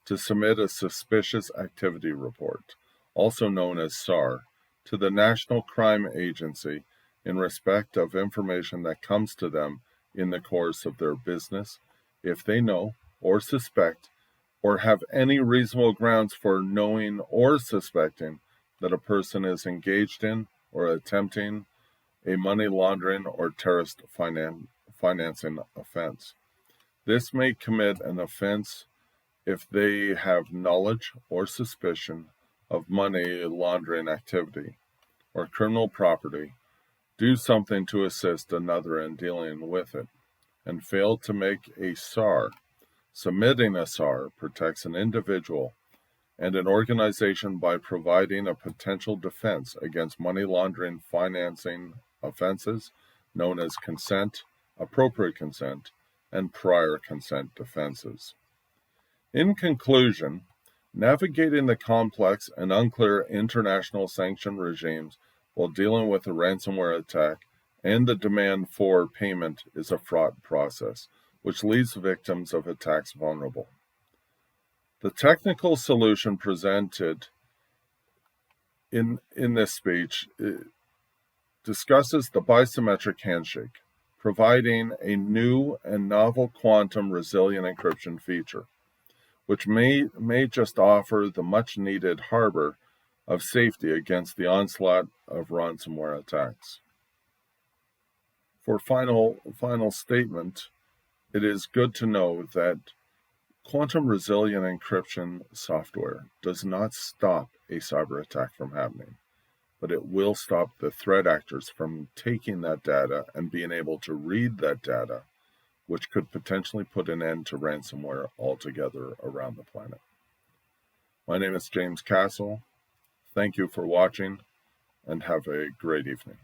to submit a suspicious activity report, also known as SAR, to the National Crime Agency in respect of information that comes to them in the course of their business, if they know or suspect or have any reasonable grounds for knowing or suspecting that a person is engaged in or attempting a money laundering or terrorist financing offense. This may commit an offense if they have knowledge or suspicion of money laundering activity or criminal property, do something to assist another in dealing with it, and fail to make a SAR. Submitting a SAR protects an individual and an organization by providing a potential defense against money laundering financing offenses known as consent, appropriate consent, and prior consent defenses. In conclusion, navigating the complex and unclear international sanction regimes while dealing with a ransomware attack and the demand for payment is a fraught process, which leaves victims of attacks vulnerable. The technical solution presented in this speech discusses the bisymmetric handshake, providing a new and novel quantum resilient encryption feature, which may just offer the much needed harbor of safety against the onslaught of ransomware attacks. For final statement, it is good to know that quantum resilient encryption software does not stop a cyber attack from happening, but it will stop the threat actors from taking that data and being able to read that data, which could potentially put an end to ransomware altogether around the planet. My name is James Castle. Thank you for watching, and have a great evening.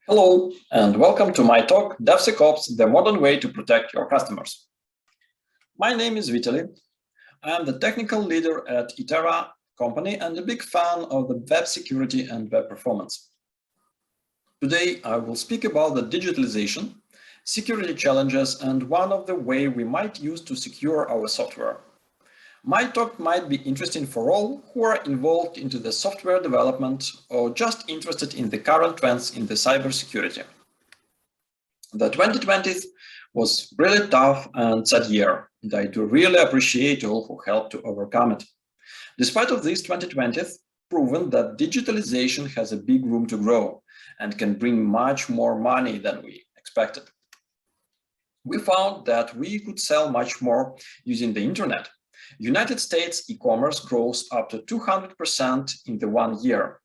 Hello, and welcome to my talk, DevSecOps, the modern way to protect your customers. My name is Vitaly. I am the technical leader at Itera company and a big fan of the web security and web performance. Today, I will speak about the digitalization, security challenges, and one of the ways we might use to secure our software. My talk might be interesting for all who are involved into the software development or just interested in the current trends in the cybersecurity. The 2020 was really tough and sad year, and I do really appreciate all who helped to overcome it. Despite of this, 2020 proven that digitalization has a big room to grow and can bring much more money than we expected. We found that we could sell much more using the internet. United States e-commerce grows up to 200% in the 1 year.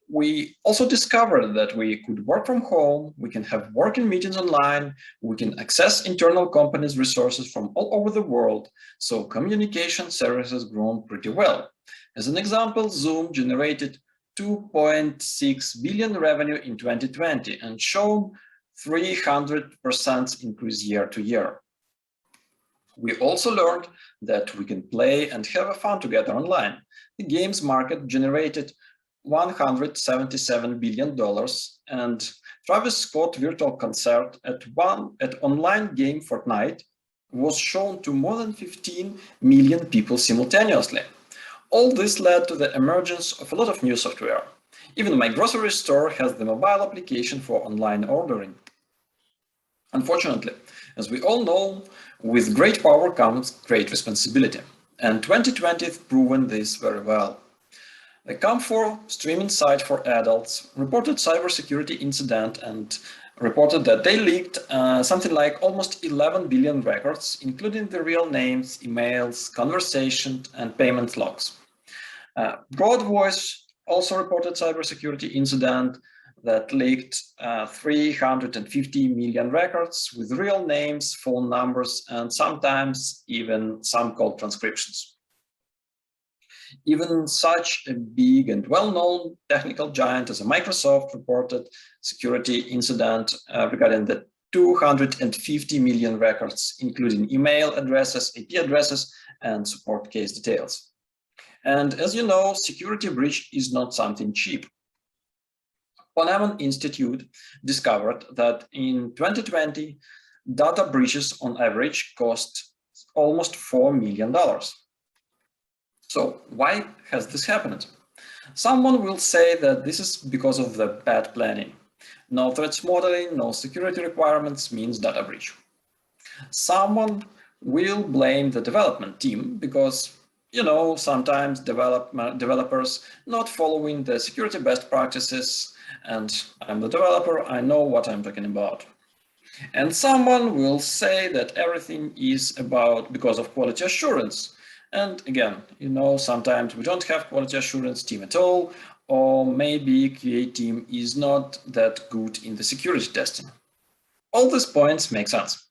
We also discovered that we could work from home, we can have working meetings online, we can access internal companies' resources from all over the world, so communication services grown pretty well. As an example, Zoom generated 2.6 billion revenue in 2020 and shown 300% increase year to year. We also learned that we can play and have fun together online. The games market generated $177 billion, and Travis Scott virtual concert at online game Fortnite was shown to more than 15 million people simultaneously. All this led to the emergence of a lot of new software. Even my grocery store has the mobile application for online ordering. Unfortunately, as we all know, with great power comes great responsibility, and 2020 has proven this very well. The Comfort streaming site for adults reported cybersecurity incident and reported that they leaked something like almost 11 billion records, including the real names, emails, conversations, and payment logs. Broad Voice also reported cybersecurity incident that leaked 350 million records with real names, phone numbers, and sometimes even some code transcriptions. Even such a big and well-known technical giant as Microsoft reported security incident regarding the 250 million records, including email addresses, IP addresses, and support case details. And as you know, security breach is not something cheap. Ponemon Institute discovered that in 2020, data breaches on average cost almost $4 million. So why has this happened? Someone will say that this is because of the bad planning. No threats modeling, no security requirements means data breach. Someone will blame the development team because, you know, sometimes developers not following the security best practices, and I'm the developer, I know what I'm talking about. And someone will say that everything is because of quality assurance. And again, you know, sometimes we don't have quality assurance team at all, or maybe QA team is not that good in the security testing. All these points make sense.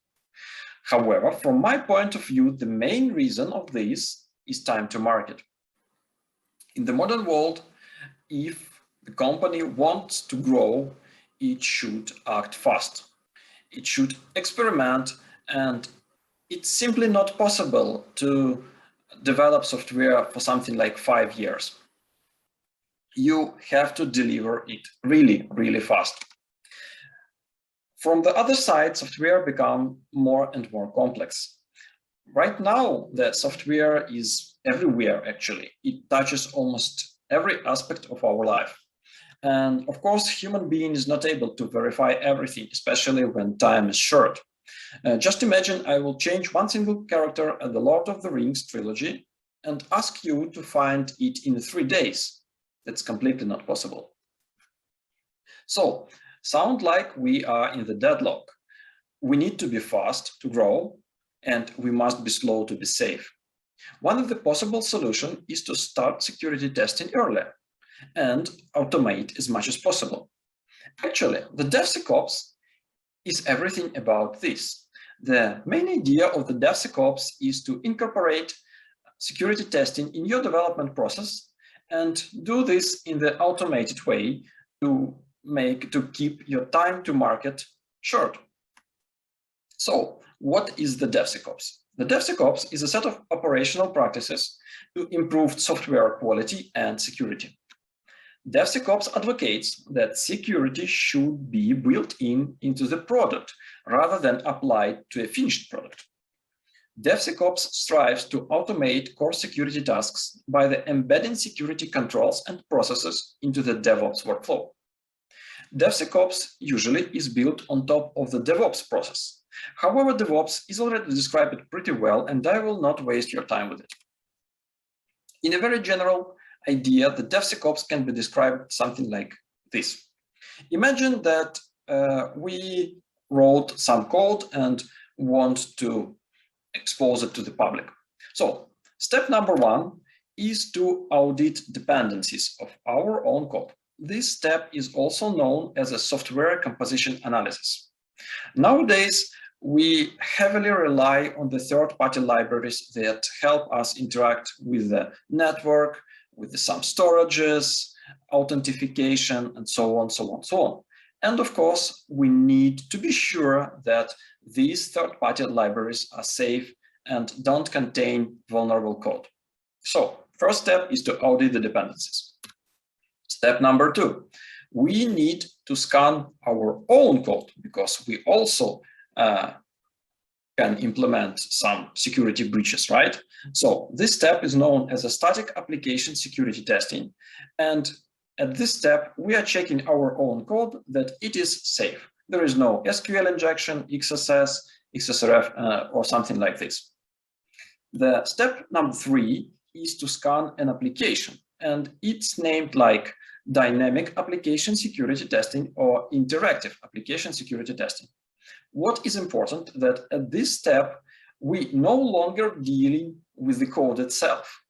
However, from my point of view, the main reason of this is time to market. In the modern world, if the company wants to grow, it should act fast. It should experiment, and it's simply not possible to develop software for something like 5 years. You have to deliver it really, really fast. From the other side, software become more and more complex. Right now, the software is everywhere, actually. It touches almost every aspect of our life. And of course, human being is not able to verify everything, especially when time is short. Just imagine I will change one single character at the Lord of the Rings trilogy and ask you to find it in 3 days. That's completely not possible. So, sound like we are in the deadlock. We need to be fast to grow, and we must be slow to be safe. One of the possible solutions is to start security testing earlier and automate as much as possible. Actually, the DevSecOps is everything about this. The main idea of the DevSecOps is to incorporate security testing in your development process and do this in the automated way to keep your time to market short. So, what is the DevSecOps? The DevSecOps is a set of operational practices to improve software quality and security. DevSecOps advocates that security should be built into the product rather than applied to a finished product. DevSecOps strives to automate core security tasks by embedding security controls and processes into the DevOps workflow. DevSecOps usually is built on top of the DevOps process. However, DevOps is already described pretty well, and I will not waste your time with it. In a very general idea, the DevSecOps can be described something like this. Imagine that we wrote some code and want to expose it to the public. So step number 1 is to audit dependencies of our own code. This step is also known as a software composition analysis. Nowadays, we heavily rely on the third-party libraries that help us interact with the network, with some storages, authentication, and so on, so on, so on. And of course, we need to be sure that these third-party libraries are safe and don't contain vulnerable code. So, first step is to audit the dependencies. Step number 2, we need to scan our own code because we also can implement some security breaches, right? So this step is known as a static application security testing. And at this step, we are checking our own code that it is safe. There is no SQL injection, XSS, XSRF, or something like this. The step number 3 is to scan an application, and it's named like dynamic application security testing or interactive application security testing. What is important that at this step, we no longer dealing with the code itself.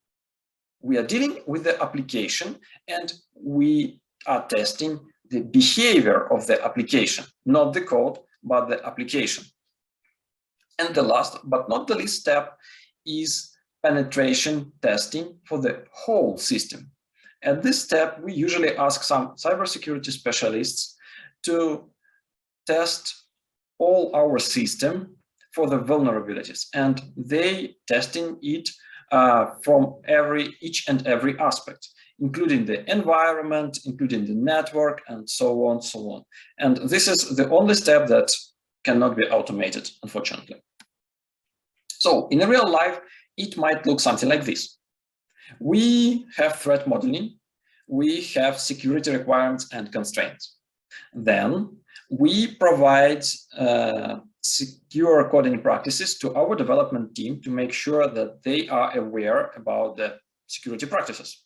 We are dealing with the application, and we are testing the behavior of the application, not the code, but the application. And the last but not the least step is penetration testing for the whole system. At this step, we usually ask some cybersecurity specialists to test all our system for the vulnerabilities, and they testing it from each and every aspect, including the environment, including the network, and so on, so on. And this is the only step that cannot be automated, unfortunately. So in real life, it might look something like this. We have threat modeling, we have security requirements and constraints. Then we provide secure coding practices to our development team to make sure that they are aware about the security practices.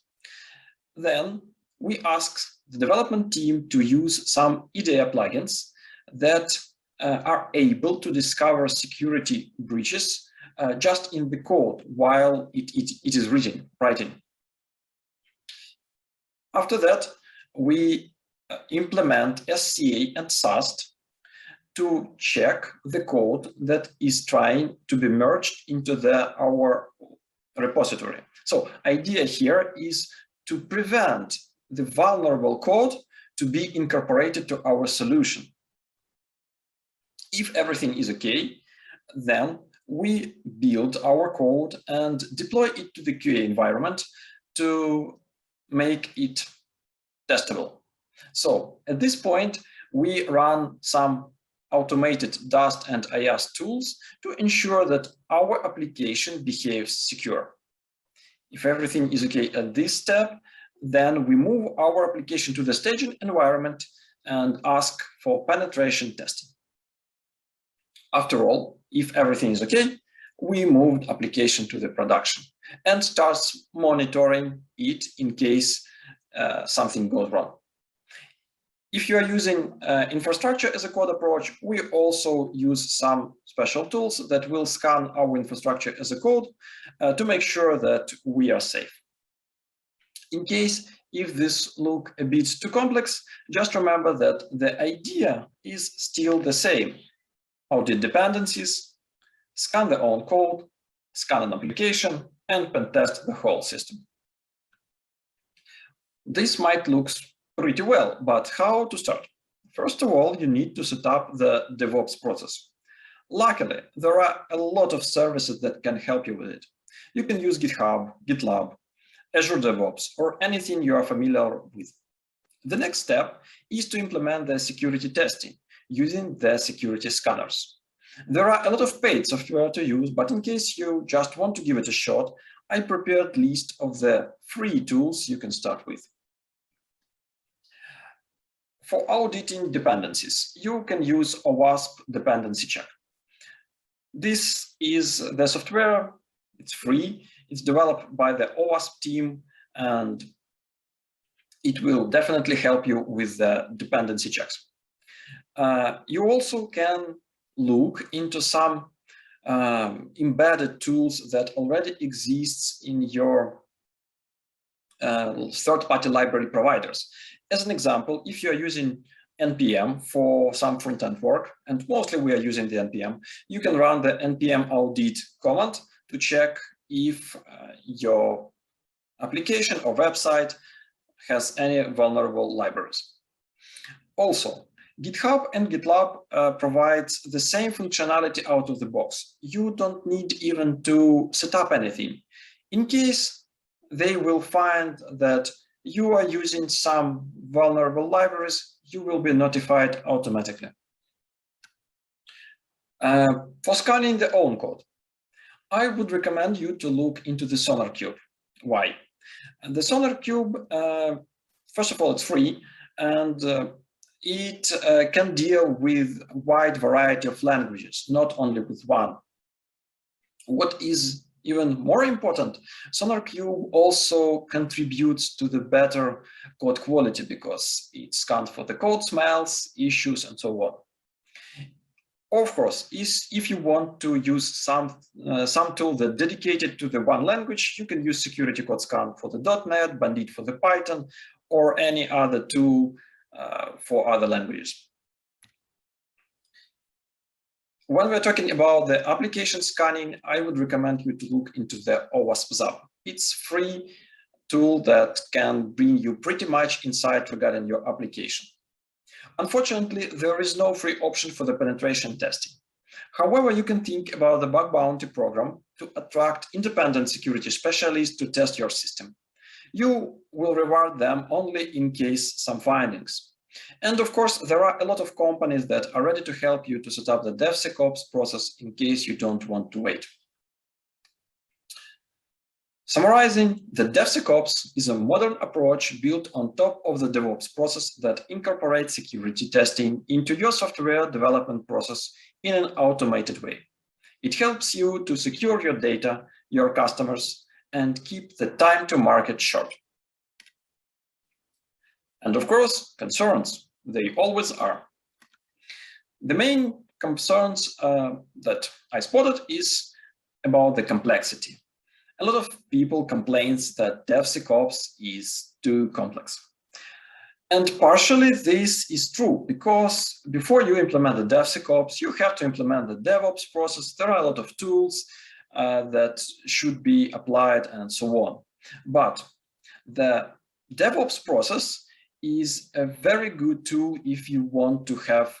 Then we ask the development team to use some IDEA plugins that are able to discover security breaches just in the code while it is writing. After that, we implement SCA and SAST to check the code that is trying to be merged into our repository. So idea here is to prevent the vulnerable code to be incorporated to our solution. If everything is okay, then we build our code and deploy it to the QA environment to make it testable. So at this point, we run some automated DAST and IAST tools to ensure that our application behaves secure. If everything is okay at this step, then we move our application to the staging environment and ask for penetration testing. After all, if everything is okay, we moved application to the production and starts monitoring it in case something goes wrong. If you are using infrastructure as a code approach, we also use some special tools that will scan our infrastructure as a code to make sure that we are safe. In case if this look a bit too complex, just remember that the idea is still the same. Audit dependencies, scan the own code, scan an application, and pen test the whole system. This might look pretty well, but how to start? First of all, you need to set up the DevOps process. Luckily, there are a lot of services that can help you with it. You can use GitHub, GitLab, Azure DevOps, or anything you are familiar with. The next step is to implement the security testing using the security scanners. There are a lot of paid software to use, but in case you just want to give it a shot, I prepared a list of the free tools you can start with. For auditing dependencies, you can use OWASP dependency check. This is the software, it's free, it's developed by the OWASP team, and it will definitely help you with the dependency checks. You also can look into some embedded tools that already exists in your third-party library providers. As an example, if you're using NPM for some front-end work, and mostly we are using the NPM, you can run the npm audit command to check if your application or website has any vulnerable libraries. Also, GitHub and GitLab provides the same functionality out of the box. You don't need even to set up anything. In case they will find that you are using some vulnerable libraries, you will be notified automatically. For scanning the own code, I would recommend you to look into the SonarQube. Why? And the SonarQube, first of all, it's free, and it can deal with a wide variety of languages, not only with one. What is even more important, SonarQube also contributes to the better code quality because it scans for the code smells, issues, and so on. Of course, if you want to use some tool that dedicated to the one language, you can use Security Code Scan for the .NET, Bandit for the Python, or any other tool for other languages. When we're talking about the application scanning, I would recommend you to look into the OWASP Zap. It's a free tool that can bring you pretty much insight regarding your application. Unfortunately, there is no free option for the penetration testing. However, you can think about the bug bounty program to attract independent security specialists to test your system. You will reward them only in case some findings. And of course, there are a lot of companies that are ready to help you to set up the DevSecOps process in case you don't want to wait. Summarizing, the DevSecOps is a modern approach built on top of the DevOps process that incorporates security testing into your software development process in an automated way. It helps you to secure your data, your customers, and keep the time to market short. And of course, concerns, they always are. The main concerns that I spotted is about the complexity. A lot of people complain that DevSecOps is too complex. And partially this is true because before you implement the DevSecOps, you have to implement the DevOps process. There are a lot of tools that should be applied and so on. But the DevOps process is a very good tool if you want to have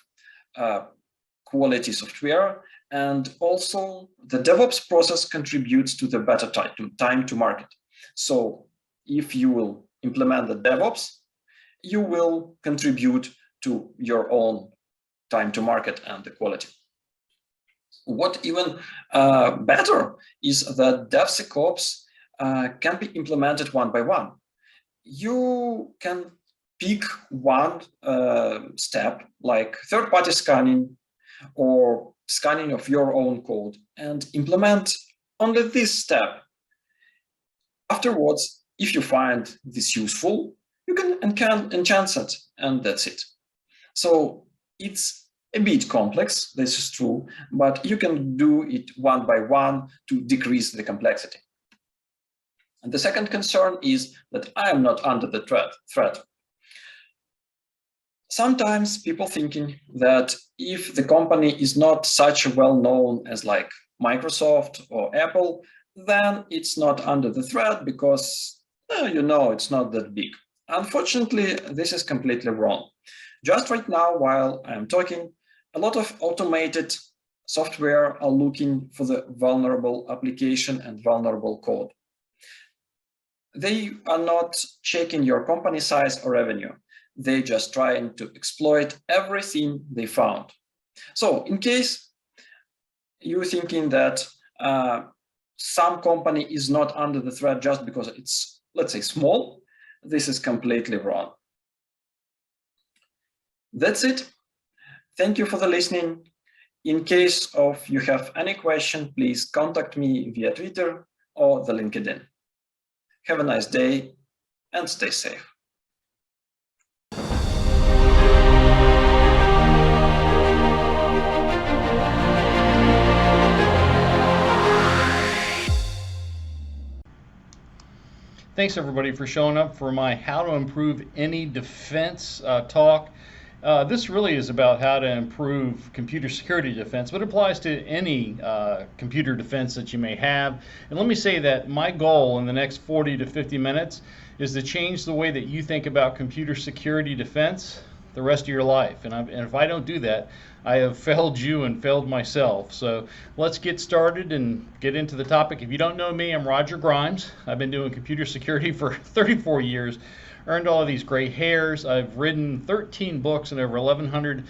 quality software, and also the DevOps process contributes to the better time to market. So if you will implement the DevOps, you will contribute to your own time to market and the quality. What even better is that DevSecOps can be implemented one by one. You can pick one step, like third-party scanning or scanning of your own code, and implement only this step. Afterwards, if you find this useful, you can enhance it, and that's it. So it's a bit complex, this is true, but you can do it one by one to decrease the complexity. And the second concern is that I am not under the threat. Sometimes people thinking that if the company is not such well known as like Microsoft or Apple, then it's not under the threat because, it's not that big. Unfortunately, this is completely wrong. Just right now, while I'm talking, a lot of automated software are looking for the vulnerable application and vulnerable code. They are not checking your company size or revenue. They're just trying to exploit everything they found. So in case you're thinking that some company is not under the threat just because it's, let's say, small, this is completely wrong. That's it. Thank you for the listening. In case of you have any question, please contact me via Twitter or the LinkedIn. Have a nice day and stay safe. Thanks everybody for showing up for my How to Improve Any Defense talk. This really is about how to improve computer security defense, but it applies to any computer defense that you may have. And let me say that my goal in the next 40 to 50 minutes is to change the way that you think about computer security defense the rest of your life. And if I don't do that, I have failed you and failed myself. So let's get started and get into the topic. If you don't know me, I'm Roger Grimes. I've been doing computer security for 34 years, earned all of these gray hairs. I've written 13 books and over 1,100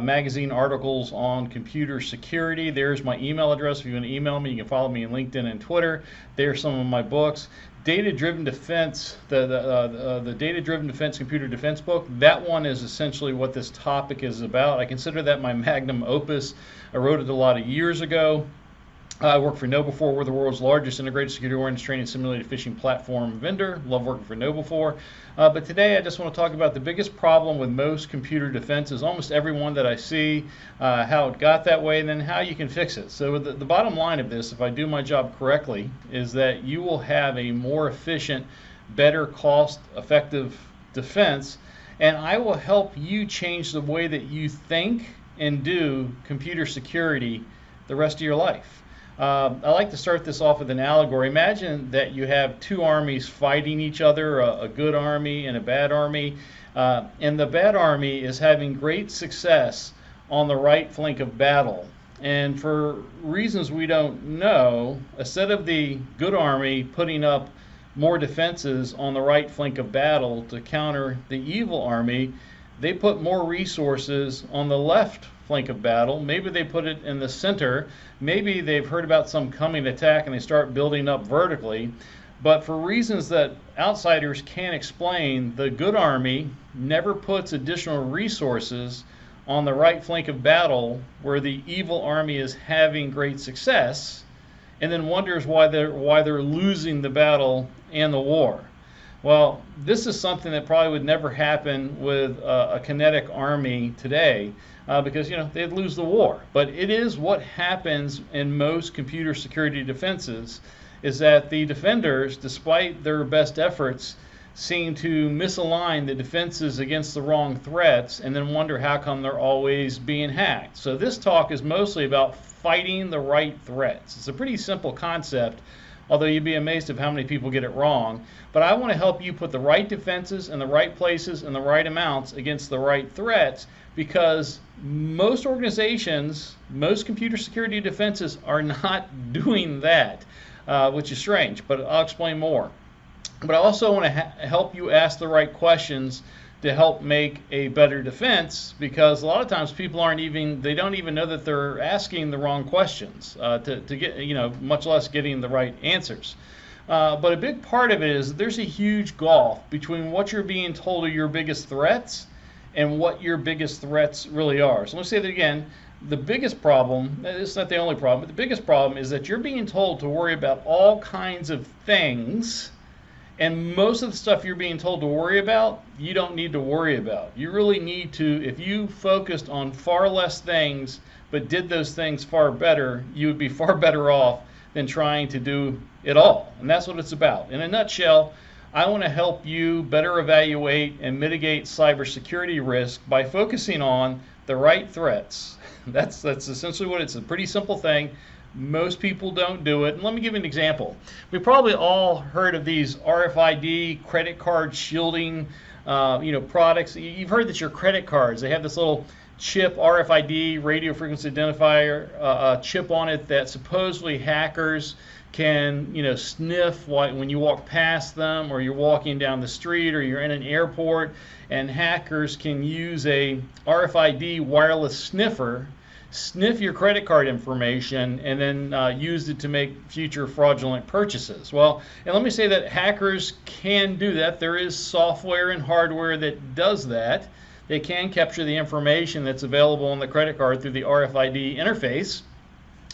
magazine articles on computer security. There's my email address. If you want to email me, you can follow me on LinkedIn and Twitter. There's some of my books. Data-driven defense, the data-driven defense computer defense book, that one is essentially what this topic is about. I consider that my magnum opus. I wrote it a lot of years ago. I worked for KnowBe4. We're the world's largest integrated security awareness training simulated phishing platform vendor. Love working for KnowBe4. But today I just want to talk about the biggest problem with most computer defenses, almost everyone that I see, how it got that way, and then how you can fix it. So the bottom line of this, if I do my job correctly, is that you will have a more efficient, better cost-effective defense, and I will help you change the way that you think and do computer security the rest of your life. I like to start this off with an allegory. Imagine that you have two armies fighting each other, a good army and a bad army, and the bad army is having great success on the right flank of battle. And for reasons we don't know, instead of the good army putting up more defenses on the right flank of battle to counter the evil army, they put more resources on the left flank of battle. Maybe they put it in the center. Maybe they've heard about some coming attack and they start building up vertically. But for reasons that outsiders can't explain, the good army never puts additional resources on the right flank of battle where the evil army is having great success, and then wonders why they're losing the battle and the war. Well, this is something that probably would never happen with a kinetic army today because they'd lose the war. But it is what happens in most computer security defenses, is that the defenders, despite their best efforts, seem to misalign the defenses against the wrong threats and then wonder how come they're always being hacked. So this talk is mostly about fighting the right threats. It's a pretty simple concept, although you'd be amazed of how many people get it wrong. But I want to help you put the right defenses in the right places and the right amounts against the right threats, because most organizations, most computer security defenses are not doing that, which is strange, but I'll explain more. But I also want to help you ask the right questions to help make a better defense, because a lot of times people don't even know that they're asking the wrong questions to get, much less getting the right answers. But a big part of it is there's a huge gulf between what you're being told are your biggest threats and what your biggest threats really are. So let me say that again. The biggest problem, it's not the only problem, but the biggest problem is that you're being told to worry about all kinds of things, and most of the stuff you're being told to worry about, you don't need to worry about. You really need to, if you focused on far less things, but did those things far better, you would be far better off than trying to do it all. And that's what it's about. In a nutshell, I want to help you better evaluate and mitigate cybersecurity risk by focusing on the right threats. That's essentially what it's a pretty simple thing. Most people don't do it. And let me give you an example. We probably all heard of these RFID credit card shielding products. You've heard that your credit cards, they have this little chip, RFID, radio frequency identifier chip on it that supposedly hackers can sniff when you walk past them, or you're walking down the street, or you're in an airport, and hackers can use a RFID wireless sniffer, sniff your credit card information, and then use it to make future fraudulent purchases. Well, and let me say that hackers can do that. There is software and hardware that does that. They can capture the information that's available on the credit card through the RFID interface.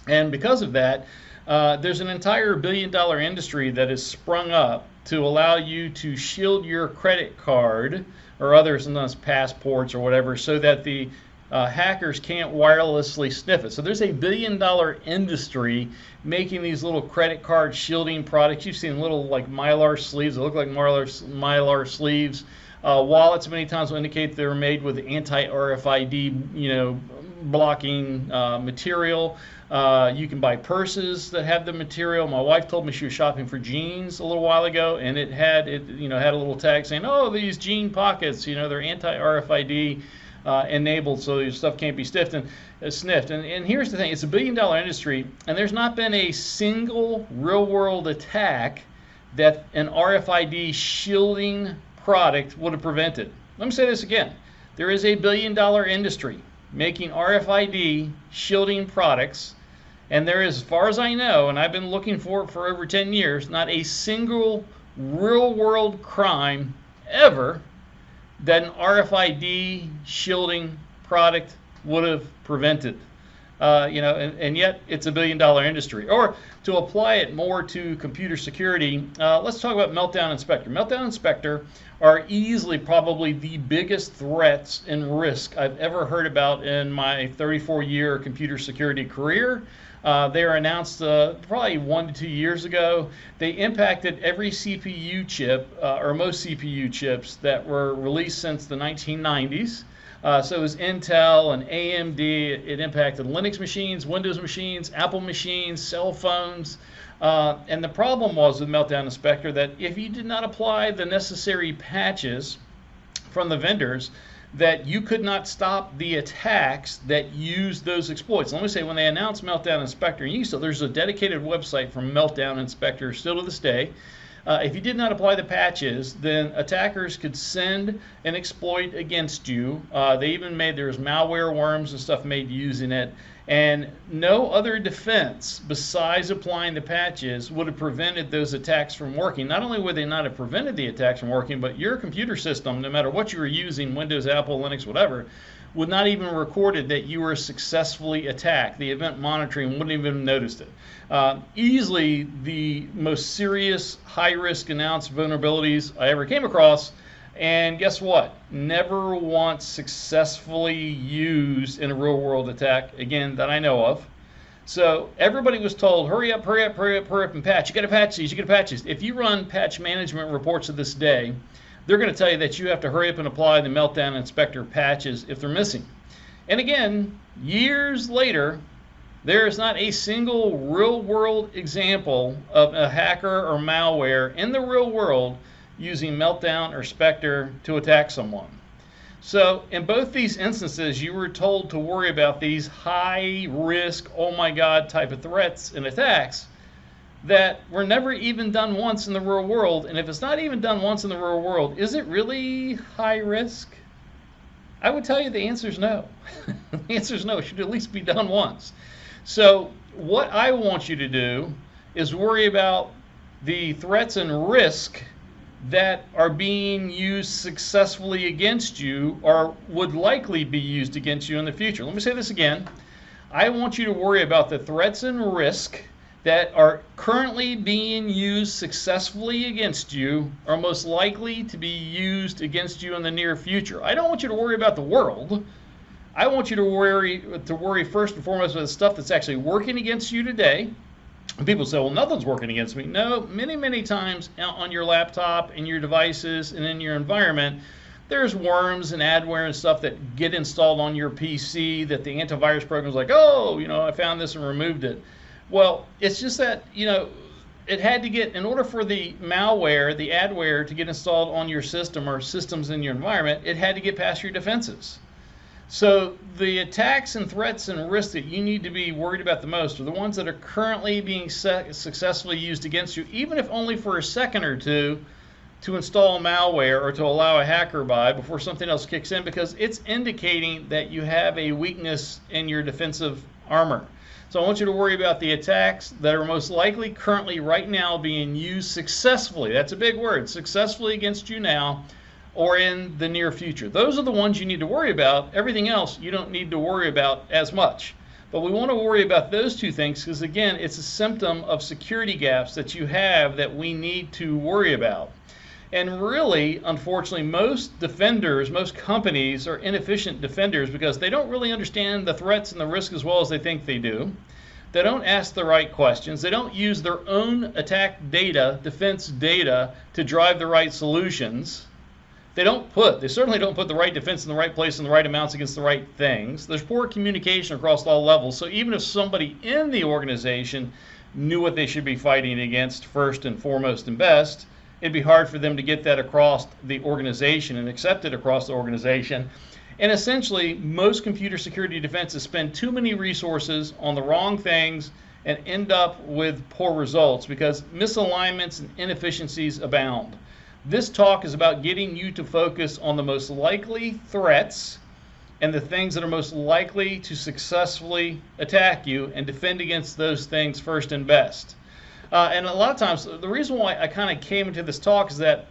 And because of that, there's an entire billion-dollar industry that has sprung up to allow you to shield your credit card or other, sometimes passports or whatever, so that the hackers can't wirelessly sniff it. So there's a billion-dollar industry making these little credit card shielding products. You've seen little like mylar sleeves that look like mylar sleeves. Wallets many times will indicate they're made with anti-RFID, blocking material. You can buy purses that have the material. My wife told me she was shopping for jeans a little while ago, and it had a little tag saying, "Oh, these jean pockets, they're anti-RFID enabled, so your stuff can't be sniffed." And here's the thing: it's a billion-dollar industry, and there's not been a single real-world attack that an RFID shielding product would have prevented. Let me say this again. There is a billion-dollar industry making RFID shielding products, and there is, as far as I know, and I've been looking for it for over 10 years, not a single real-world crime ever that an RFID shielding product would have prevented. And yet it's a billion-dollar industry. Or to apply it more to computer security, let's talk about Meltdown Inspector. Meltdown Inspector are easily probably the biggest threats and risk I've ever heard about in my 34-year computer security career. They were announced probably 1 to 2 years ago. They impacted every CPU chip, or most CPU chips that were released since the 1990s. So it was Intel and AMD. It impacted Linux machines, Windows machines, Apple machines, cell phones. And the problem was with Meltdown Inspector that if you did not apply the necessary patches from the vendors, that you could not stop the attacks that used those exploits. Let me say, when they announced Meltdown Inspector, there's a dedicated website for Meltdown Inspector still to this day. If you did not apply the patches, then attackers could send an exploit against you. There was malware worms and stuff made using it, and no other defense besides applying the patches would have prevented those attacks from working. Not only would they not have prevented the attacks from working, but your computer system, no matter what you were using, Windows, Apple, Linux, whatever, would not even have recorded that you were successfully attacked. The event monitoring wouldn't even have noticed it. Easily the most serious high-risk announced vulnerabilities I ever came across, and guess what? Never once successfully used in a real-world attack, again, that I know of. So everybody was told, hurry up, hurry up, hurry up, hurry up, and patch. You got to patch these, you got to patch these. If you run patch management reports of this day, they're going to tell you that you have to hurry up and apply the Meltdown Inspector patches if they're missing. And again, years later, there is not a single real-world example of a hacker or malware in the real world using Meltdown or Spectre to attack someone. So in both these instances, you were told to worry about these high-risk, oh my God type of threats and attacks that were never even done once in the real world. And if it's not even done once in the real world, is it really high risk? I would tell you the answer is no. The answer is no. It should at least be done once. So what I want you to do is worry about the threats and risk that are being used successfully against you or would likely be used against you in the future. Let me say this again. I want you to worry about the threats and risk that are currently being used successfully against you or most likely to be used against you in the near future. I don't want you to worry about the world. I want you to worry first and foremost about the stuff that's actually working against you today. And people say, well, nothing's working against me. No, many, many times on your laptop and your devices and in your environment, there's worms and adware and stuff that get installed on your PC that the antivirus program's like, oh, I found this and removed it. Well, it's just that, it had to get, in order for the malware, the adware to get installed on your system or systems in your environment, it had to get past your defenses. So the attacks and threats and risks that you need to be worried about the most are the ones that are currently being successfully used against you, even if only for a second or two, to install malware or to allow a hacker by before something else kicks in, because it's indicating that you have a weakness in your defensive armor. So I want you to worry about the attacks that are most likely currently right now being used successfully. That's a big word, successfully against you now or in the near future. Those are the ones you need to worry about. Everything else you don't need to worry about as much. But we want to worry about those two things because, again, it's a symptom of security gaps that you have that we need to worry about. And really, unfortunately, most defenders, most companies are inefficient defenders because they don't really understand the threats and the risk as well as they think they do. They don't ask the right questions. They don't use their own attack data, defense data, to drive the right solutions. They certainly don't put the right defense in the right place and the right amounts against the right things. There's poor communication across all levels. So even if somebody in the organization knew what they should be fighting against first and foremost and best, it'd be hard for them to get that across the organization and accept it across the organization. And essentially, most computer security defenses spend too many resources on the wrong things and end up with poor results because misalignments and inefficiencies abound. This talk is about getting you to focus on the most likely threats and the things that are most likely to successfully attack you and defend against those things first and best. And a lot of times, the reason why I kind of came into this talk is that,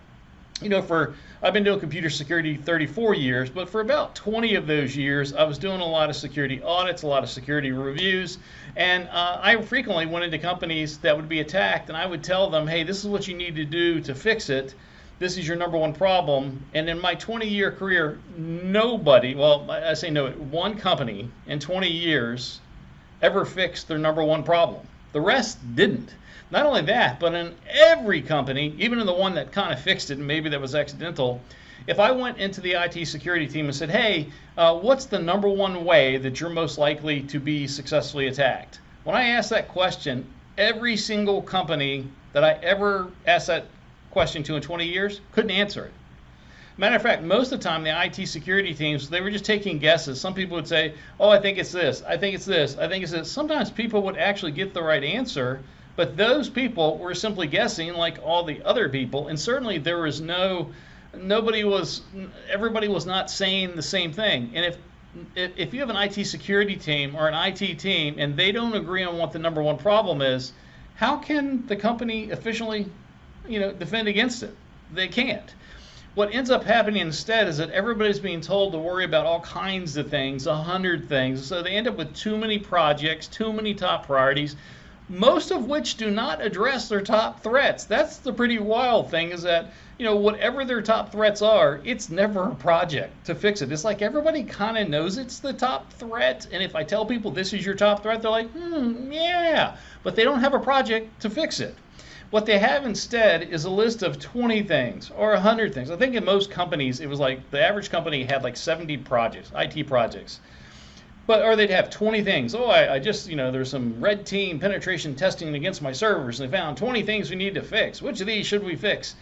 I've been doing computer security 34 years, but for about 20 of those years, I was doing a lot of security audits, a lot of security reviews, and I frequently went into companies that would be attacked, and I would tell them, hey, this is what you need to do to fix it. This is your number one problem. And in my 20-year career, nobody, well, I say no, one company in 20 years ever fixed their number one problem. The rest didn't. Not only that, but in every company, even in the one that kind of fixed it, and maybe that was accidental, if I went into the IT security team and said, hey, what's the number one way that you're most likely to be successfully attacked? When I asked that question, every single company that I ever asked that question to in 20 years couldn't answer it. Matter of fact, most of the time, the IT security teams, they were just taking guesses. Some people would say, oh, I think it's this, I think it's this, I think it's this. Sometimes people would actually get the right answer, but those people were simply guessing like all the other people, and certainly there was everybody was not saying the same thing. And if you have an IT security team or an IT team and they don't agree on what the number one problem is, how can the company efficiently, defend against it? They can't. What ends up happening instead is that everybody's being told to worry about all kinds of things, 100 things. So they end up with too many projects, too many top priorities, most of which do not address their top threats. That's the pretty wild thing, is that, whatever their top threats are, it's never a project to fix it. It's like everybody kind of knows it's the top threat, and if I tell people this is your top threat, they're like, yeah, but they don't have a project to fix it. What they have instead is a list of 20 things or 100 things. I think in most companies, it was like the average company had like 70 projects, IT projects. Or they'd have 20 things. Oh, I just, there's some red team penetration testing against my servers, and they found 20 things we need to fix. Which of these should we fix?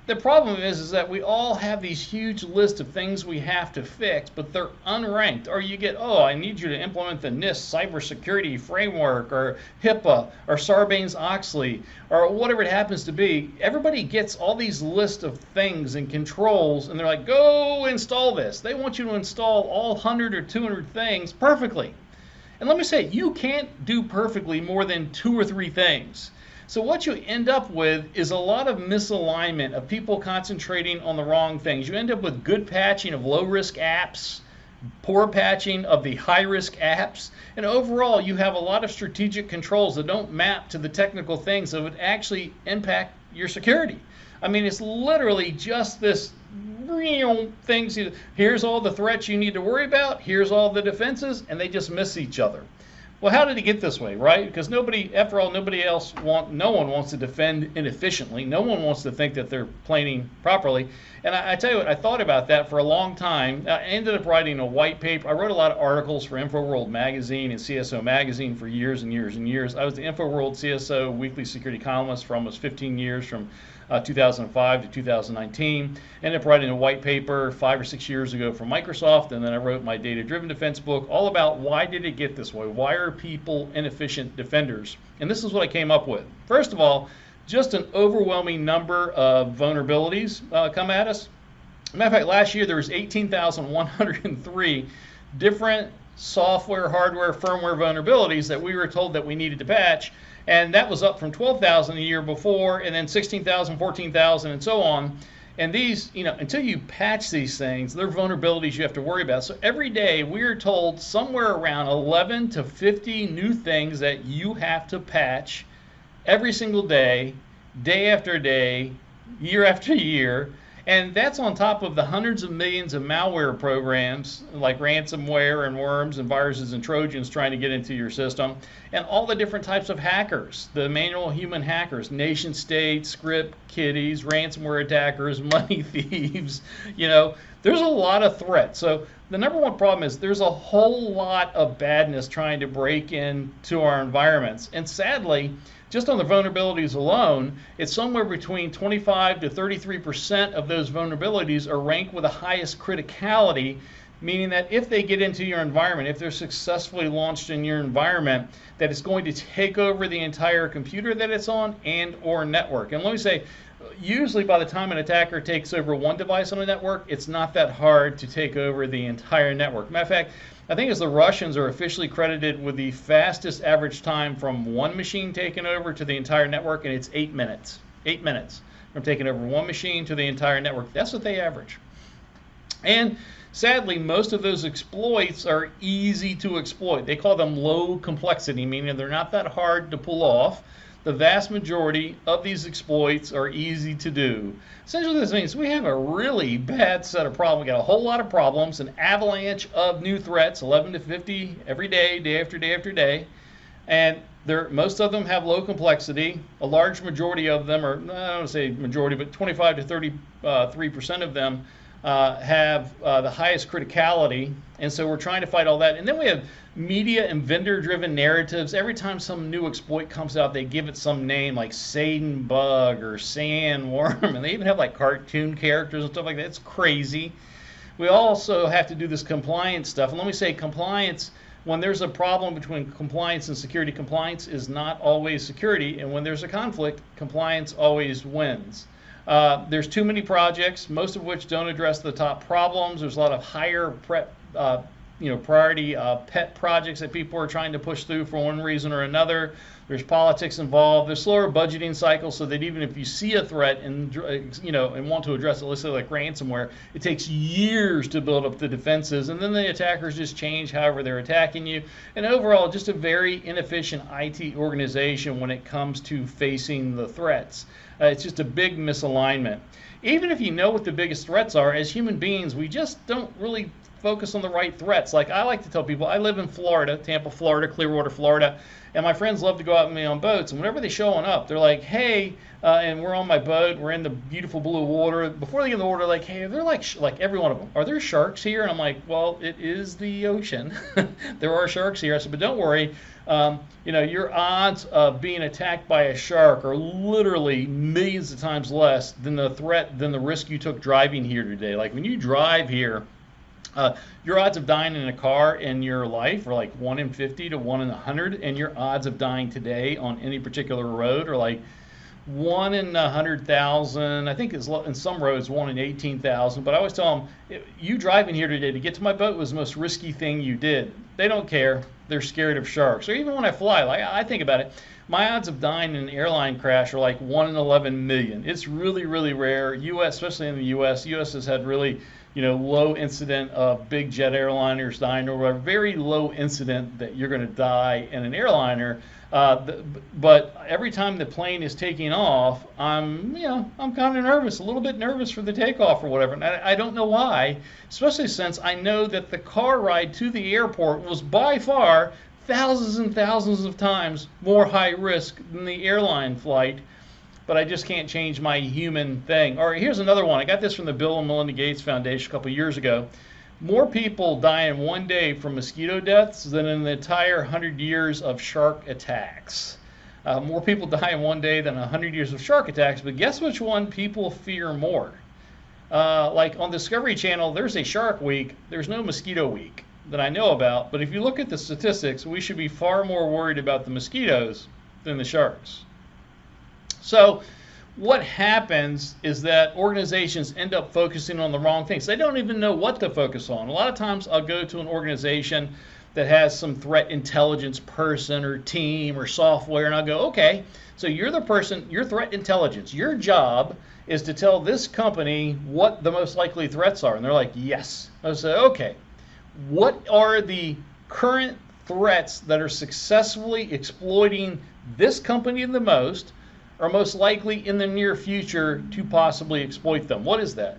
The problem is that we all have these huge lists of things we have to fix, but they're unranked. Or you get, oh, I need you to implement the NIST Cybersecurity framework, or HIPAA, or Sarbanes-Oxley, or whatever it happens to be. Everybody gets all these lists of things and controls, and they're like, go install this. They want you to install all 100 or 200 things perfectly. And let me say, you can't do perfectly more than 2 or 3 things. So what you end up with is a lot of misalignment of people concentrating on the wrong things. You end up with good patching of low-risk apps, poor patching of the high-risk apps, and overall you have a lot of strategic controls that don't map to the technical things that would actually impact your security. I mean, it's literally just this real things. Here's all the threats you need to worry about, here's all the defenses, and they just miss each other. Well, how did it get this way, right? Because after all, no one wants to defend inefficiently. No one wants to think that they're planning properly. And I tell you what, I thought about that for a long time. I ended up writing a white paper. I wrote a lot of articles for InfoWorld magazine and CSO magazine for years and years and years. I was the InfoWorld CSO weekly security columnist for almost 15 years, from 2005 to 2019. Ended up writing a white paper 5 or 6 years ago for Microsoft, and then I wrote my data-driven defense book all about why did it get this way? Why are people inefficient defenders? And this is what I came up with. First of all, just an overwhelming number of vulnerabilities come at us. As a matter of fact, last year there was 18,103 different software, hardware, firmware vulnerabilities that we were told that we needed to patch. And that was up from 12,000 a year before, and then 16,000, 14,000, and so on. And these, until you patch these things, they're vulnerabilities you have to worry about. So every day we are told somewhere around 11 to 50 new things that you have to patch every single day, day after day, year after year. And that's on top of the hundreds of millions of malware programs like ransomware and worms and viruses and Trojans trying to get into your system, and all the different types of hackers, the manual human hackers, nation states, script kiddies, ransomware attackers, money thieves. There's a lot of threats. So the number one problem is there's a whole lot of badness trying to break into our environments. And sadly, just on the vulnerabilities alone, it's somewhere between 25 to 33% of those vulnerabilities are ranked with the highest criticality, meaning that if they get into your environment, if they're successfully launched in your environment, that it's going to take over the entire computer that it's on and or network. And let me say, usually by the time an attacker takes over one device on a network, it's not that hard to take over the entire network. Matter of fact, I think the Russians are officially credited with the fastest average time from one machine taken over to the entire network, and it's 8 minutes. 8 minutes from taking over one machine to the entire network. That's what they average. And sadly, most of those exploits are easy to exploit. They call them low complexity, meaning they're not that hard to pull off. The vast majority of these exploits are easy to do. Essentially, this means we have a really bad set of problems. We got a whole lot of problems, an avalanche of new threats, 11 to 50 every day, day after day after day. And most of them have low complexity. A large majority of them, or I don't want to say majority, but 25 to 33% of them have the highest criticality. And so we're trying to fight all that. And then we have media and vendor-driven narratives. Every time some new exploit comes out, they give it some name like Satan Bug or Sandworm, and they even have like cartoon characters and stuff like that. It's crazy. We also have to do this compliance stuff. And let me say, compliance, when there's a problem between compliance and security, compliance is not always security. And when there's a conflict, compliance always wins. There's too many projects, most of which don't address the top problems. There's a lot of higher priority pet projects that people are trying to push through for one reason or another. There's politics involved. There's slower budgeting cycles, so that even if you see a threat and want to address it, let's say like ransomware, it takes years to build up the defenses, and then the attackers just change however they're attacking you. And overall, just a very inefficient IT organization when it comes to facing the threats. It's just a big misalignment. Even if you know what the biggest threats are, as human beings, we just don't really focus on the right threats. Like I like to tell people, I live in Florida, Tampa, Florida, Clearwater, Florida, and my friends love to go out with me on boats. And whenever they showing up, they're like, hey, and we're on my boat, we're in the beautiful blue water. Before they get in the water, they're like, hey, they're like every one of them, are there sharks here? And I'm like, well, it is the ocean. There are sharks here. I said, but don't worry. Your odds of being attacked by a shark are literally millions of times less than the risk you took driving here today. Like when you drive here, your odds of dying in a car in your life are like 1 in 50 to 1 in 100, and your odds of dying today on any particular road are like 1 in 100,000. I think it's in some roads 1 in 18,000. But I always tell them, you driving here today to get to my boat was the most risky thing you did. They don't care. They're scared of sharks. Or even when I fly, like I think about it, my odds of dying in an airline crash are like 1 in 11 million. It's really, really rare. U.S., especially in the U.S., U.S. has had really, low incident of big jet airliners dying or whatever. Very low incident that you're going to die in an airliner. But every time the plane is taking off, I'm kind of nervous, a little bit nervous for the takeoff or whatever. And I don't know why, especially since I know that the car ride to the airport was by far thousands and thousands of times more high risk than the airline flight. But I just can't change my human thing. All right, here's another one. I got this from the Bill and Melinda Gates Foundation a couple years ago. More people die in one day from mosquito deaths than in the entire 100 years of shark attacks. More people die in one day than 100 years of shark attacks, but guess which one people fear more? Like on Discovery Channel, there's a shark week. There's no mosquito week that I know about, but if you look at the statistics, we should be far more worried about the mosquitoes than the sharks. So what happens is that organizations end up focusing on the wrong things. They don't even know what to focus on. A lot of times I'll go to an organization that has some threat intelligence person or team or software, and I'll go, okay, so you're the person, you're threat intelligence. Your job is to tell this company what the most likely threats are. And they're like, yes. I say, okay, what are the current threats that are successfully exploiting this company the most, are most likely in the near future to possibly exploit them? What is that?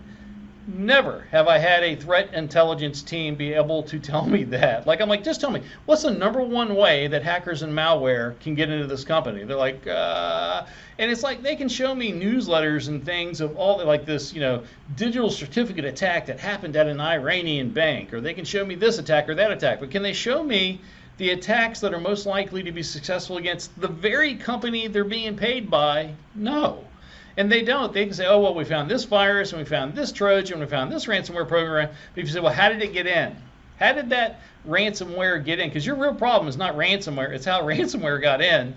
Never have I had a threat intelligence team be able to tell me that. Like, I'm like, just tell me, what's the number one way that hackers and malware can get into this company? They're like, and it's like they can show me newsletters and things of all, like this, digital certificate attack that happened at an Iranian bank, or they can show me this attack or that attack, but can they show me the attacks that are most likely to be successful against the very company they're being paid by? No. And they don't. They can say, oh, well, we found this virus, and we found this Trojan, and we found this ransomware program. But if you say, well, how did it get in? How did that ransomware get in? Because your real problem is not ransomware. It's how ransomware got in.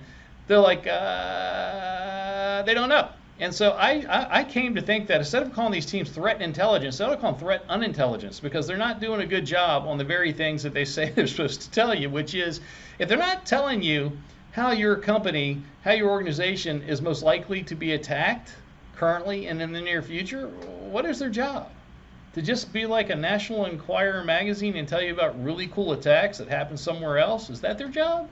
They're like, they don't know. And so I came to think that instead of calling these teams threat intelligence, I ought to call them threat unintelligence, because they're not doing a good job on the very things that they say they're supposed to tell you, which is, if they're not telling you how your company, how your organization is most likely to be attacked currently and in the near future, what is their job? To just be like a National Enquirer magazine and tell you about really cool attacks that happen somewhere else? Is that their job?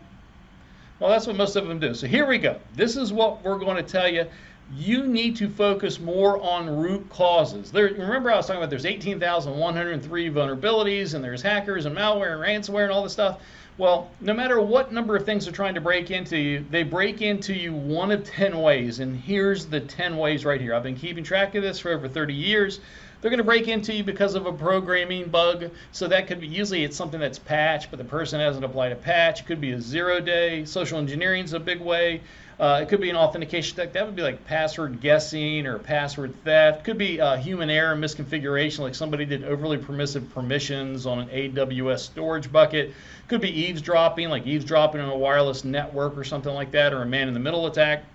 Well, that's what most of them do. So here we go. This is what we're going to tell you. You need to focus more on root causes. Remember I was talking about there's 18,103 vulnerabilities, and there's hackers and malware and ransomware and all this stuff. Well, no matter what number of things they're trying to break into you, they break into you one of 10 ways. And here's the 10 ways right here. I've been keeping track of this for over 30 years. They're going to break into you because of a programming bug. So that could be, usually it's something that's patched, but the person hasn't applied a patch. It could be a 0-day. Social engineering is a big way. It could be an authentication attack. That would be like password guessing or password theft. It could be human error and misconfiguration, like somebody did overly permissive permissions on an AWS storage bucket. It could be eavesdropping, like eavesdropping on a wireless network or something like that, or a man-in-the-middle attack.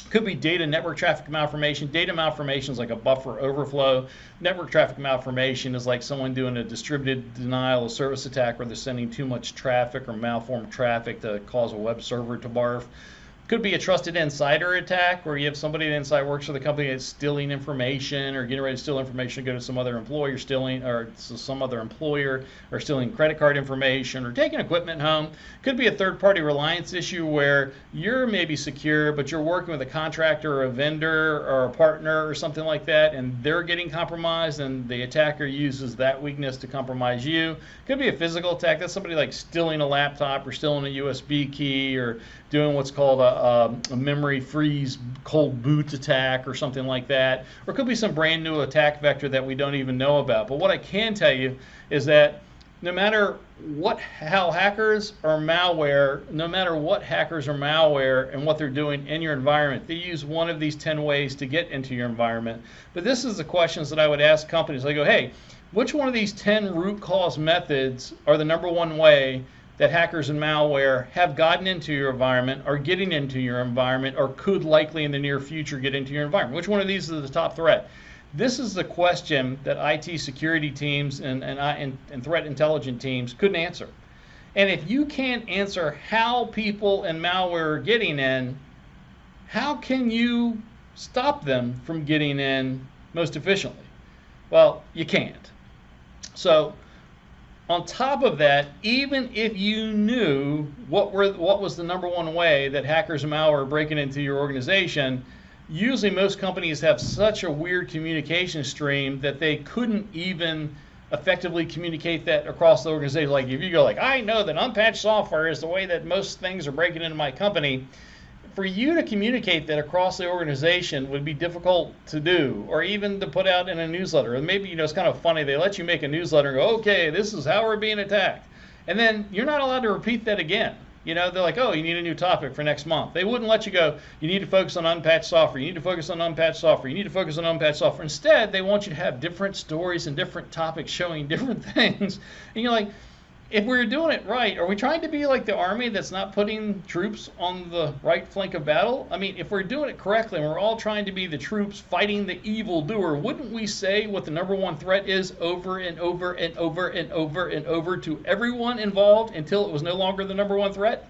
Could be data network traffic malformation. Data malformation is like a buffer overflow. Network traffic malformation is like someone doing a distributed denial of service attack where they're sending too much traffic or malformed traffic to cause a web server to barf. Could be a trusted insider attack where you have somebody that inside works for the company that's stealing information or getting ready to steal information to go to some other employer stealing, or some other employer, or stealing credit card information or taking equipment home. Could be a third-party reliance issue where you're maybe secure, but you're working with a contractor or a vendor or a partner or something like that, and they're getting compromised, and the attacker uses that weakness to compromise you. Could be a physical attack. That's somebody like stealing a laptop or stealing a USB key or doing what's called a memory freeze cold boot attack or something like that. Or it could be some brand new attack vector that we don't even know about. But what I can tell you is that no matter how hackers or malware, no matter what hackers or malware and what they're doing in your environment, they use one of these 10 ways to get into your environment. But this is the questions that I would ask companies. I go, hey, which one of these 10 root cause methods are the number one way that hackers and malware have gotten into your environment, are getting into your environment, or could likely in the near future get into your environment? Which one of these is the top threat? This is the question that IT security teams and threat intelligence teams couldn't answer. And if you can't answer how people and malware are getting in, how can you stop them from getting in most efficiently? Well, you can't. So on top of that, even if you knew what was the number one way that hackers and malware are breaking into your organization, usually most companies have such a weird communication stream that they couldn't even effectively communicate that across the organization. Like if you go like, I know that unpatched software is the way that most things are breaking into my company, for you to communicate that across the organization would be difficult to do, or even to put out in a newsletter. And maybe, it's kind of funny, they let you make a newsletter and go, okay, this is how we're being attacked. And then you're not allowed to repeat that again. They're like, oh, you need a new topic for next month. They wouldn't let you go, you need to focus on unpatched software, you need to focus on unpatched software, you need to focus on unpatched software. Instead, they want you to have different stories and different topics showing different things. And you're like, if we're doing it right, are we trying to be like the army that's not putting troops on the right flank of battle? I mean, if we're doing it correctly and we're all trying to be the troops fighting the evildoer, wouldn't we say what the number one threat is over and over and over and over and over to everyone involved until it was no longer the number one threat?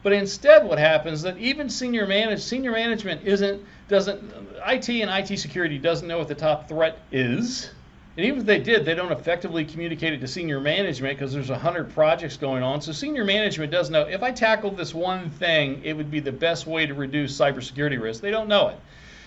But instead, what happens is that even senior management doesn't, IT and IT security doesn't know what the top threat is. And even if they did, they don't effectively communicate it to senior management because there's 100 projects going on. So senior management does know, if I tackled this one thing, it would be the best way to reduce cybersecurity risk. They don't know it.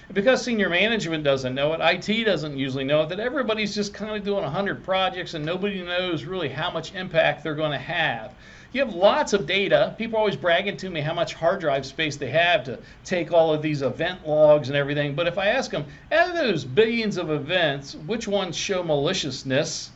And because senior management doesn't know it, IT doesn't usually know it, that everybody's just kind of doing 100 projects and nobody knows really how much impact they're going to have. You have lots of data. People are always bragging to me how much hard drive space they have to take all of these event logs and everything. But if I ask them, out of those billions of events, which ones show maliciousness?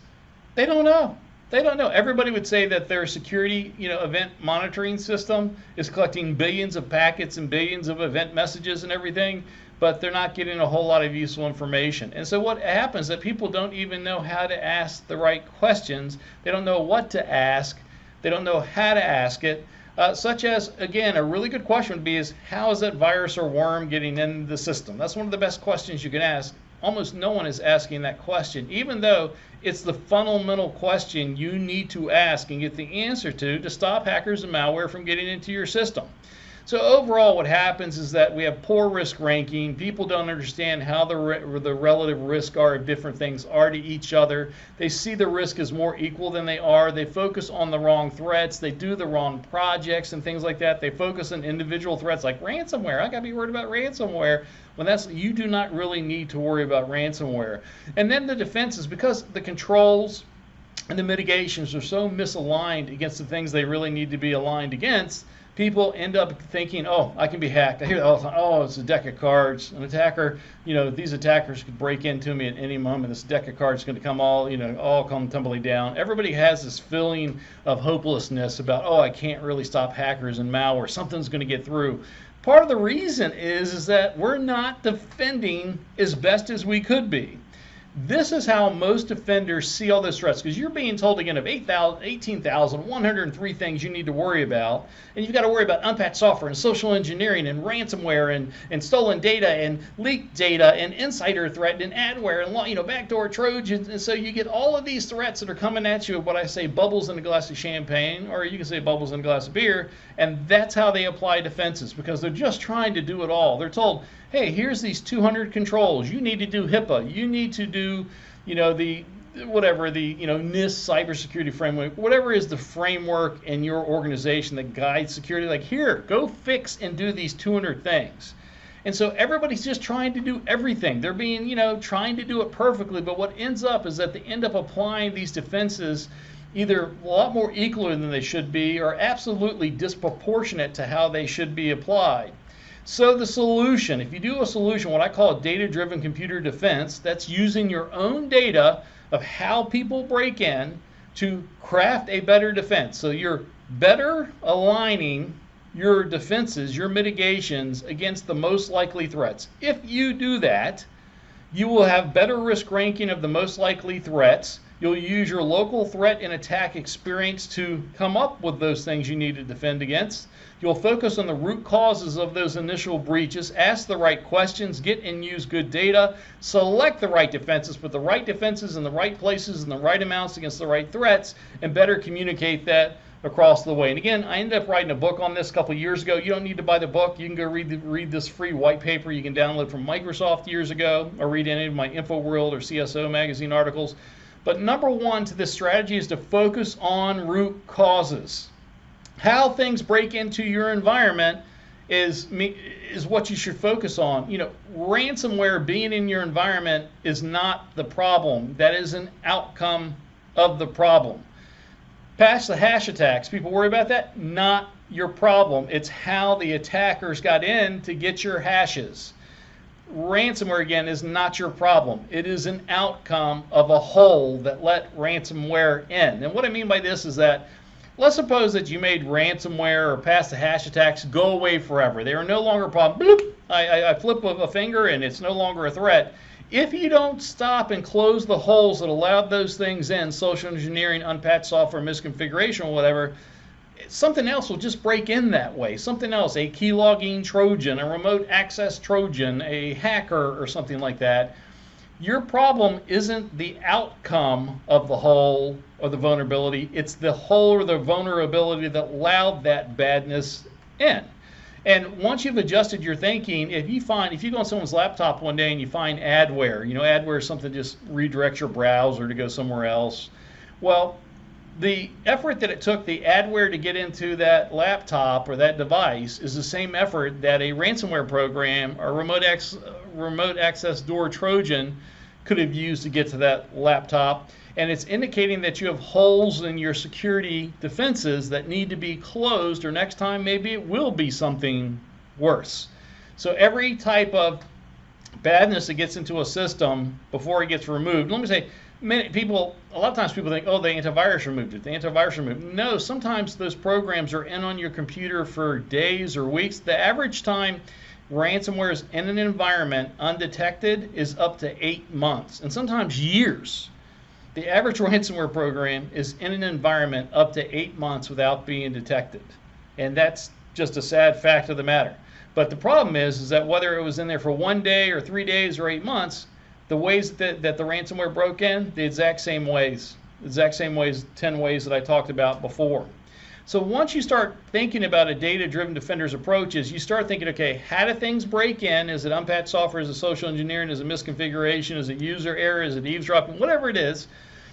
They don't know. They don't know. Everybody would say that their security, event monitoring system is collecting billions of packets and billions of event messages and everything, but they're not getting a whole lot of useful information. And so what happens is that people don't even know how to ask the right questions. They don't know what to ask. They don't know how to ask it, such as, again, a really good question would be is, how is that virus or worm getting into the system? That's one of the best questions you can ask. Almost no one is asking that question, even though it's the fundamental question you need to ask and get the answer to stop hackers and malware from getting into your system. So overall, what happens is that we have poor risk ranking. People don't understand how the relative risk are of different things are to each other. They see the risk as more equal than they are. They focus on the wrong threats. They do the wrong projects and things like that. They focus on individual threats like ransomware. I gotta be worried about ransomware. When you do not really need to worry about ransomware. And then the defenses, because the controls and the mitigations are so misaligned against the things they really need to be aligned against, people end up thinking, oh, I can be hacked. I hear that all the time. Oh, it's a deck of cards. An attacker, these attackers could break into me at any moment. This deck of cards is going to come all come tumbling down. Everybody has this feeling of hopelessness about, oh, I can't really stop hackers and malware. Something's going to get through. Part of the reason is that we're not defending as best as we could be. This is how most defenders see all those threats, because you're being told again of 18,103 things you need to worry about, and you've got to worry about unpatched software and social engineering and ransomware and stolen data and leaked data and insider threat and adware and backdoor trojans. And so you get all of these threats that are coming at you, what I say, bubbles in a glass of champagne, or you can say bubbles in a glass of beer, and that's how they apply defenses, because they're just trying to do it all. They're told, hey, here's these 200 controls. You need to do HIPAA. You need to do, the NIST cybersecurity framework, whatever is the framework in your organization that guides security. Like, here, go fix and do these 200 things. And so everybody's just trying to do everything. They're being, trying to do it perfectly. But what ends up is that they end up applying these defenses either a lot more equally than they should be, or absolutely disproportionate to how they should be applied. So the solution, if you do a solution, what I call a data-driven computer defense, that's using your own data of how people break in to craft a better defense. So you're better aligning your defenses, your mitigations against the most likely threats. If you do that, you will have better risk ranking of the most likely threats. You'll use your local threat and attack experience to come up with those things you need to defend against. You'll focus on the root causes of those initial breaches, ask the right questions, get and use good data, select the right defenses, put the right defenses in the right places and the right amounts against the right threats, and better communicate that across the way. And again, I ended up writing a book on this a couple years ago. You don't need to buy the book. You can go read this free white paper you can download from Microsoft years ago, or read any of my InfoWorld or CSO magazine articles. But number one to this strategy is to focus on root causes. How things break into your environment is what you should focus on. You know, ransomware being in your environment is not the problem. That is an outcome of the problem. Patch the hash attacks, people worry about that? Not your problem. It's how the attackers got in to get your hashes. Ransomware, again, is not your problem. It is an outcome of a hole that let ransomware in. And what I mean by this is that, let's suppose that you made ransomware or pass the hash attacks go away forever. They are no longer a problem. Bloop, I flip a finger and it's no longer a threat. If you don't stop and close the holes that allowed those things in, social engineering, unpatched software, misconfiguration, or whatever, something else will just break in that way. Something else, a keylogging Trojan, a remote access Trojan, a hacker, or something like that. Your problem isn't the outcome of the hole or the vulnerability. It's the hole or the vulnerability that allowed that badness in. And once you've adjusted your thinking, if you go on someone's laptop one day and you find adware, you know, adware is something that just redirects your browser to go somewhere else. Well, the effort that it took the adware to get into that laptop or that device is the same effort that a ransomware program or remote access door Trojan could have used to get to that laptop. And it's indicating that you have holes in your security defenses that need to be closed, or next time maybe it will be something worse. So every type of badness that gets into a system before it gets removed, let me say, a lot of times people think, oh, the antivirus removed it. The antivirus removed it. No, sometimes those programs are in on your computer for days or weeks. The average time ransomware is in an environment undetected is up to 8 months, and sometimes years. The average ransomware program is in an environment up to 8 months without being detected. And that's just a sad fact of the matter. But the problem is that whether it was in there for 1 day or 3 days or 8 months, the ways that the ransomware broke in, the exact same ways, 10 ways that I talked about before. So once you start thinking about a data-driven defender's approach, is you start thinking, okay, how do things break in? Is it unpatched software? Is it social engineering? Is it misconfiguration? Is it user error? Is it eavesdropping? Whatever it is,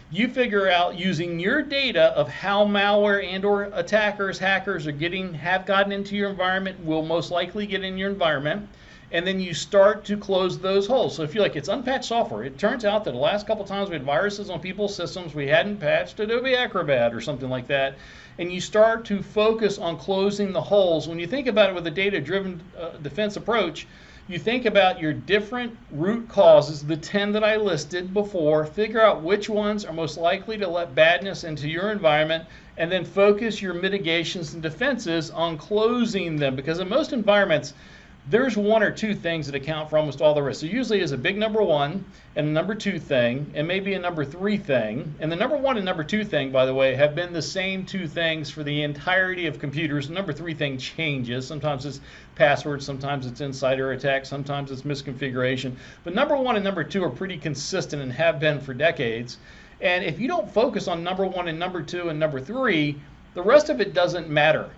you figure out using your data of how malware and or attackers, hackers have gotten into your environment, will most likely get in your environment, and then you start to close those holes. So if you're like, it's unpatched software, it turns out that the last couple times we had viruses on people's systems, we hadn't patched Adobe Acrobat or something like that, and you start to focus on closing the holes. When you think about it with a data-driven defense approach, you think about your different root causes, the 10 that I listed before, figure out which ones are most likely to let badness into your environment, and then focus your mitigations and defenses on closing them. Because in most environments, there's one or two things that account for almost all the risk. So usually is a big number one and a number two thing, and maybe a number three thing. And the number one and number two thing, by the way, have been the same two things for the entirety of computers. The number three thing changes. Sometimes it's passwords, sometimes it's insider attack, sometimes it's misconfiguration. But number one and number two are pretty consistent and have been for decades. And if you don't focus on number one and number two and number three, the rest of it doesn't matter.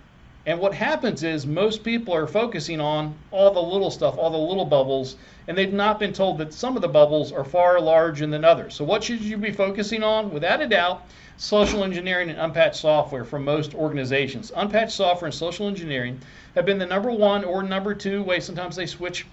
And what happens is most people are focusing on all the little stuff, all the little bubbles, and they've not been told that some of the bubbles are far larger than others. So what should you be focusing on? Without a doubt, social engineering and unpatched software for most organizations. Unpatched software and social engineering have been the number one or number two way, sometimes they switch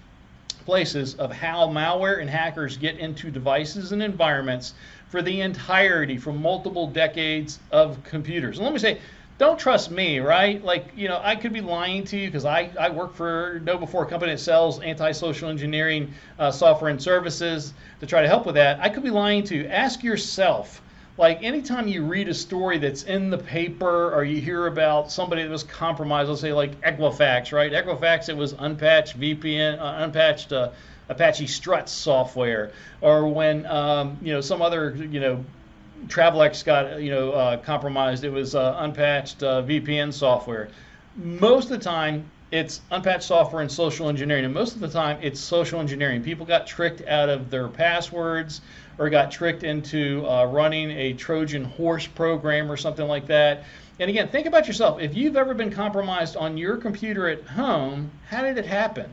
places, of how malware and hackers get into devices and environments for the entirety, from multiple decades of computers. And let me say, don't trust me, right? Like, you know, I could be lying to you because I work for KnowBe4, a company that sells anti-social engineering software and services to try to help with that. I could be lying to you. Ask yourself, like, anytime you read a story that's in the paper or you hear about somebody that was compromised, let's say like Equifax, right? Equifax, it was unpatched VPN, unpatched Apache Struts software, or when you know, some other, you know, Travelex got compromised, it was unpatched VPN software. Most of the time it's unpatched software and social engineering, and most of the time it's social engineering. People got tricked out of their passwords or got tricked into running a Trojan horse program or something like that. And again, think about yourself. If you've ever been compromised on your computer at home, how did it happen?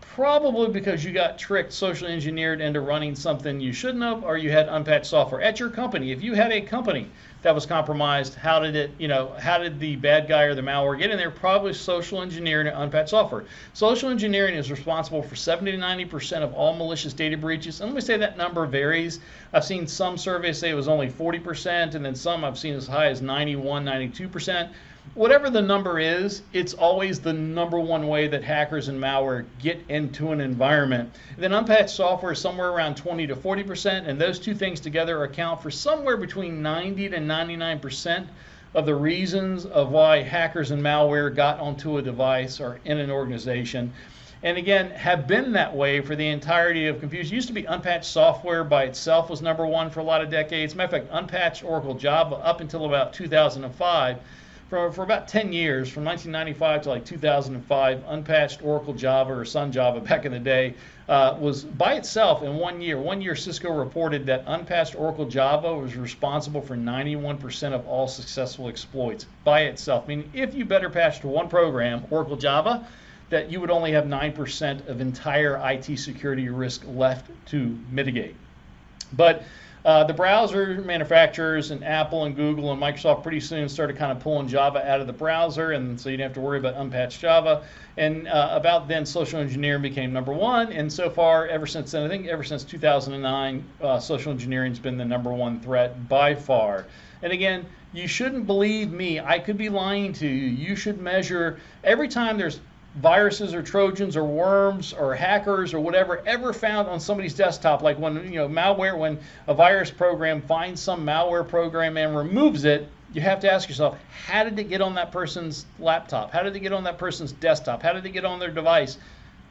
Probably because you got tricked, socially engineered into running something you shouldn't have, or you had unpatched software at your company. If you had a company that was compromised, how did it, how did the bad guy or the malware get in there? Probably social engineering and unpatched software. Social engineering is responsible for 70 to 90% of all malicious data breaches. And let me say that number varies. I've seen some surveys say it was only 40%, and then some I've seen as high as 91, 92%. Whatever the number is, it's always the number one way that hackers and malware get into an environment. And then unpatched software is somewhere around 20 to 40%, and those two things together account for somewhere between 90 to 99% of the reasons of why hackers and malware got onto a device or in an organization. And again, have been that way for the entirety of computers. It used to be unpatched software by itself was number one for a lot of decades. Matter of fact, unpatched Oracle Java up until about 2005. For about 10 years, from 1995 to like 2005, unpatched Oracle Java or Sun Java back in the day was by itself in 1 year. 1 year Cisco reported that unpatched Oracle Java was responsible for 91% of all successful exploits by itself. Meaning if you better patched one program, Oracle Java, that you would only have 9% of entire IT security risk left to mitigate. But the browser manufacturers and Apple and Google and Microsoft pretty soon started kind of pulling Java out of the browser, and so you didn't have to worry about unpatched Java. And about then, social engineering became number one, and so far, ever since then, I think ever since 2009, social engineering's been the number one threat by far. And again, you shouldn't believe me. I could be lying to you. You should measure every time there's viruses or Trojans or worms or hackers or whatever ever found on somebody's desktop, like when malware, when a virus program finds some malware program and removes it, you have to ask yourself, how did it get on that person's laptop? How did it get on that person's desktop? How did it get on their device?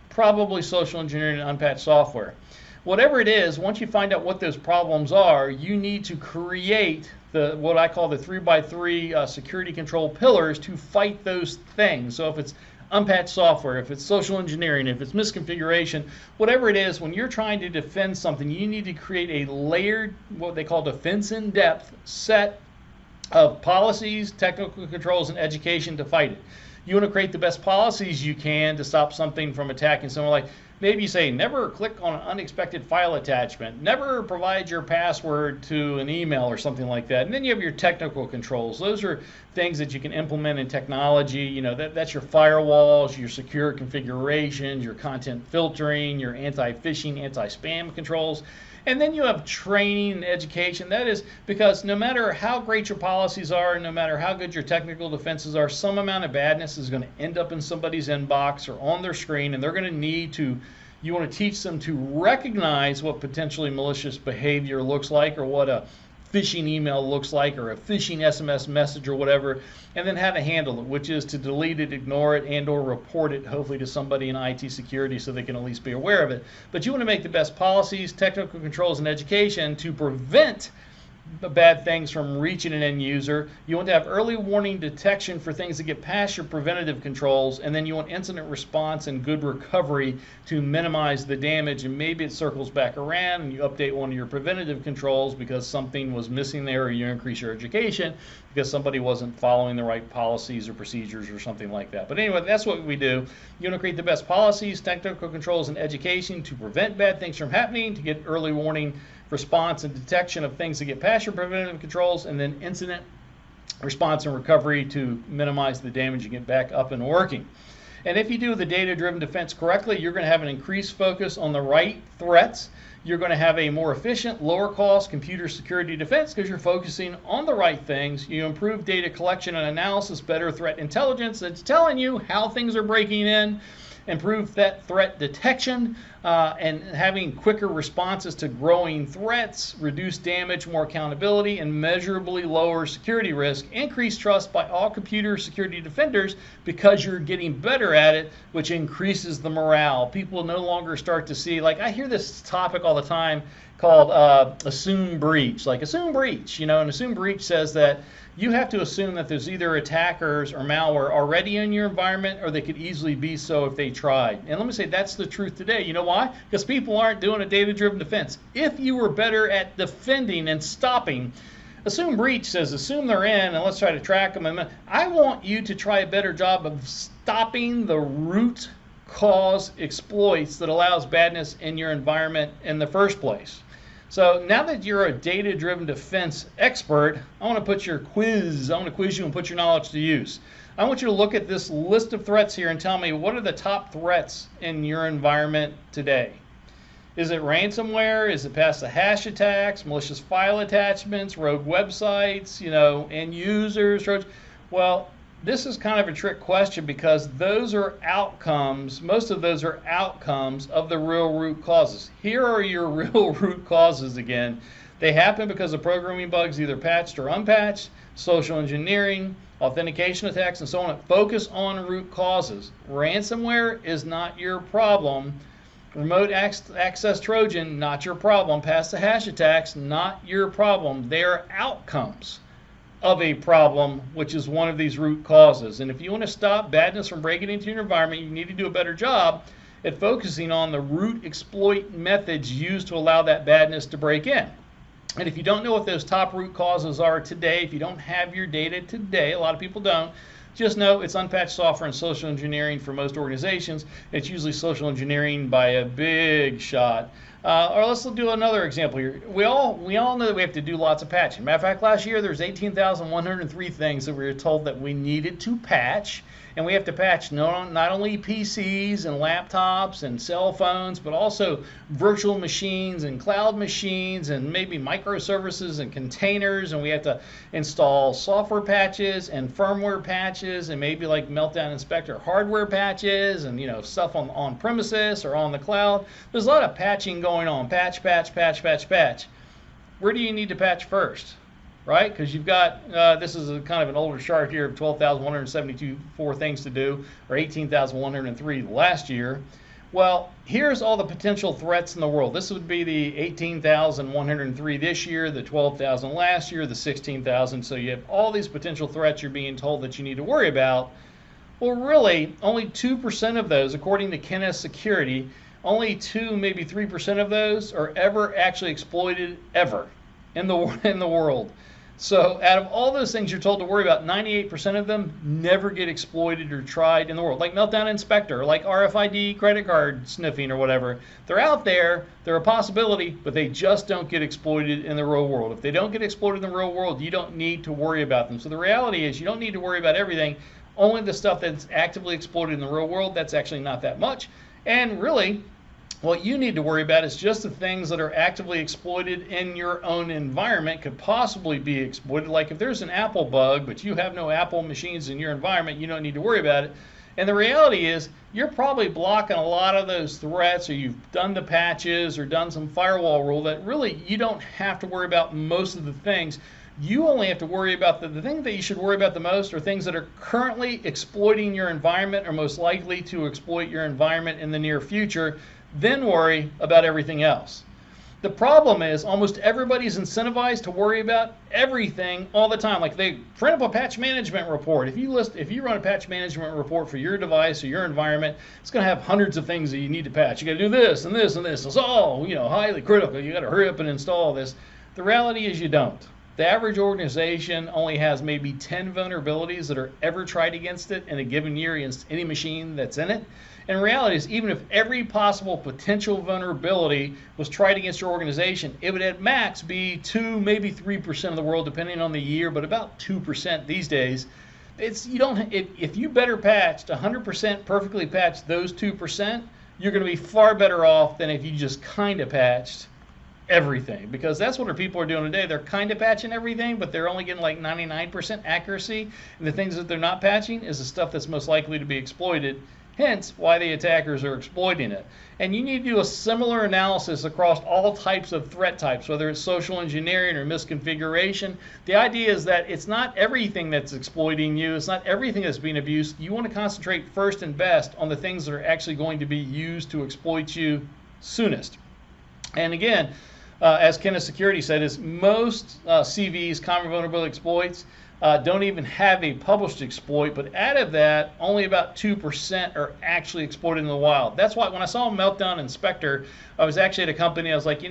Probably social engineering and unpatched software. Whatever it is, once you find out what those problems are, you need to create what I call the 3x3 security control pillars to fight those things. So if it's unpatched software, if it's social engineering, if it's misconfiguration, whatever it is, when you're trying to defend something, you need to create a layered, what they call defense in depth set of policies, technical controls, and education to fight it. You want to create the best policies you can to stop something from attacking someone. Like maybe you say never click on an unexpected file attachment, never provide your password to an email or something like that. And then you have your technical controls. Those are things that you can implement in technology. That's your firewalls, your secure configurations, your content filtering, your anti-phishing, anti-spam controls. And then you have training and education. That is because no matter how great your policies are, no matter how good your technical defenses are, some amount of badness is going to end up in somebody's inbox or on their screen, and they're going to need to, you want to teach them to recognize what potentially malicious behavior looks like, or what a phishing email looks like, or a phishing SMS message or whatever, and then how to handle it, which is to delete it, ignore it, and or report it, hopefully to somebody in IT security so they can at least be aware of it. But you want to make the best policies, technical controls, and education to prevent bad things from reaching an end user. You want to have early warning detection for things that get past your preventative controls, and then you want incident response and good recovery to minimize the damage. And maybe it circles back around and you update one of your preventative controls because something was missing there, or you increase your education because somebody wasn't following the right policies or procedures or something like that. But anyway, that's what we do. You want to create the best policies, technical controls, and education to prevent bad things from happening, to get early warning response and detection of things that get past your preventative controls, and then incident response and recovery to minimize the damage and get back up and working. And if you do the data-driven defense correctly, you're going to have an increased focus on the right threats. You're going to have a more efficient, lower-cost computer security defense because you're focusing on the right things. You improve data collection and analysis, better threat intelligence that's telling you how things are breaking in, improve that threat detection, and having quicker responses to growing threats, reduce damage, more accountability, and measurably lower security risk, increase trust by all computer security defenders because you're getting better at it, which increases the morale. People no longer start to see, like I hear this topic all the time called assume breach. Like assume breach, and assume breach says that you have to assume that there's either attackers or malware already in your environment, or they could easily be so if they tried. And let me say that's the truth today. You know why? Because people aren't doing a data-driven defense. If you were better at defending and stopping Assume breach says assume they're in and let's try to track them. And I want you to try a better job of stopping the root cause exploits that allows badness in your environment in the first place. So now that you're a data-driven defense expert, I want to quiz you and put your knowledge to use. I want you to look at this list of threats here and tell me what are the top threats in your environment today. Is it ransomware? Is it pass the hash attacks, malicious file attachments, rogue websites, end users? Well, this is kind of a trick question because those are outcomes, most of those are outcomes of the real root causes. Here are your real root causes again. They happen because of programming bugs, either patched or unpatched, social engineering, authentication attacks, and so on. Focus on root causes. Ransomware is not your problem. Remote access Trojan, not your problem. Pass the hash attacks, not your problem. They are outcomes of a problem, which is one of these root causes. And if you want to stop badness from breaking into your environment, you need to do a better job at focusing on the root exploit methods used to allow that badness to break in. And if you don't know what those top root causes are today, if you don't have your data today, a lot of people don't, just know it's unpatched software and social engineering for most organizations. It's usually social engineering by a big shot. Or let's do another example here. We all know that we have to do lots of patching. Matter of fact, last year there's 18,103 things that we were told that we needed to patch. And we have to patch not only PCs and laptops and cell phones, but also virtual machines and cloud machines and maybe microservices and containers. And we have to install software patches and firmware patches and maybe like Meltdown Inspector hardware patches and stuff on premises or on the cloud. There's a lot of patching going on. Patch. Where do you need to patch first? Right? Because you've got, this is kind of an older chart here of 12,174 things to do, or 18,103 last year. Well, here's all the potential threats in the world. This would be the 18,103 this year, the 12,000 last year, the 16,000. So you have all these potential threats you're being told that you need to worry about. Well, really, only 2% of those, according to Cybersecurity, only 2, maybe 3% of those are ever actually exploited ever in the world. So out of all those things you're told to worry about, 98% of them never get exploited or tried in the world. Like Meltdown Inspector, like RFID credit card sniffing or whatever. They're out there, they're a possibility, but they just don't get exploited in the real world. If they don't get exploited in the real world, you don't need to worry about them. So the reality is you don't need to worry about everything. Only the stuff that's actively exploited in the real world, that's actually not that much. And really, what you need to worry about is just the things that are actively exploited in your own environment could possibly be exploited. Like if there's an Apple bug, but you have no Apple machines in your environment, you don't need to worry about it. And the reality is you're probably blocking a lot of those threats, or you've done the patches or done some firewall rule that really you don't have to worry about most of the things. You only have to worry about the thing that you should worry about the most are things that are currently exploiting your environment or most likely to exploit your environment in the near future. Then worry about everything else. The problem is almost everybody's incentivized to worry about everything all the time. Like they print up a patch management report. If you run a patch management report for your device or your environment, it's going to have hundreds of things that you need to patch. You got to do this and this and this. It's all highly critical. You got to hurry up and install this. The reality is you don't. The average organization only has maybe 10 vulnerabilities that are ever tried against it in a given year against any machine that's in it. And the reality is, even if every possible potential vulnerability was tried against your organization, it would at max be 2, maybe 3% of the world, depending on the year, but about 2% these days. If you better patched 100% perfectly patched those 2%, you're going to be far better off than if you just kind of patched everything, because that's what our people are doing today. They're kind of patching everything, but they're only getting like 99% accuracy. And the things that they're not patching is the stuff that's most likely to be exploited. Hence why the attackers are exploiting it. And you need to do a similar analysis across all types of threat types, whether it's social engineering or misconfiguration. The idea is that it's not everything that's exploiting you. It's not everything that's being abused. You want to concentrate first and best on the things that are actually going to be used to exploit you soonest. And again, as Cybersecurity said, is most CVs, common vulnerability exploits, don't even have a published exploit, but out of that, only about 2% are actually exploited in the wild. That's why when I saw Meltdown Inspector, I was actually at a company, I was like,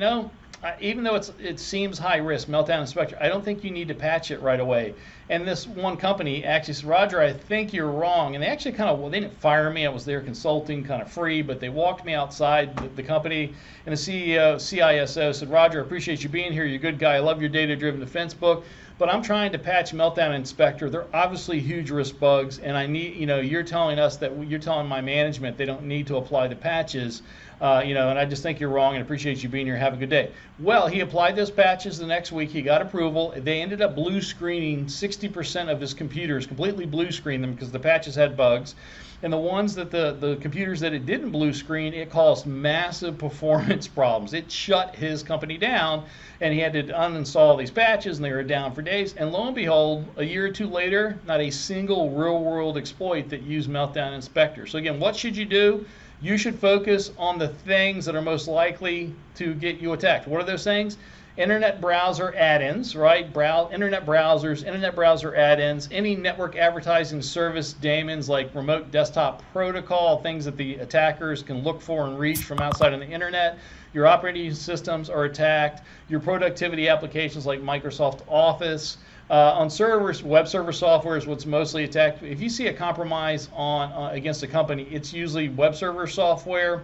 even though it seems high risk, Meltdown Inspector, I don't think you need to patch it right away. And this one company actually said, Roger, I think you're wrong. And they actually they didn't fire me. I was there consulting, kind of free, but they walked me outside the company. And the CEO, CISO said, Roger, I appreciate you being here. You're a good guy. I love your data-driven defense book. But I'm trying to patch Meltdown Inspector. They're obviously huge risk bugs, and I need, you're telling us that you're telling my management they don't need to apply the patches, and I just think you're wrong and appreciate you being here. Have a good day. Well, he applied those patches the next week. He got approval. They ended up blue screening 60% of his computers, completely blue screened them because the patches had bugs. And the ones that the computers that it didn't blue screen, it caused massive performance problems. It shut his company down, and he had to uninstall these patches, and they were down for days. And lo and behold, a year or two later, not a single real-world exploit that used Meltdown Inspector. So again, what should you do? You should focus on the things that are most likely to get you attacked. What are those things? Internet browser add-ins, right? Internet browsers, internet browser add-ins, any network advertising service daemons like remote desktop protocol, things that the attackers can look for and reach from outside on the internet. Your operating systems are attacked. Your productivity applications like Microsoft Office. On servers, web server software is what's mostly attacked. If you see a compromise against a company, it's usually web server software,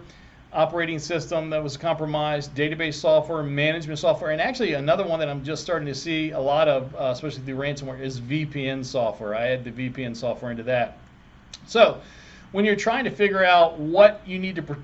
operating system that was compromised, database software, management software, and actually another one that I'm just starting to see a lot of, especially through ransomware, is VPN software. I add the VPN software into that. So when you're trying to figure out what you need to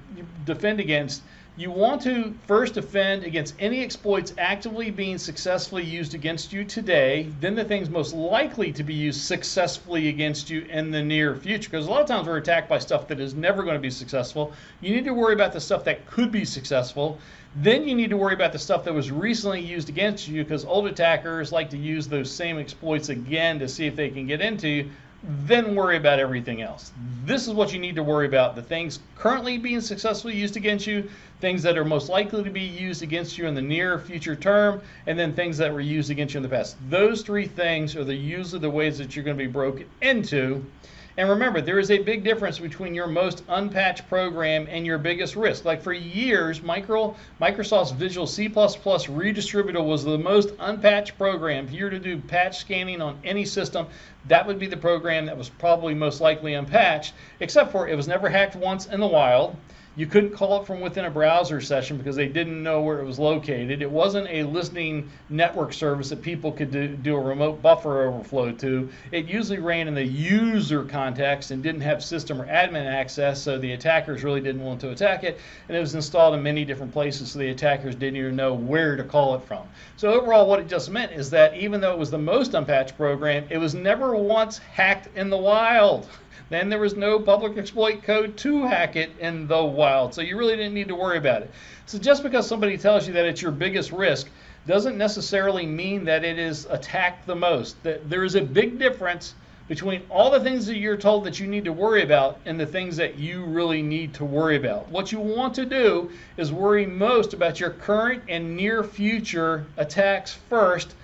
defend against, you want to first defend against any exploits actively being successfully used against you today, then the things most likely to be used successfully against you in the near future. Because a lot of times we're attacked by stuff that is never going to be successful. You need to worry about the stuff that could be successful. Then you need to worry about the stuff that was recently used against you, because old attackers like to use those same exploits again to see if they can get into you. Then worry about everything else. This is what you need to worry about: the things currently being successfully used against you, things that are most likely to be used against you in the near future term, and then things that were used against you in the past. Those three things are usually the ways that you're going to be broken into. And remember, there is a big difference between your most unpatched program and your biggest risk. Like for years, Microsoft's Visual C++ redistributor was the most unpatched program. If you were to do patch scanning on any system, that would be the program that was probably most likely unpatched, except for it was never hacked once in the wild. You couldn't call it from within a browser session because they didn't know where it was located. It wasn't a listening network service that people could do a remote buffer overflow to. It usually ran in the user context and didn't have system or admin access, so the attackers really didn't want to attack it. And it was installed in many different places, so the attackers didn't even know where to call it from. So overall, what it just meant is that even though it was the most unpatched program, it was never once hacked in the wild. Then there was no public exploit code to hack it in the wild, so you really didn't need to worry about it. So just because somebody tells you that it's your biggest risk doesn't necessarily mean that it is attacked the most. There is a big difference between all the things that you're told that you need to worry about and the things that you really need to worry about. What you want to do is worry most about your current and near future attacks first,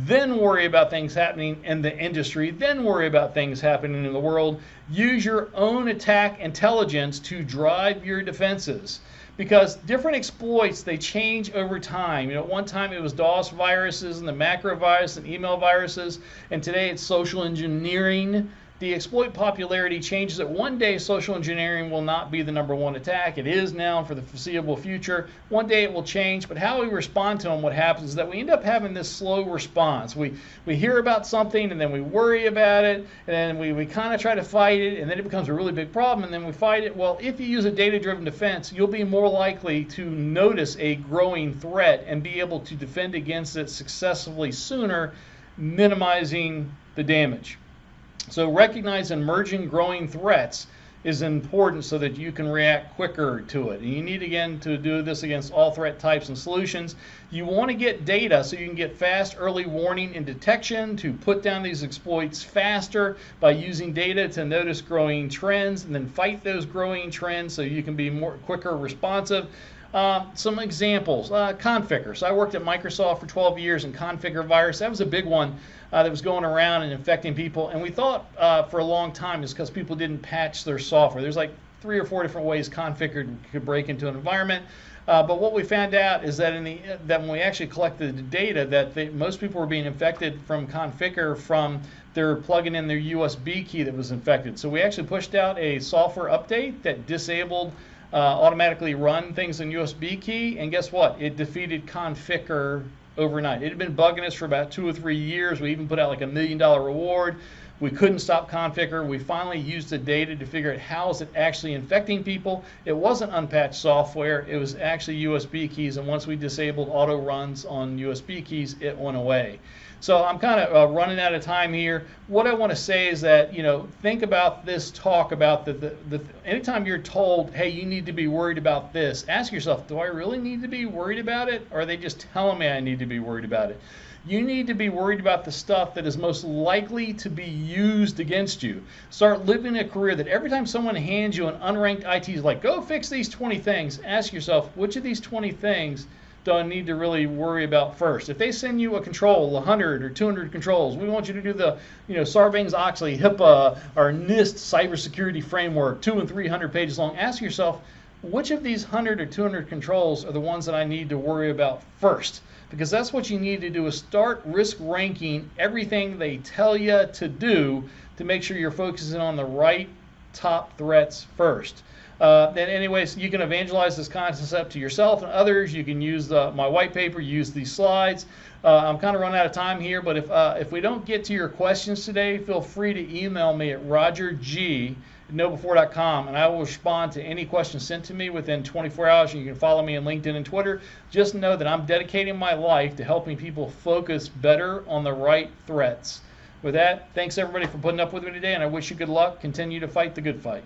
then worry about things happening in the industry, then worry about things happening in the world. Use your own attack intelligence to drive your defenses, because different exploits, they change over time. At one time it was DOS viruses and the macro virus and email viruses, and today it's social engineering. The exploit popularity changes that one day social engineering will not be the #1 attack. It is now for the foreseeable future. One day it will change, but how we respond to them, what happens is that we end up having this slow response. We hear about something and then we worry about it, and then we kind of try to fight it, and then it becomes a really big problem, and then we fight it. Well, if you use a data-driven defense, you'll be more likely to notice a growing threat and be able to defend against it successfully sooner, minimizing the damage. So recognize emerging growing threats is important so that you can react quicker to it. And you need, again, to do this against all threat types and solutions. You want to get data so you can get fast early warning and detection to put down these exploits faster by using data to notice growing trends and then fight those growing trends so you can be quicker responsive. Some examples, Configure. So I worked at Microsoft for 12 years, and Configure virus, that was a big one that was going around and infecting people. And we thought for a long time it's because people didn't patch their software. There's like 3 or 4 different ways Configure could break into an environment. But what we found out is that that when we actually collected the data, that most people were being infected from Conficker from their plugging in their USB key that was infected. So we actually pushed out a software update that disabled automatically run things in USB key, and guess what? It defeated Conficker overnight. It had been bugging us for about 2 or 3 years. We even put out like $1 million reward. We couldn't stop Conficker. We finally used the data to figure out how is it actually infecting people. It wasn't unpatched software. It was actually USB keys, and once we disabled auto runs on USB keys, it went away. So I'm kind of running out of time here. What I want to say is that, think about this talk about anytime you're told, hey, you need to be worried about this, ask yourself, do I really need to be worried about it? Or are they just telling me I need to be worried about it? You need to be worried about the stuff that is most likely to be used against you. Start living a career that every time someone hands you an unranked IT, like, go fix these 20 things, ask yourself, which of these 20 things do I need to really worry about first? If they send you a control, 100 or 200 controls, we want you to do the, Sarbanes-Oxley, HIPAA, or NIST cybersecurity framework, 200 and 300 pages long. Ask yourself, which of these 100 or 200 controls are the ones that I need to worry about first? Because that's what you need to do, is start risk ranking everything they tell you to do to make sure you're focusing on the right top threats first. Then anyways, you can evangelize this concept to yourself and others. You can use my white paper, use these slides. I'm kind of running out of time here, but if we don't get to your questions today, feel free to email me at rogerg@knowbefore.com, and I will respond to any questions sent to me within 24 hours. You can follow me on LinkedIn and Twitter. Just know that I'm dedicating my life to helping people focus better on the right threats. With that, thanks everybody for putting up with me today, and I wish you good luck. Continue to fight the good fight.